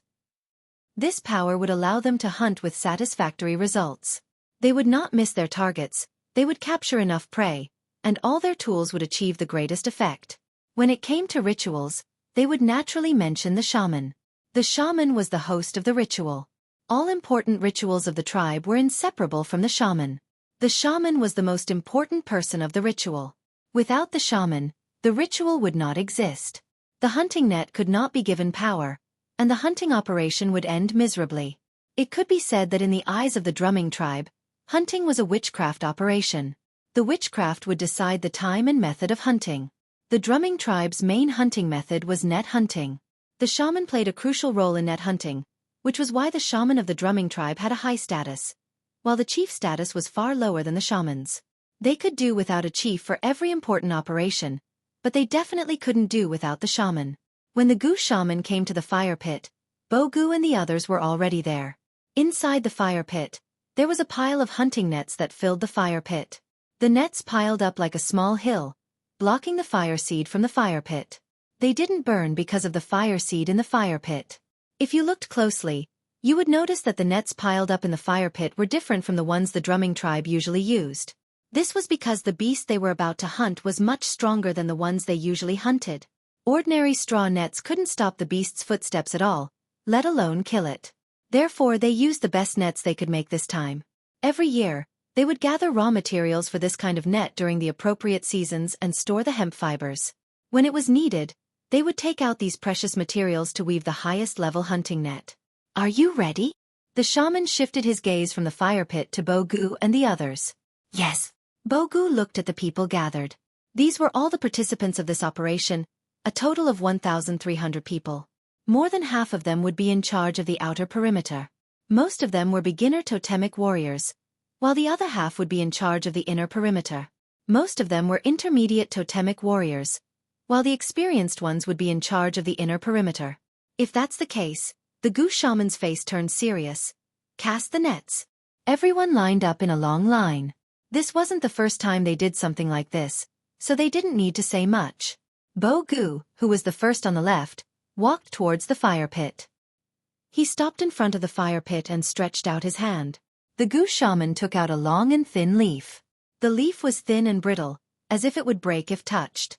This power would allow them to hunt with satisfactory results. They would not miss their targets, they would capture enough prey, and all their tools would achieve the greatest effect. When it came to rituals, they would naturally mention the shaman. The shaman was the host of the ritual. All important rituals of the tribe were inseparable from the shaman. The shaman was the most important person of the ritual. Without the shaman, the ritual would not exist. The hunting net could not be given power, and the hunting operation would end miserably. It could be said that in the eyes of the drumming tribe, hunting was a witchcraft operation. The witchcraft would decide the time and method of hunting. The drumming tribe's main hunting method was net hunting. The shaman played a crucial role in net hunting, which was why the shaman of the drumming tribe had a high status, while the chief status was far lower than the shaman's. They could do without a chief for every important operation, but they definitely couldn't do without the shaman. When the Gu shaman came to the fire pit, Bogu and the others were already there. Inside the fire pit, there was a pile of hunting nets that filled the fire pit. The nets piled up like a small hill, blocking the fire seed from the fire pit. They didn't burn because of the fire seed in the fire pit. If you looked closely, you would notice that the nets piled up in the fire pit were different from the ones the drumming tribe usually used. This was because the beast they were about to hunt was much stronger than the ones they usually hunted. Ordinary straw nets couldn't stop the beast's footsteps at all, let alone kill it. Therefore they used the best nets they could make this time. Every year, they would gather raw materials for this kind of net during the appropriate seasons and store the hemp fibers. When it was needed, they would take out these precious materials to weave the highest-level hunting net. "Are you ready?" The shaman shifted his gaze from the fire pit to Bogu and the others. "Yes." Bogu looked at the people gathered. These were all the participants of this operation, a total of 1,300 people. More than half of them would be in charge of the outer perimeter. Most of them were beginner totemic warriors, while the other half would be in charge of the inner perimeter. Most of them were intermediate totemic warriors, while the experienced ones would be in charge of the inner perimeter. If that's the case, the goose shaman's face turned serious. Cast the nets. Everyone lined up in a long line. This wasn't the first time they did something like this, so they didn't need to say much. Bo-gu, who was the first on the left, walked towards the fire pit. He stopped in front of the fire pit and stretched out his hand. The goose shaman took out a long and thin leaf. The leaf was thin and brittle, as if it would break if touched.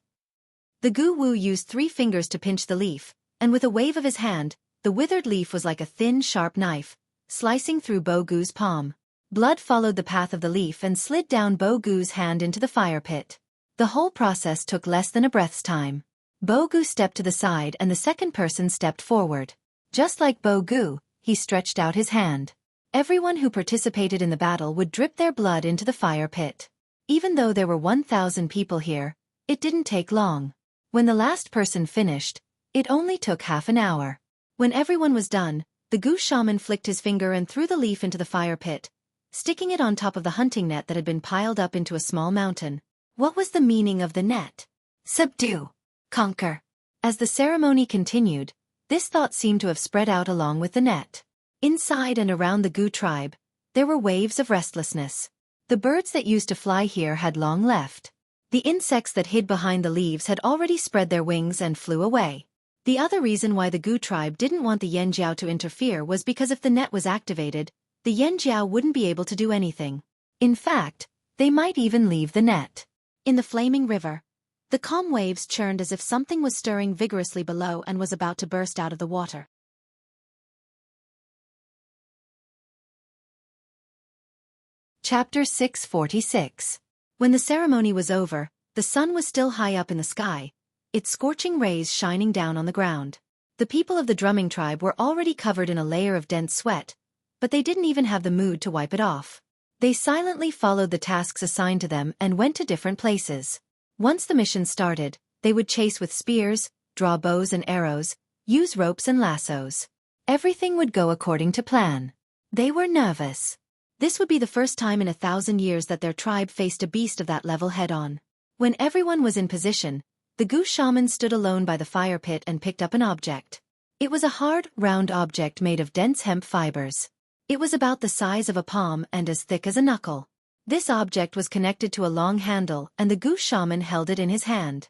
The goo-woo used 3 fingers to pinch the leaf, and with a wave of his hand, the withered leaf was like a thin, sharp knife, slicing through Bo-gu's palm. Blood followed the path of the leaf and slid down Bo-gu's hand into the fire pit. The whole process took less than a breath's time. Bo-gu stepped to the side and the second person stepped forward. Just like Bo-gu, he stretched out his hand. Everyone who participated in the battle would drip their blood into the fire pit. Even though there were 1,000 people here, it didn't take long. When the last person finished, it only took half an hour. When everyone was done, the goose shaman flicked his finger and threw the leaf into the fire pit, sticking it on top of the hunting net that had been piled up into a small mountain. What was the meaning of the net? Subdue. Conquer. As the ceremony continued, this thought seemed to have spread out along with the net. Inside and around the Gu tribe, there were waves of restlessness. The birds that used to fly here had long left. The insects that hid behind the leaves had already spread their wings and flew away. The other reason why the Gu tribe didn't want the Yanjiao to interfere was because if the net was activated, the Yanjiao wouldn't be able to do anything. In fact, they might even leave the net. In the flaming river, the calm waves churned as if something was stirring vigorously below and was about to burst out of the water. Chapter 646. When the ceremony was over, the sun was still high up in the sky, its scorching rays shining down on the ground. The people of the drumming tribe were already covered in a layer of dense sweat, but they didn't even have the mood to wipe it off. They silently followed the tasks assigned to them and went to different places. Once the mission started, they would chase with spears, draw bows and arrows, use ropes and lassos. Everything would go according to plan. They were nervous. This would be the first time in 1,000 years that their tribe faced a beast of that level head-on. When everyone was in position, the goose shaman stood alone by the fire pit and picked up an object. It was a hard, round object made of dense hemp fibers. It was about the size of a palm and as thick as a knuckle. This object was connected to a long handle and the goose shaman held it in his hand.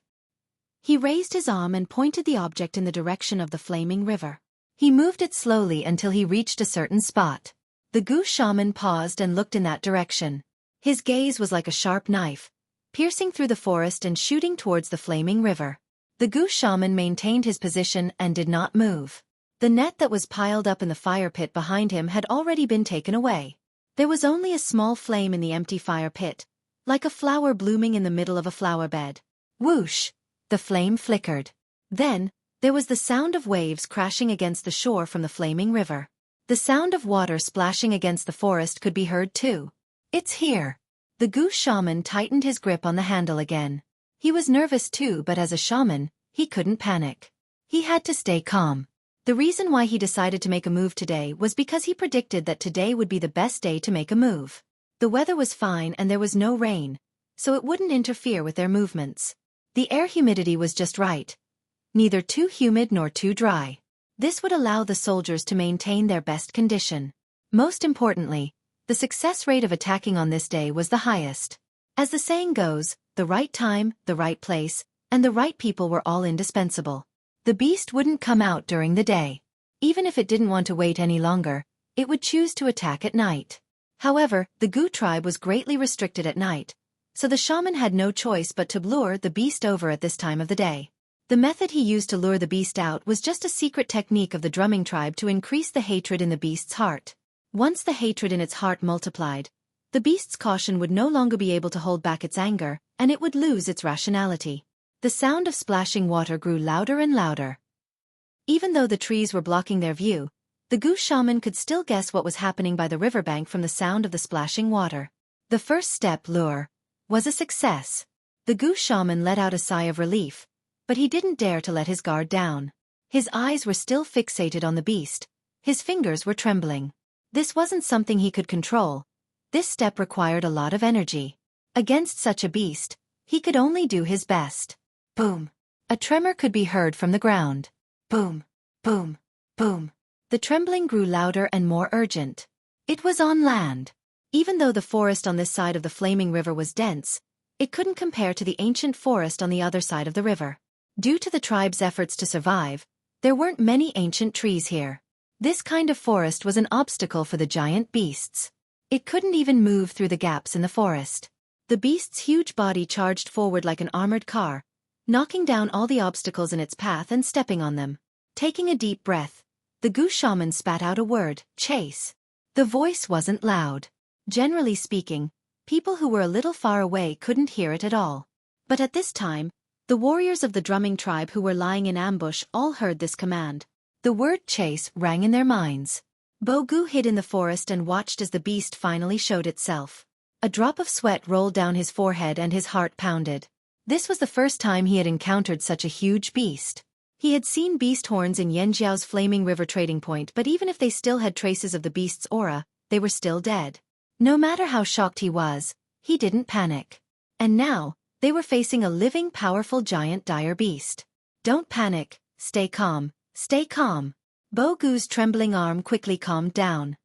He raised his arm and pointed the object in the direction of the flaming river. He moved it slowly until he reached a certain spot. The goose shaman paused and looked in that direction. His gaze was like a sharp knife, piercing through the forest and shooting towards the flaming river. The goose shaman maintained his position and did not move. The net that was piled up in the fire pit behind him had already been taken away. There was only a small flame in the empty fire pit, like a flower blooming in the middle of a flower bed. Whoosh! The flame flickered. Then, there was the sound of waves crashing against the shore from the flaming river. The sound of water splashing against the forest could be heard too. It's here. The goose shaman tightened his grip on the handle again. He was nervous too, but as a shaman, he couldn't panic. He had to stay calm. The reason why he decided to make a move today was because he predicted that today would be the best day to make a move. The weather was fine and there was no rain, so it wouldn't interfere with their movements. The air humidity was just right. Neither too humid nor too dry. This would allow the soldiers to maintain their best condition. Most importantly, the success rate of attacking on this day was the highest. As the saying goes, the right time, the right place, and the right people were all indispensable. The beast wouldn't come out during the day. Even if it didn't want to wait any longer, it would choose to attack at night. However, the Gu tribe was greatly restricted at night, so the shaman had no choice but to lure the beast over at this time of the day. The method he used to lure the beast out was just a secret technique of the drumming tribe to increase the hatred in the beast's heart. Once the hatred in its heart multiplied, the beast's caution would no longer be able to hold back its anger, and it would lose its rationality. The sound of splashing water grew louder and louder. Even though the trees were blocking their view, the goose shaman could still guess what was happening by the riverbank from the sound of the splashing water. The first step, lure, was a success. The goose shaman let out a sigh of relief, but he didn't dare to let his guard down. His eyes were still fixated on the beast. His fingers were trembling. This wasn't something he could control. This step required a lot of energy. Against such a beast, he could only do his best. Boom! A tremor could be heard from the ground. Boom, boom, boom. The trembling grew louder and more urgent. It was on land. Even though the forest on this side of the flaming river was dense, it couldn't compare to the ancient forest on the other side of the river. Due to the tribe's efforts to survive, there weren't many ancient trees here. This kind of forest was an obstacle for the giant beasts. It couldn't even move through the gaps in the forest. The beast's huge body charged forward like an armored car, knocking down all the obstacles in its path and stepping on them. Taking a deep breath, the Gu shaman spat out a word, chase. The voice wasn't loud. Generally speaking, people who were a little far away couldn't hear it at all. But at this time, the warriors of the drumming tribe who were lying in ambush all heard this command. The word chase rang in their minds. Gu hid in the forest and watched as the beast finally showed itself. A drop of sweat rolled down his forehead and his heart pounded. This was the first time he had encountered such a huge beast. He had seen beast horns in Yanjiao's flaming river trading point, but even if they still had traces of the beast's aura, they were still dead. No matter how shocked he was, he didn't panic. And now, they were facing a living, powerful giant dire beast. Don't panic, stay calm, stay calm. Gu's trembling arm quickly calmed down.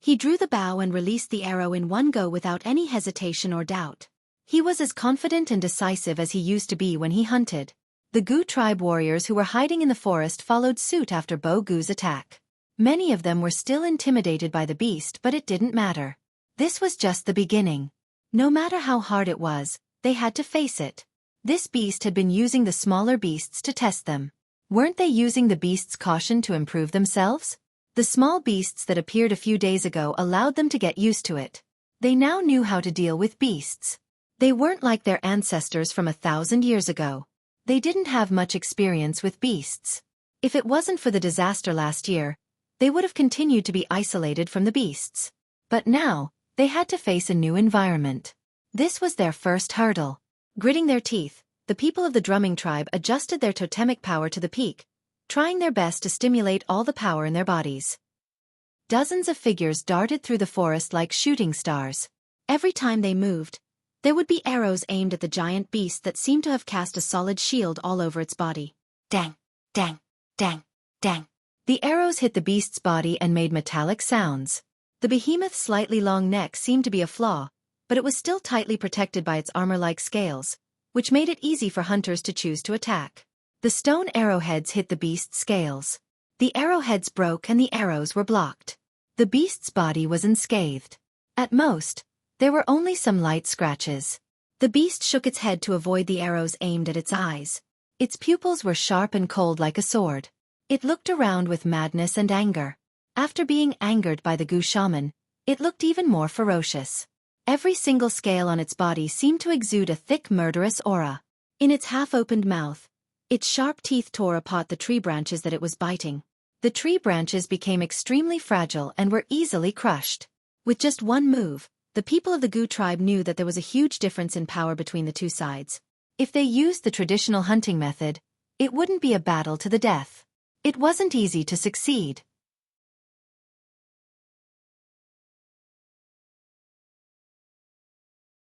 He drew the bow and released the arrow in one go without any hesitation or doubt. He was as confident and decisive as he used to be when he hunted. The Gu tribe warriors who were hiding in the forest followed suit after Gu's attack. Many of them were still intimidated by the beast, but it didn't matter. This was just the beginning. No matter how hard it was, they had to face it. This beast had been using the smaller beasts to test them. Weren't they using the beast's caution to improve themselves? The small beasts that appeared a few days ago allowed them to get used to it. They now knew how to deal with beasts. They weren't like their ancestors from 1,000 years ago. They didn't have much experience with beasts. If it wasn't for the disaster last year, they would have continued to be isolated from the beasts. But now, they had to face a new environment. This was their first hurdle. Gritting their teeth, the people of the drumming tribe adjusted their totemic power to the peak, trying their best to stimulate all the power in their bodies. Dozens of figures darted through the forest like shooting stars. Every time they moved, there would be arrows aimed at the giant beast that seemed to have cast a solid shield all over its body. Dang, dang, dang, dang. The arrows hit the beast's body and made metallic sounds. The behemoth's slightly long neck seemed to be a flaw, but it was still tightly protected by its armor-like scales, which made it easy for hunters to choose to attack. The stone arrowheads hit the beast's scales. The arrowheads broke and the arrows were blocked. The beast's body was unscathed. At most, there were only some light scratches. The beast shook its head to avoid the arrows aimed at its eyes. Its pupils were sharp and cold like a sword. It looked around with madness and anger. After being angered by the Gu shaman, it looked even more ferocious. Every single scale on its body seemed to exude a thick murderous aura. In its half-opened mouth, its sharp teeth tore apart the tree branches that it was biting. The tree branches became extremely fragile and were easily crushed. With just one move, the people of the Gu tribe knew that there was a huge difference in power between the two sides. If they used the traditional hunting method, it wouldn't be a battle to the death. It wasn't easy to succeed.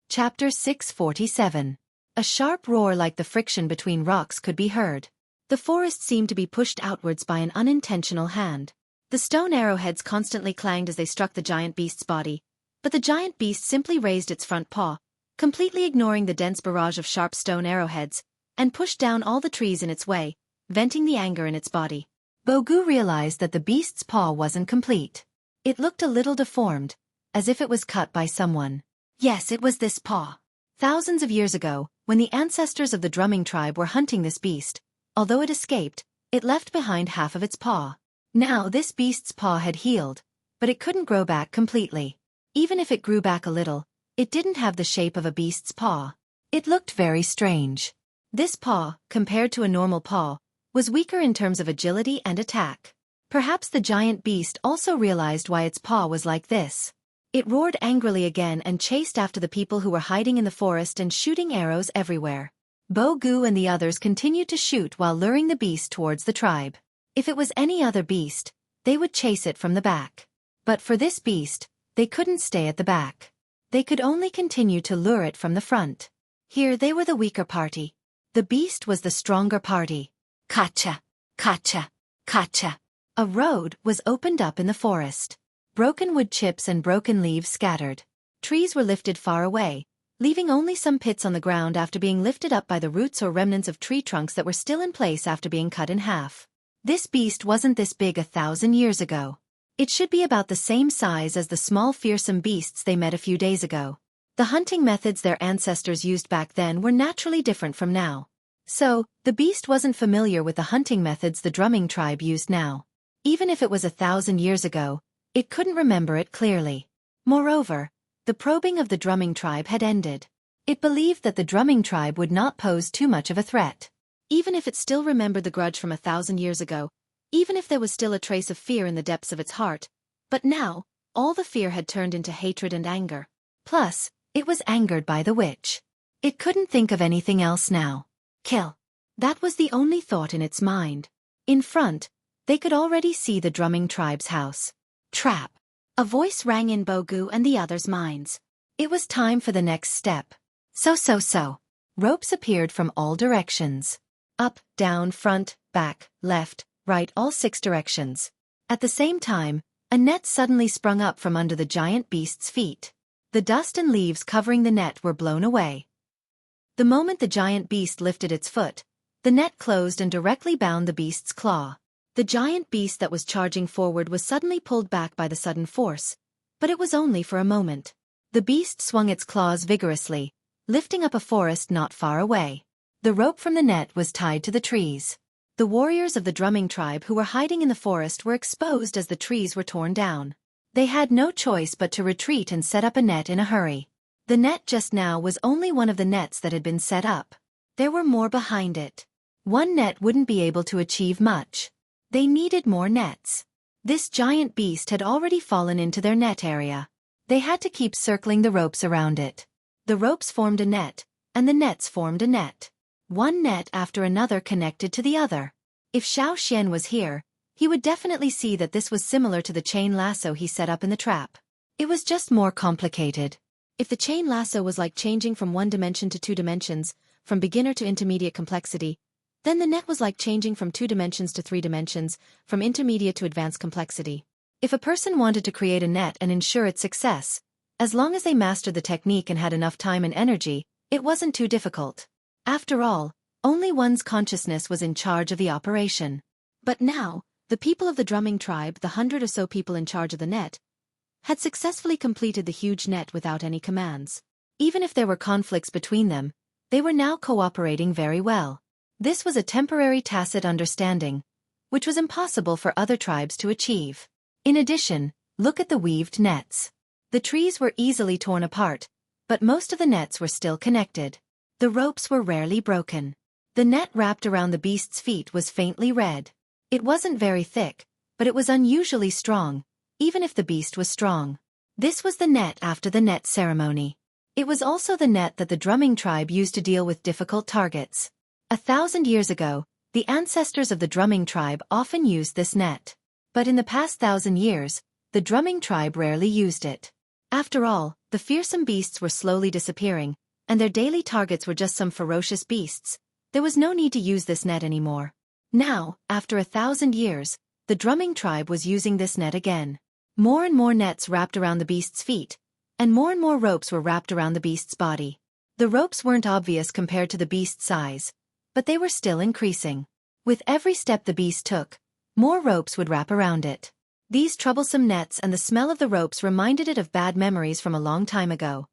Chapter 647. A sharp roar like the friction between rocks could be heard. The forest seemed to be pushed outwards by an unintentional hand. The stone arrowheads constantly clanged as they struck the giant beast's body, but the giant beast simply raised its front paw, completely ignoring the dense barrage of sharp stone arrowheads, and pushed down all the trees in its way, venting the anger in its body. Gu realized that the beast's paw wasn't complete. It looked a little deformed, as if it was cut by someone. Yes, it was this paw. Thousands of years ago, when the ancestors of the drumming tribe were hunting this beast, although it escaped, it left behind half of its paw. Now this beast's paw had healed, but it couldn't grow back completely. Even if it grew back a little, it didn't have the shape of a beast's paw. It looked very strange. This paw, compared to a normal paw, was weaker in terms of agility and attack. Perhaps the giant beast also realized why its paw was like this. It roared angrily again and chased after the people who were hiding in the forest and shooting arrows everywhere. Gu and the others continued to shoot while luring the beast towards the tribe. If it was any other beast, they would chase it from the back. But for this beast, they couldn't stay at the back. They could only continue to lure it from the front. Here they were the weaker party. The beast was the stronger party. Kacha, kacha, kacha. A road was opened up in the forest. Broken wood chips and broken leaves scattered. Trees were lifted far away, leaving only some pits on the ground after being lifted up by the roots or remnants of tree trunks that were still in place after being cut in half. This beast wasn't this big 1,000 years ago. It should be about the same size as the small fearsome beasts they met a few days ago. The hunting methods their ancestors used back then were naturally different from now. So, the beast wasn't familiar with the hunting methods the drumming tribe used now. Even if it was 1,000 years ago, it couldn't remember it clearly. Moreover, the probing of the drumming tribe had ended. It believed that the drumming tribe would not pose too much of a threat. Even if it still remembered the grudge from 1,000 years ago, even if there was still a trace of fear in the depths of its heart, but now, all the fear had turned into hatred and anger. Plus, it was angered by the witch. It couldn't think of anything else now. Kill. That was the only thought in its mind. In front, they could already see the drumming tribe's house. Trap. A voice rang in Bogu and the others' minds. It was time for the next step. So. Ropes appeared from all directions. Up, down, front, back, left, right, all 6 directions. At the same time, a net suddenly sprung up from under the giant beast's feet. The dust and leaves covering the net were blown away. The moment the giant beast lifted its foot, the net closed and directly bound the beast's claw. The giant beast that was charging forward was suddenly pulled back by the sudden force, but it was only for a moment. The beast swung its claws vigorously, lifting up a forest not far away. The rope from the net was tied to the trees. The warriors of the drumming tribe who were hiding in the forest were exposed as the trees were torn down. They had no choice but to retreat and set up a net in a hurry. The net just now was only one of the nets that had been set up. There were more behind it. One net wouldn't be able to achieve much. They needed more nets. This giant beast had already fallen into their net area. They had to keep circling the ropes around it. The ropes formed a net, and the nets formed a net. One net after another connected to the other. If Xiao Xian was here, he would definitely see that this was similar to the chain lasso he set up in the trap. It was just more complicated. If the chain lasso was like changing from 1 dimension to 2 dimensions, from beginner to intermediate complexity, then the net was like changing from 2 dimensions to 3 dimensions, from intermediate to advanced complexity. If a person wanted to create a net and ensure its success, as long as they mastered the technique and had enough time and energy, it wasn't too difficult. After all, only one's consciousness was in charge of the operation. But now, the people of the drumming tribe, the 100 or so people in charge of the net, had successfully completed the huge net without any commands. Even if there were conflicts between them, they were now cooperating very well. This was a temporary tacit understanding, which was impossible for other tribes to achieve. In addition, look at the weaved nets. The trees were easily torn apart, but most of the nets were still connected. The ropes were rarely broken. The net wrapped around the beast's feet was faintly red. It wasn't very thick, but it was unusually strong, even if the beast was strong. This was the net after the net ceremony. It was also the net that the drumming tribe used to deal with difficult targets. 1,000 years ago, the ancestors of the drumming tribe often used this net. But in the past 1,000 years, the drumming tribe rarely used it. After all, the fearsome beasts were slowly disappearing, and their daily targets were just some ferocious beasts. There was no need to use this net anymore. Now, after 1,000 years, the drumming tribe was using this net again. More and more nets wrapped around the beast's feet, and more ropes were wrapped around the beast's body. The ropes weren't obvious compared to the beast's size, but they were still increasing. With every step the beast took, more ropes would wrap around it. These troublesome nets and the smell of the ropes reminded it of bad memories from a long time ago.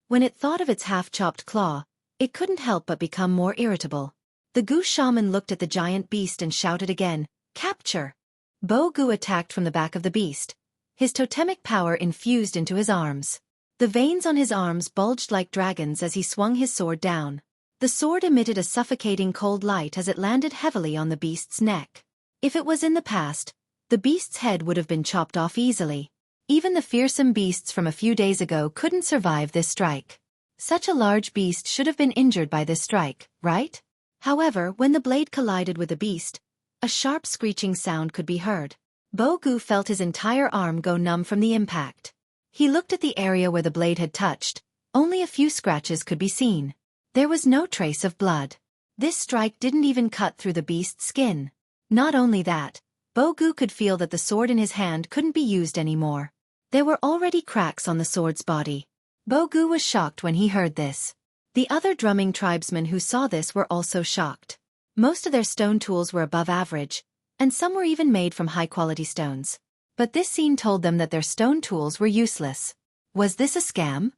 When it thought of its half-chopped claw, it couldn't help but become more irritable. The Gu shaman looked at the giant beast and shouted again, "Capture!" Bo Gu attacked from the back of the beast, his totemic power infused into his arms. The veins on his arms bulged like dragons as he swung his sword down. The sword emitted a suffocating cold light as it landed heavily on the beast's neck. If it was in the past, the beast's head would have been chopped off easily. Even the fearsome beasts from a few days ago couldn't survive this strike. Such a large beast should have been injured by this strike, right? However, when the blade collided with the beast, a sharp screeching sound could be heard. Bo Gu felt his entire arm go numb from the impact. He looked at the area where the blade had touched. Only a few scratches could be seen. There was no trace of blood. This strike didn't even cut through the beast's skin. Not only that, Bogu could feel that the sword in his hand couldn't be used anymore. There were already cracks on the sword's body. Bogu was shocked when he heard this. The other drumming tribesmen who saw this were also shocked. Most of their stone tools were above average, and some were even made from high-quality stones. But this scene told them that their stone tools were useless. Was this a scam?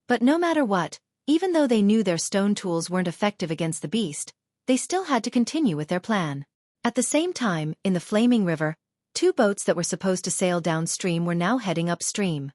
But no matter what, even though they knew their stone tools weren't effective against the beast, they still had to continue with their plan. At the same time, in the flaming river, 2 boats that were supposed to sail downstream were now heading upstream.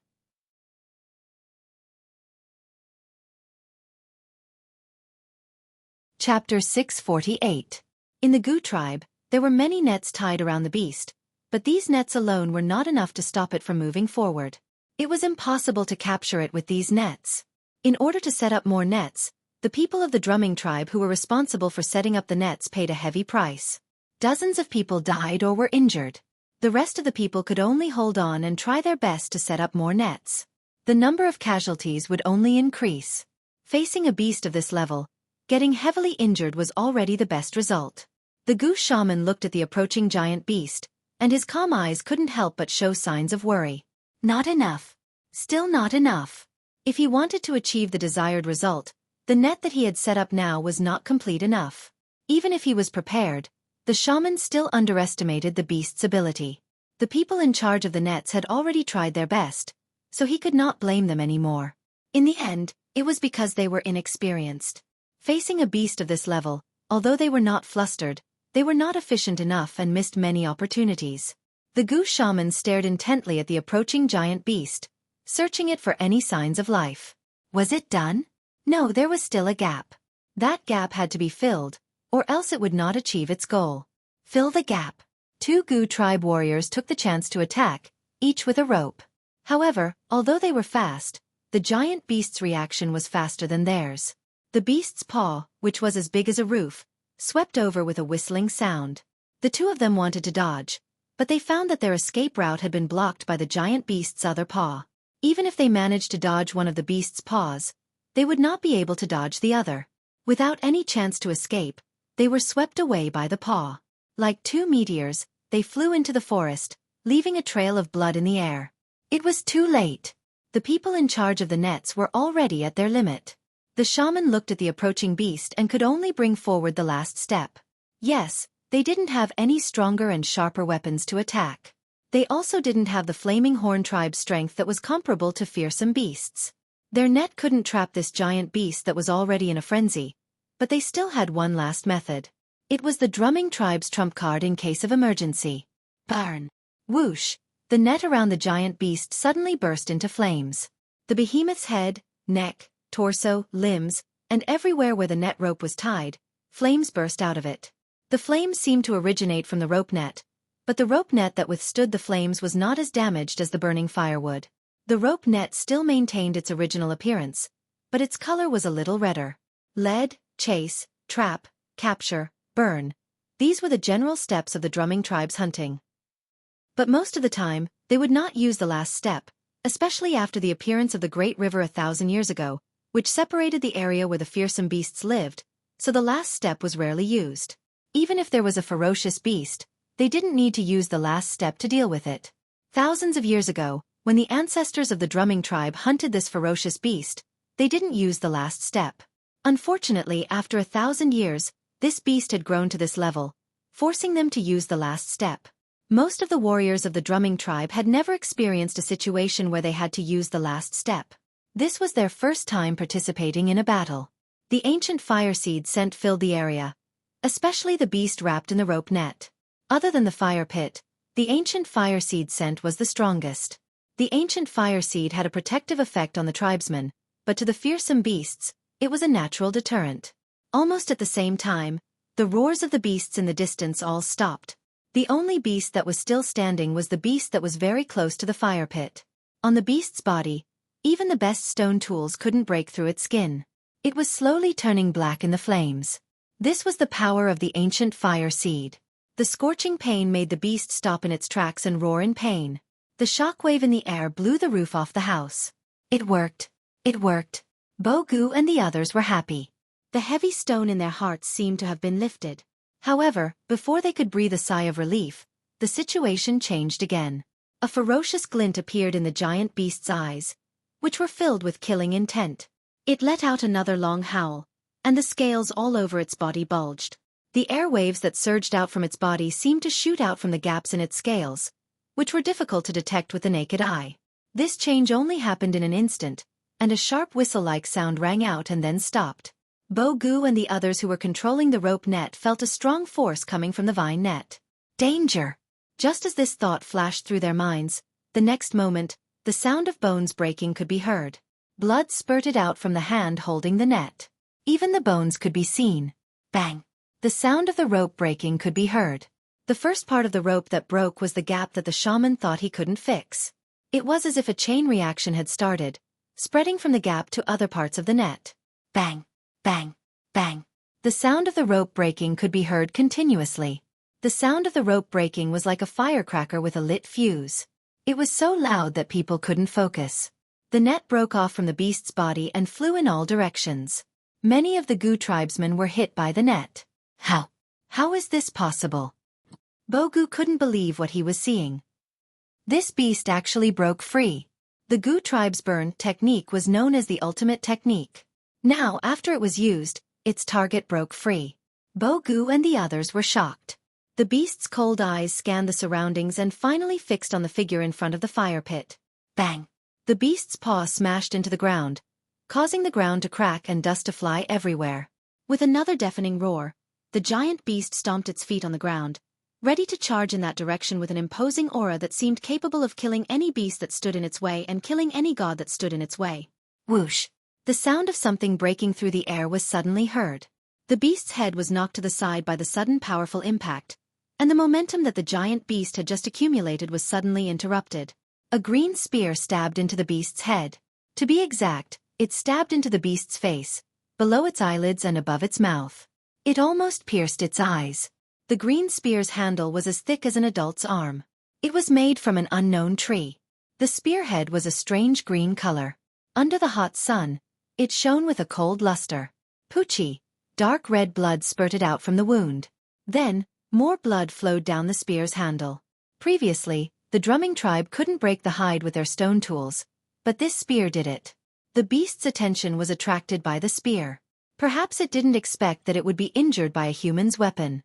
Chapter 648. In the Gu tribe, there were many nets tied around the beast, but these nets alone were not enough to stop it from moving forward. It was impossible to capture it with these nets. In order to set up more nets, the people of the drumming tribe who were responsible for setting up the nets paid a heavy price. Dozens of people died or were injured. The rest of the people could only hold on and try their best to set up more nets. The number of casualties would only increase. Facing a beast of this level, getting heavily injured was already the best result. The Gu shaman looked at the approaching giant beast, and his calm eyes couldn't help but show signs of worry. Not enough. Still not enough. If he wanted to achieve the desired result, the net that he had set up now was not complete enough. Even if he was prepared, the shaman still underestimated the beast's ability. The people in charge of the nets had already tried their best, so he could not blame them anymore. In the end, it was because they were inexperienced. Facing a beast of this level, although they were not flustered, they were not efficient enough and missed many opportunities. The Gu shaman stared intently at the approaching giant beast, searching it for any signs of life. Was it done? No, there was still a gap. That gap had to be filled, or else it would not achieve its goal. Fill the gap. 2 Gu tribe warriors took the chance to attack, each with a rope. However, although they were fast, the giant beast's reaction was faster than theirs. The beast's paw, which was as big as a roof, swept over with a whistling sound. The 2 of them wanted to dodge, but they found that their escape route had been blocked by the giant beast's other paw. Even if they managed to dodge one of the beast's paws, they would not be able to dodge the other. Without any chance to escape, they were swept away by the paw. Like 2 meteors, they flew into the forest, leaving a trail of blood in the air. It was too late. The people in charge of the nets were already at their limit. The shaman looked at the approaching beast and could only bring forward the last step. Yes, they didn't have any stronger and sharper weapons to attack. They also didn't have the Flaming Horn tribe's strength that was comparable to fearsome beasts. Their net couldn't trap this giant beast that was already in a frenzy, but they still had one last method. It was the drumming tribe's trump card in case of emergency. Burn. Whoosh! The net around the giant beast suddenly burst into flames. The behemoth's head, neck, torso, limbs, and everywhere where the net rope was tied, flames burst out of it. The flames seemed to originate from the rope net, but the rope net that withstood the flames was not as damaged as the burning firewood. The rope net still maintained its original appearance, but its color was a little redder. Lead, chase, trap, capture, burn. These were the general steps of the drumming tribe's hunting. But most of the time, they would not use the last step, especially after the appearance of the Great River 1,000 years ago, which separated the area where the fearsome beasts lived, so the last step was rarely used. Even if there was a ferocious beast, they didn't need to use the last step to deal with it. Thousands of years ago, when the ancestors of the drumming tribe hunted this ferocious beast, they didn't use the last step. Unfortunately, after 1,000 years, this beast had grown to this level, forcing them to use the last step. Most of the warriors of the drumming tribe had never experienced a situation where they had to use the last step. This was their first time participating in a battle. The ancient fire seed scent filled the area, especially the beast wrapped in the rope net. Other than the fire pit, the ancient fire seed scent was the strongest. The ancient fire seed had a protective effect on the tribesmen, but to the fearsome beasts, it was a natural deterrent. Almost at the same time, the roars of the beasts in the distance all stopped. The only beast that was still standing was the beast that was very close to the fire pit. On the beast's body, even the best stone tools couldn't break through its skin. It was slowly turning black in the flames. This was the power of the ancient fire seed. The scorching pain made the beast stop in its tracks and roar in pain. The shockwave in the air blew the roof off the house. It worked. It worked. Bogu and the others were happy. The heavy stone in their hearts seemed to have been lifted. However, before they could breathe a sigh of relief, the situation changed again. A ferocious glint appeared in the giant beast's eyes, which were filled with killing intent. It let out another long howl, and the scales all over its body bulged. The air waves that surged out from its body seemed to shoot out from the gaps in its scales, which were difficult to detect with the naked eye. This change only happened in an instant, and a sharp whistle-like sound rang out and then stopped. Bo-gu and the others who were controlling the rope net felt a strong force coming from the vine net. Danger! Just as this thought flashed through their minds, the next moment, the sound of bones breaking could be heard. Blood spurted out from the hand holding the net. Even the bones could be seen. Bang! The sound of the rope breaking could be heard. The first part of the rope that broke was the gap that the shaman thought he couldn't fix. It was as if a chain reaction had started, spreading from the gap to other parts of the net. Bang! Bang! Bang! The sound of the rope breaking could be heard continuously. The sound of the rope breaking was like a firecracker with a lit fuse. It was so loud that people couldn't focus. The net broke off from the beast's body and flew in all directions. Many of the Gu tribesmen were hit by the net. How is this possible? Bo-gu couldn't believe what he was seeing. This beast actually broke free. The Gu tribe's burn technique was known as the ultimate technique. Now, after it was used, its target broke free. Bo-gu and the others were shocked. The beast's cold eyes scanned the surroundings and finally fixed on the figure in front of the fire pit. Bang! The beast's paw smashed into the ground, causing the ground to crack and dust to fly everywhere. With another deafening roar, the giant beast stomped its feet on the ground, ready to charge in that direction with an imposing aura that seemed capable of killing any beast that stood in its way and killing any god that stood in its way. Whoosh! The sound of something breaking through the air was suddenly heard. The beast's head was knocked to the side by the sudden powerful impact, and the momentum that the giant beast had just accumulated was suddenly interrupted. A green spear stabbed into the beast's head. To be exact, it stabbed into the beast's face, below its eyelids and above its mouth. It almost pierced its eyes. The green spear's handle was as thick as an adult's arm. It was made from an unknown tree. The spearhead was a strange green color. Under the hot sun, it shone with a cold luster. Poochie! Dark red blood spurted out from the wound. Then, more blood flowed down the spear's handle. Previously, the drumming tribe couldn't break the hide with their stone tools, but this spear did it. The beast's attention was attracted by the spear. Perhaps it didn't expect that it would be injured by a human's weapon.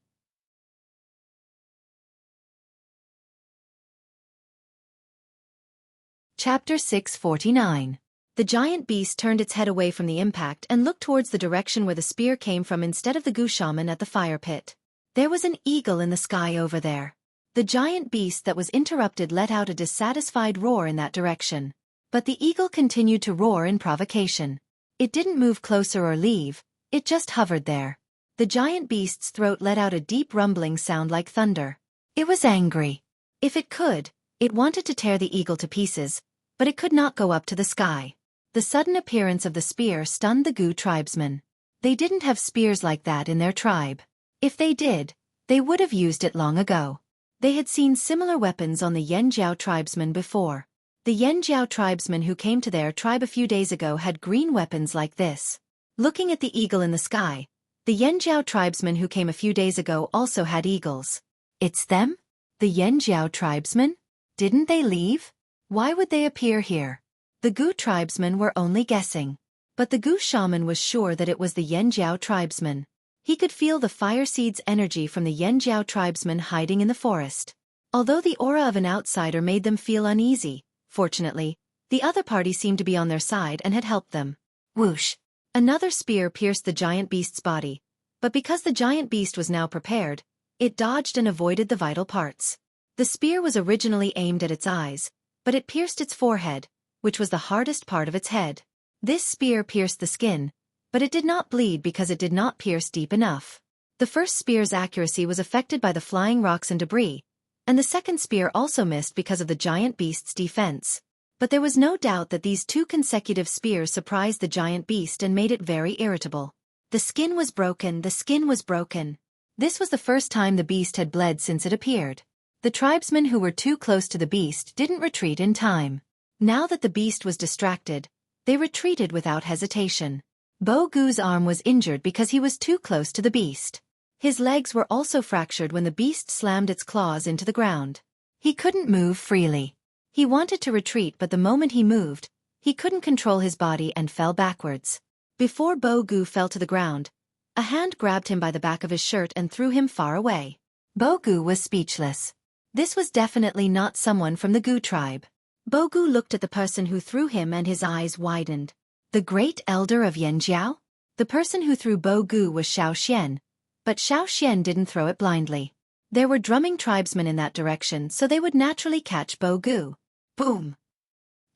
Chapter 649. The giant beast turned its head away from the impact and looked towards the direction where the spear came from instead of the Gu shaman at the fire pit. There was an eagle in the sky over there. The giant beast that was interrupted let out a dissatisfied roar in that direction. But the eagle continued to roar in provocation. It didn't move closer or leave, it just hovered there. The giant beast's throat let out a deep rumbling sound like thunder. It was angry. If it could, it wanted to tear the eagle to pieces, but it could not go up to the sky. The sudden appearance of the spear stunned the Gu tribesmen. They didn't have spears like that in their tribe. If they did, they would have used it long ago. They had seen similar weapons on the Yanjiao tribesmen before. The Yanjiao tribesmen who came to their tribe a few days ago had green weapons like this. Looking at the eagle in the sky, the Yanjiao tribesmen who came a few days ago also had eagles. It's them? The Yanjiao tribesmen? Didn't they leave? Why would they appear here? The Gu tribesmen were only guessing. But the Gu shaman was sure that it was the Yanjiao tribesmen. He could feel the fire seed's energy from the Yanjiao tribesmen hiding in the forest. Although the aura of an outsider made them feel uneasy, fortunately, the other party seemed to be on their side and had helped them. Whoosh! Another spear pierced the giant beast's body, but because the giant beast was now prepared, it dodged and avoided the vital parts. The spear was originally aimed at its eyes, but it pierced its forehead, which was the hardest part of its head. This spear pierced the skin, but it did not bleed because it did not pierce deep enough. The first spear's accuracy was affected by the flying rocks and debris, and the second spear also missed because of the giant beast's defense. But there was no doubt that these two consecutive spears surprised the giant beast and made it very irritable. The skin was broken, the skin was broken. This was the first time the beast had bled since it appeared. The tribesmen who were too close to the beast didn't retreat in time. Now that the beast was distracted, they retreated without hesitation. Bo Gu's arm was injured because he was too close to the beast. His legs were also fractured when the beast slammed its claws into the ground. He couldn't move freely. He wanted to retreat, but the moment he moved, he couldn't control his body and fell backwards. Before Bo Gu fell to the ground, a hand grabbed him by the back of his shirt and threw him far away. Bo Gu was speechless. This was definitely not someone from the Gu tribe. Bo Gu looked at the person who threw him and his eyes widened. The great elder of Yanjiao? The person who threw Bo Gu was Xiao Xian, but Xiao Xian didn't throw it blindly. There were drumming tribesmen in that direction, so they would naturally catch Bo Gu. Boom!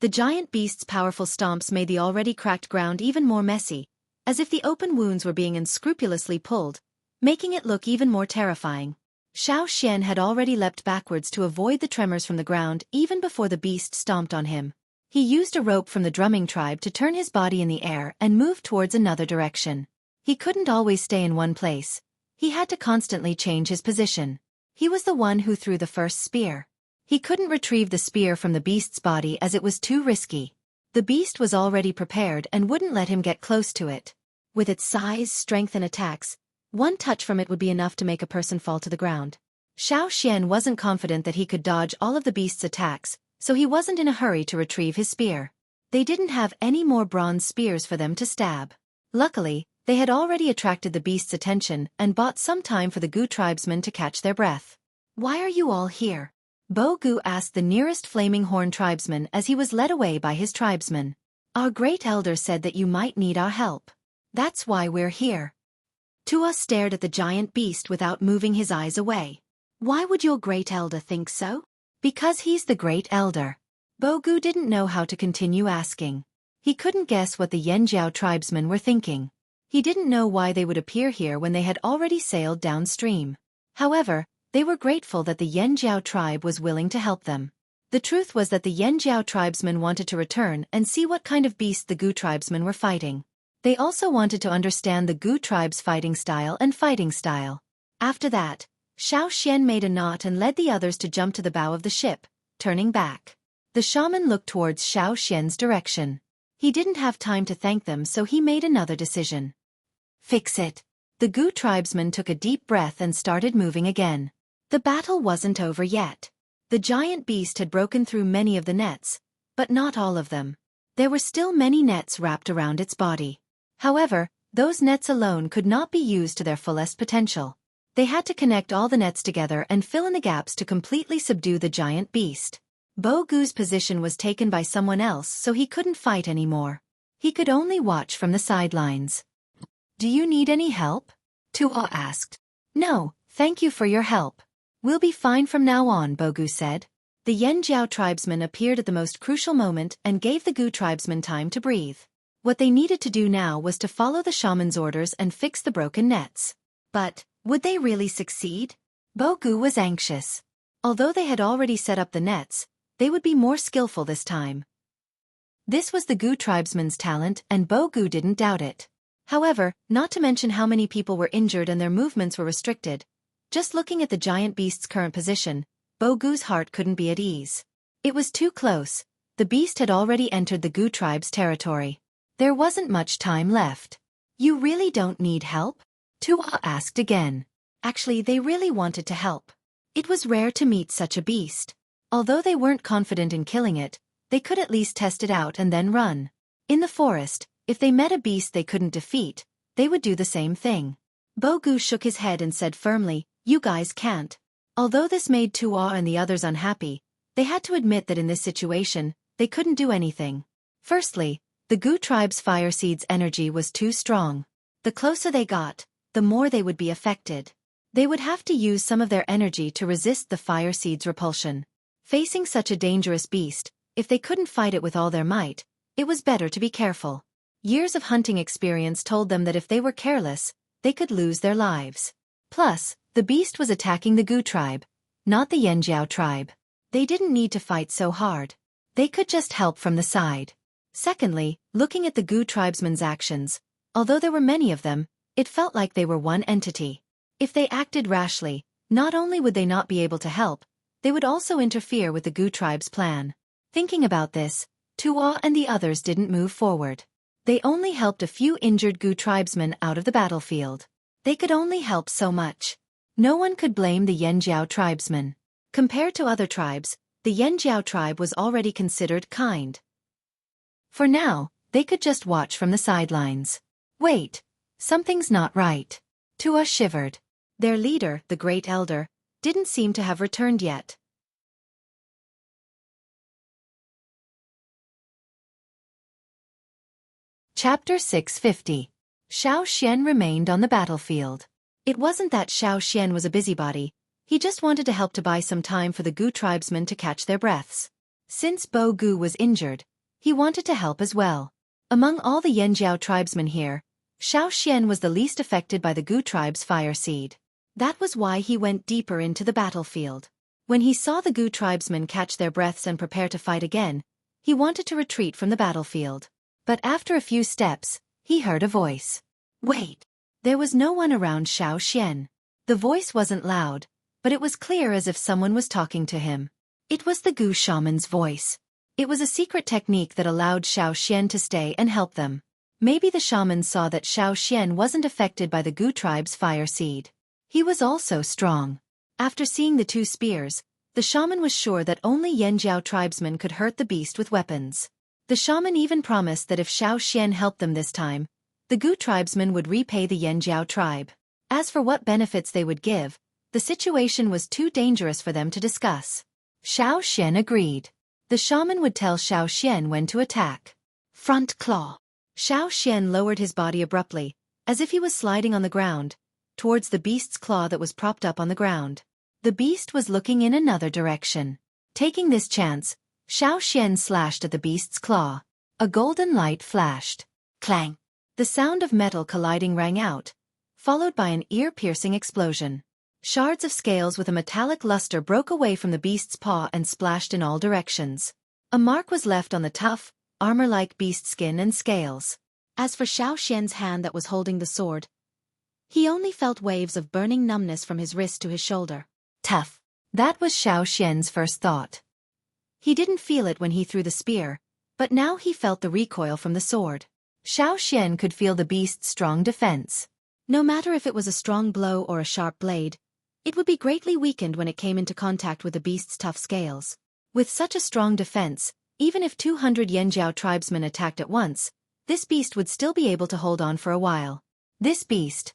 The giant beast's powerful stomps made the already cracked ground even more messy, as if the open wounds were being unscrupulously pulled, making it look even more terrifying. Xiao Xian had already leapt backwards to avoid the tremors from the ground even before the beast stomped on him. He used a rope from the drumming tribe to turn his body in the air and move towards another direction. He couldn't always stay in one place. He had to constantly change his position. He was the one who threw the first spear. He couldn't retrieve the spear from the beast's body as it was too risky. The beast was already prepared and wouldn't let him get close to it. With its size, strength and attacks, one touch from it would be enough to make a person fall to the ground. Xiao Xian wasn't confident that he could dodge all of the beast's attacks, so he wasn't in a hurry to retrieve his spear. They didn't have any more bronze spears for them to stab. Luckily, they had already attracted the beast's attention and bought some time for the Gu tribesmen to catch their breath. "Why are you all here?" Bo Gu asked the nearest flaming horn tribesman as he was led away by his tribesmen. "Our great elder said that you might need our help. That's why we're here." Tua stared at the giant beast without moving his eyes away. "Why would your great elder think so?" "Because he's the great elder." Bo Gu didn't know how to continue asking. He couldn't guess what the Yanjiao tribesmen were thinking. He didn't know why they would appear here when they had already sailed downstream. However, they were grateful that the Yanjiao tribe was willing to help them. The truth was that the Yanjiao tribesmen wanted to return and see what kind of beast the Gu tribesmen were fighting. They also wanted to understand the Gu tribe's fighting style and fighting style. After that, Xiao Xian made a knot and led the others to jump to the bow of the ship, turning back. The shaman looked towards Xiao Xian's direction. He didn't have time to thank them, so he made another decision. "Fix it." The Gu tribesman took a deep breath and started moving again. The battle wasn't over yet. The giant beast had broken through many of the nets, but not all of them. There were still many nets wrapped around its body. However, those nets alone could not be used to their fullest potential. They had to connect all the nets together and fill in the gaps to completely subdue the giant beast. Bo Gu's position was taken by someone else, so he couldn't fight anymore. He could only watch from the sidelines. "Do you need any help?" Tua asked. "No, thank you for your help. We'll be fine from now on," Bo Gu said. The Yanjiao tribesmen appeared at the most crucial moment and gave the Gu tribesmen time to breathe. What they needed to do now was to follow the shaman's orders and fix the broken nets. But would they really succeed? Bo Gu was anxious. Although they had already set up the nets, they would be more skillful this time. This was the Gu tribesmen's talent, and Bo Gu didn't doubt it. However, not to mention how many people were injured and their movements were restricted, just looking at the giant beast's current position, Bo Gu's heart couldn't be at ease. It was too close. The beast had already entered the Gu tribe's territory. There wasn't much time left. "You really don't need help?" Tua asked again. Actually, they really wanted to help. It was rare to meet such a beast. Although they weren't confident in killing it, they could at least test it out and then run. In the forest, if they met a beast they couldn't defeat, they would do the same thing. Bo Gu shook his head and said firmly, "You guys can't." Although this made Tua and the others unhappy, they had to admit that in this situation, they couldn't do anything. Firstly, the Gu tribe's fire seed's energy was too strong. The closer they got, the more they would be affected. They would have to use some of their energy to resist the fire seed's repulsion. Facing such a dangerous beast, if they couldn't fight it with all their might, it was better to be careful. Years of hunting experience told them that if they were careless, they could lose their lives. Plus, the beast was attacking the Gu tribe, not the Yanjiao tribe. They didn't need to fight so hard. They could just help from the side. Secondly, looking at the Gu tribesmen's actions, although there were many of them, it felt like they were one entity. If they acted rashly, not only would they not be able to help, they would also interfere with the Gu tribe's plan. Thinking about this, Tua and the others didn't move forward. They only helped a few injured Gu tribesmen out of the battlefield. They could only help so much. No one could blame the Yanjiao tribesmen. Compared to other tribes, the Yanjiao tribe was already considered kind. For now, they could just watch from the sidelines. Wait, something's not right. Tua shivered. Their leader, the Great Elder, didn't seem to have returned yet. Chapter 650. Xiao Xian remained on the battlefield. It wasn't that Xiao Xian was a busybody, he just wanted to help to buy some time for the Gu tribesmen to catch their breaths. Since Bo Gu was injured, he wanted to help as well. Among all the Yanjiao tribesmen here, Xiao Xian was the least affected by the Gu tribe's fire seed. That was why he went deeper into the battlefield. When he saw the Gu tribesmen catch their breaths and prepare to fight again, he wanted to retreat from the battlefield. But after a few steps, he heard a voice. Wait! There was no one around Xiao Xian. The voice wasn't loud, but it was clear as if someone was talking to him. It was the Gu shaman's voice. It was a secret technique that allowed Xiao Xian to stay and help them. Maybe the shaman saw that Xiao Xian wasn't affected by the Gu tribe's fire seed. He was also strong. After seeing the 2 spears, the shaman was sure that only Yanjiao tribesmen could hurt the beast with weapons. The shaman even promised that if Xiao Xian helped them this time, the Gu tribesmen would repay the Yanjiao tribe. As for what benefits they would give, the situation was too dangerous for them to discuss. Xiao Xian agreed. The shaman would tell Xiao Xian when to attack. Front claw. Xiao Xian lowered his body abruptly, as if he was sliding on the ground, towards the beast's claw that was propped up on the ground. The beast was looking in another direction. Taking this chance, Xiao Xian slashed at the beast's claw. A golden light flashed. Clang! The sound of metal colliding rang out, followed by an ear-piercing explosion. Shards of scales with a metallic luster broke away from the beast's paw and splashed in all directions. A mark was left on the tough, armor-like beast skin and scales. As for Xiao Xian's hand that was holding the sword, he only felt waves of burning numbness from his wrist to his shoulder. Tough. That was Xiao Xian's first thought. He didn't feel it when he threw the spear, but now he felt the recoil from the sword. Xiao Xian could feel the beast's strong defense. No matter if it was a strong blow or a sharp blade, it would be greatly weakened when it came into contact with the beast's tough scales. With such a strong defense, even if 200 Yanjiao tribesmen attacked at once, this beast would still be able to hold on for a while. This beast.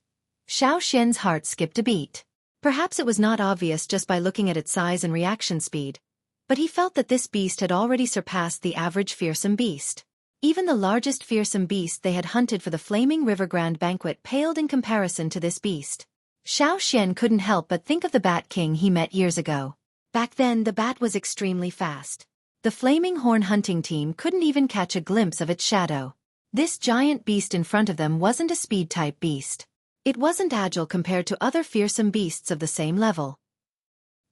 Xiao Xian's heart skipped a beat. Perhaps it was not obvious just by looking at its size and reaction speed, but he felt that this beast had already surpassed the average fearsome beast. Even the largest fearsome beast they had hunted for the Flaming River Grand Banquet paled in comparison to this beast. Xiao Xian couldn't help but think of the Bat King he met years ago. Back then the bat was extremely fast. The Flaming Horn hunting team couldn't even catch a glimpse of its shadow. This giant beast in front of them wasn't a speed-type beast. It wasn't agile compared to other fearsome beasts of the same level.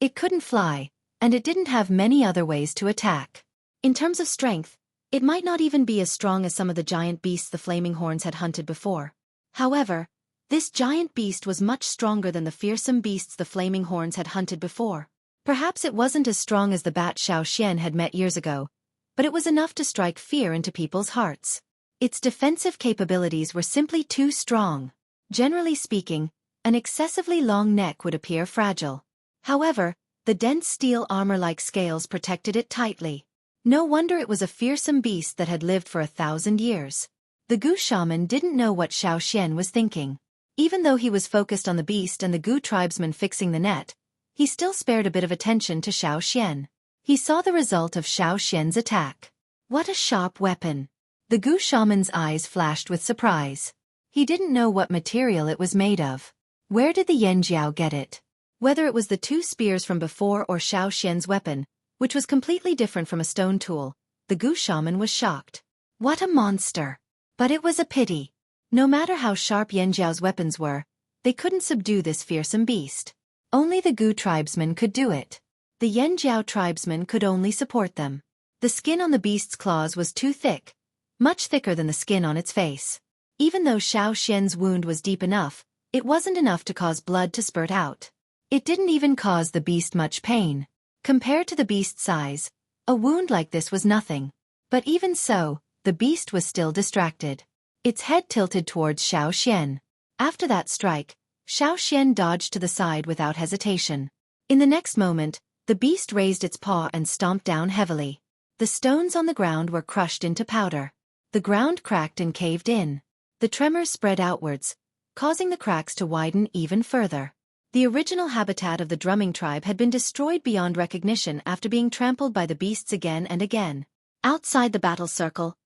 It couldn't fly, and it didn't have many other ways to attack. In terms of strength, it might not even be as strong as some of the giant beasts the Flaming Horns had hunted before. However, this giant beast was much stronger than the fearsome beasts the Flaming Horns had hunted before. Perhaps it wasn't as strong as the bat Xiao Xian had met years ago, but it was enough to strike fear into people's hearts. Its defensive capabilities were simply too strong. Generally speaking, an excessively long neck would appear fragile. However, the dense steel armor-like scales protected it tightly. No wonder it was a fearsome beast that had lived for 1,000 years. The Gu shaman didn't know what Xiao Xian was thinking. Even though he was focused on the beast and the Gu tribesmen fixing the net, he still spared a bit of attention to Xiao Xian. He saw the result of Xiao Xian's attack. What a sharp weapon! The Gu shaman's eyes flashed with surprise. He didn't know what material it was made of. Where did the Yanjiao get it? Whether it was the 2 spears from before or Xiao Xian's weapon, which was completely different from a stone tool, the Gu shaman was shocked. What a monster! But it was a pity. No matter how sharp Yanjiao's weapons were, they couldn't subdue this fearsome beast. Only the Gu tribesmen could do it. The Yanjiao tribesmen could only support them. The skin on the beast's claws was too thick, much thicker than the skin on its face. Even though Xiao Xian's wound was deep enough, it wasn't enough to cause blood to spurt out. It didn't even cause the beast much pain. Compared to the beast's size, a wound like this was nothing. But even so, the beast was still distracted. Its head tilted towards Xiao Xian. After that strike, Xiao Xian dodged to the side without hesitation. In the next moment, the beast raised its paw and stomped down heavily. The stones on the ground were crushed into powder. The ground cracked and caved in. The tremors spread outwards, causing the cracks to widen even further. The original habitat of the drumming tribe had been destroyed beyond recognition after being trampled by the beasts again and again. Outside the battle circle,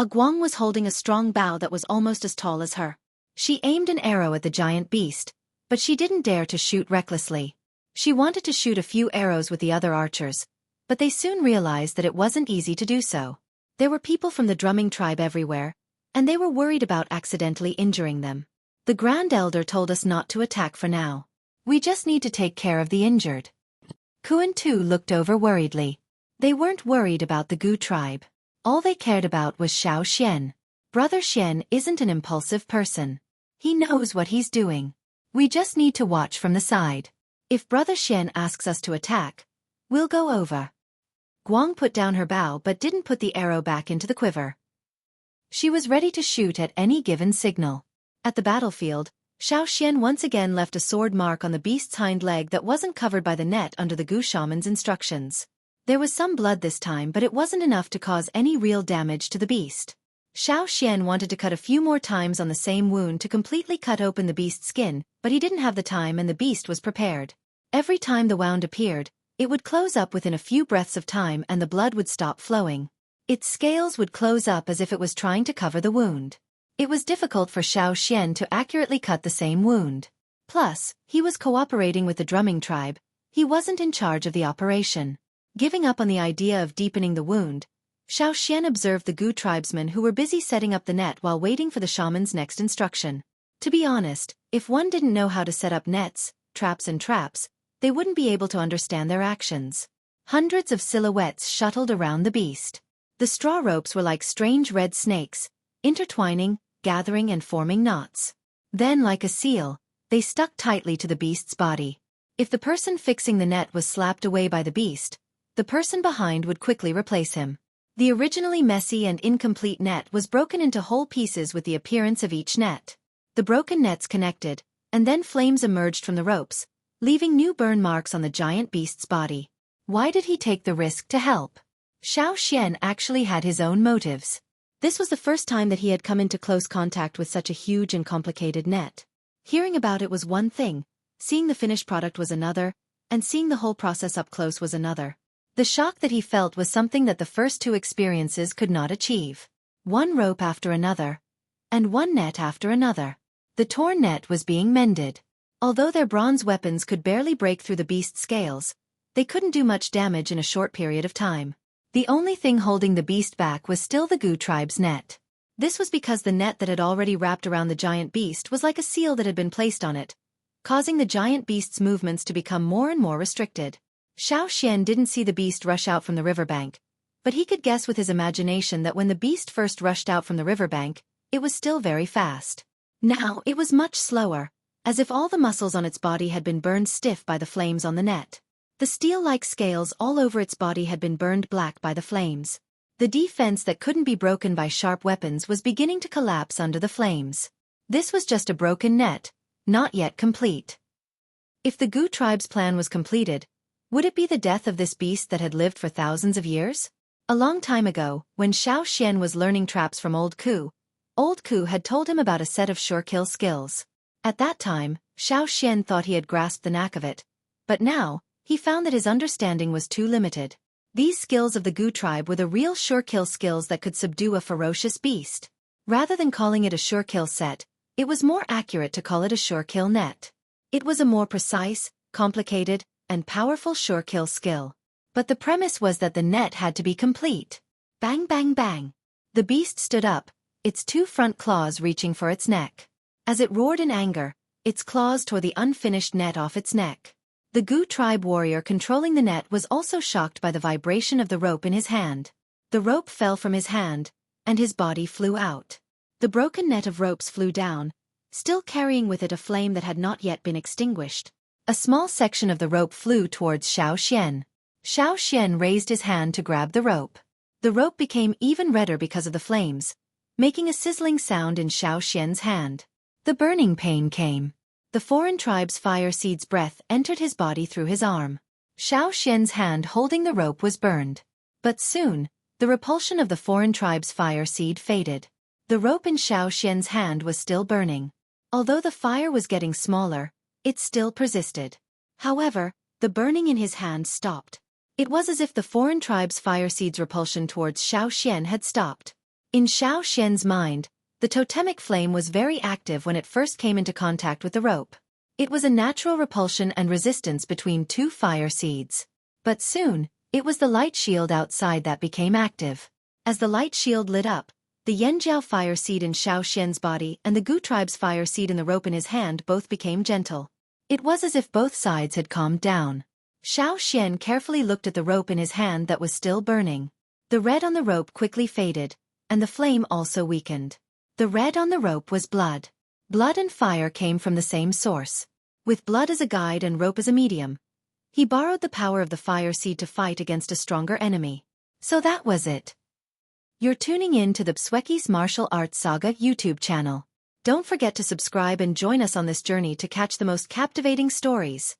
Guang was holding a strong bow that was almost as tall as her. She aimed an arrow at the giant beast, but she didn't dare to shoot recklessly. She wanted to shoot a few arrows with the other archers, but they soon realized that it wasn't easy to do so. There were people from the drumming tribe everywhere, and they were worried about accidentally injuring them. The Grand Elder told us not to attack for now. We just need to take care of the injured. Ku and Tu looked over worriedly. They weren't worried about the Gu tribe. All they cared about was Xiao Xian. Brother Xian isn't an impulsive person. He knows what he's doing. We just need to watch from the side. If Brother Xian asks us to attack, we'll go over. Guang put down her bow but didn't put the arrow back into the quiver. She was ready to shoot at any given signal. At the battlefield, Xiao Xian once again left a sword mark on the beast's hind leg that wasn't covered by the net under the Gu shaman's instructions. There was some blood this time, but it wasn't enough to cause any real damage to the beast. Xiao Xian wanted to cut a few more times on the same wound to completely cut open the beast's skin, but he didn't have the time and the beast was prepared. Every time the wound appeared, it would close up within a few breaths of time and the blood would stop flowing. Its scales would close up as if it was trying to cover the wound. It was difficult for Xiao Xian to accurately cut the same wound. Plus, he was cooperating with the drumming tribe. He wasn't in charge of the operation. Giving up on the idea of deepening the wound, Xiao Xian observed the Gu tribesmen who were busy setting up the net while waiting for the shaman's next instruction. To be honest, if one didn't know how to set up nets, traps, they wouldn't be able to understand their actions. Hundreds of silhouettes shuttled around the beast. The straw ropes were like strange red snakes, intertwining, gathering and forming knots. Then, like a seal, they stuck tightly to the beast's body. If the person fixing the net was slapped away by the beast, the person behind would quickly replace him. The originally messy and incomplete net was broken into whole pieces with the appearance of each net. The broken nets connected, and then flames emerged from the ropes, leaving new burn marks on the giant beast's body. Why did he take the risk to help? Xiao Xian actually had his own motives. This was the first time that he had come into close contact with such a huge and complicated net. Hearing about it was one thing, seeing the finished product was another, and seeing the whole process up close was another. The shock that he felt was something that the first two experiences could not achieve. One rope after another, and one net after another. The torn net was being mended. Although their bronze weapons could barely break through the beast's scales, they couldn't do much damage in a short period of time. The only thing holding the beast back was still the Gu tribe's net. This was because the net that had already wrapped around the giant beast was like a seal that had been placed on it, causing the giant beast's movements to become more and more restricted. Xiao Xian didn't see the beast rush out from the riverbank, but he could guess with his imagination that when the beast first rushed out from the riverbank, it was still very fast. Now it was much slower, as if all the muscles on its body had been burned stiff by the flames on the net. The steel-like scales all over its body had been burned black by the flames. The defense that couldn't be broken by sharp weapons was beginning to collapse under the flames. This was just a broken net, not yet complete. If the Gu tribe's plan was completed, would it be the death of this beast that had lived for thousands of years? A long time ago, when Xiao Xian was learning traps from Old Ku had told him about a set of sure kill skills. At that time, Xiao Xian thought he had grasped the knack of it, but now, he found that his understanding was too limited. These skills of the Gu tribe were the real sure kill skills that could subdue a ferocious beast. Rather than calling it a sure kill set, it was more accurate to call it a sure kill net. It was a more precise, complicated, and powerful sure kill skill. But the premise was that the net had to be complete. Bang bang bang. The beast stood up, its two front claws reaching for its neck. As it roared in anger, its claws tore the unfinished net off its neck. The Gu tribe warrior controlling the net was also shocked by the vibration of the rope in his hand. The rope fell from his hand, and his body flew out. The broken net of ropes flew down, still carrying with it a flame that had not yet been extinguished. A small section of the rope flew towards Xiao Xian. Xiao Xian raised his hand to grab the rope. The rope became even redder because of the flames, making a sizzling sound in Xiao Xian's hand. The burning pain came. The foreign tribe's fire seed's breath entered his body through his arm. Xiao Xian's hand holding the rope was burned. But soon, the repulsion of the foreign tribe's fire seed faded. The rope in Xiao Xian's hand was still burning. Although the fire was getting smaller, it still persisted. However, the burning in his hand stopped. It was as if the foreign tribe's fire seed's repulsion towards Xiao Xian had stopped. In Xiao Xian's mind, the totemic flame was very active when it first came into contact with the rope. It was a natural repulsion and resistance between two fire seeds. But soon, it was the light shield outside that became active. As the light shield lit up, the Yanjiao fire seed in Xiao Xian's body and the Gu tribe's fire seed in the rope in his hand both became gentle. It was as if both sides had calmed down. Xiao Xian carefully looked at the rope in his hand that was still burning. The red on the rope quickly faded, and the flame also weakened. The red on the rope was blood. Blood and fire came from the same source. With blood as a guide and rope as a medium, he borrowed the power of the fire seed to fight against a stronger enemy. So that was it. You're tuning in to the Xueqi's Martial Arts Saga YouTube channel. Don't forget to subscribe and join us on this journey to catch the most captivating stories.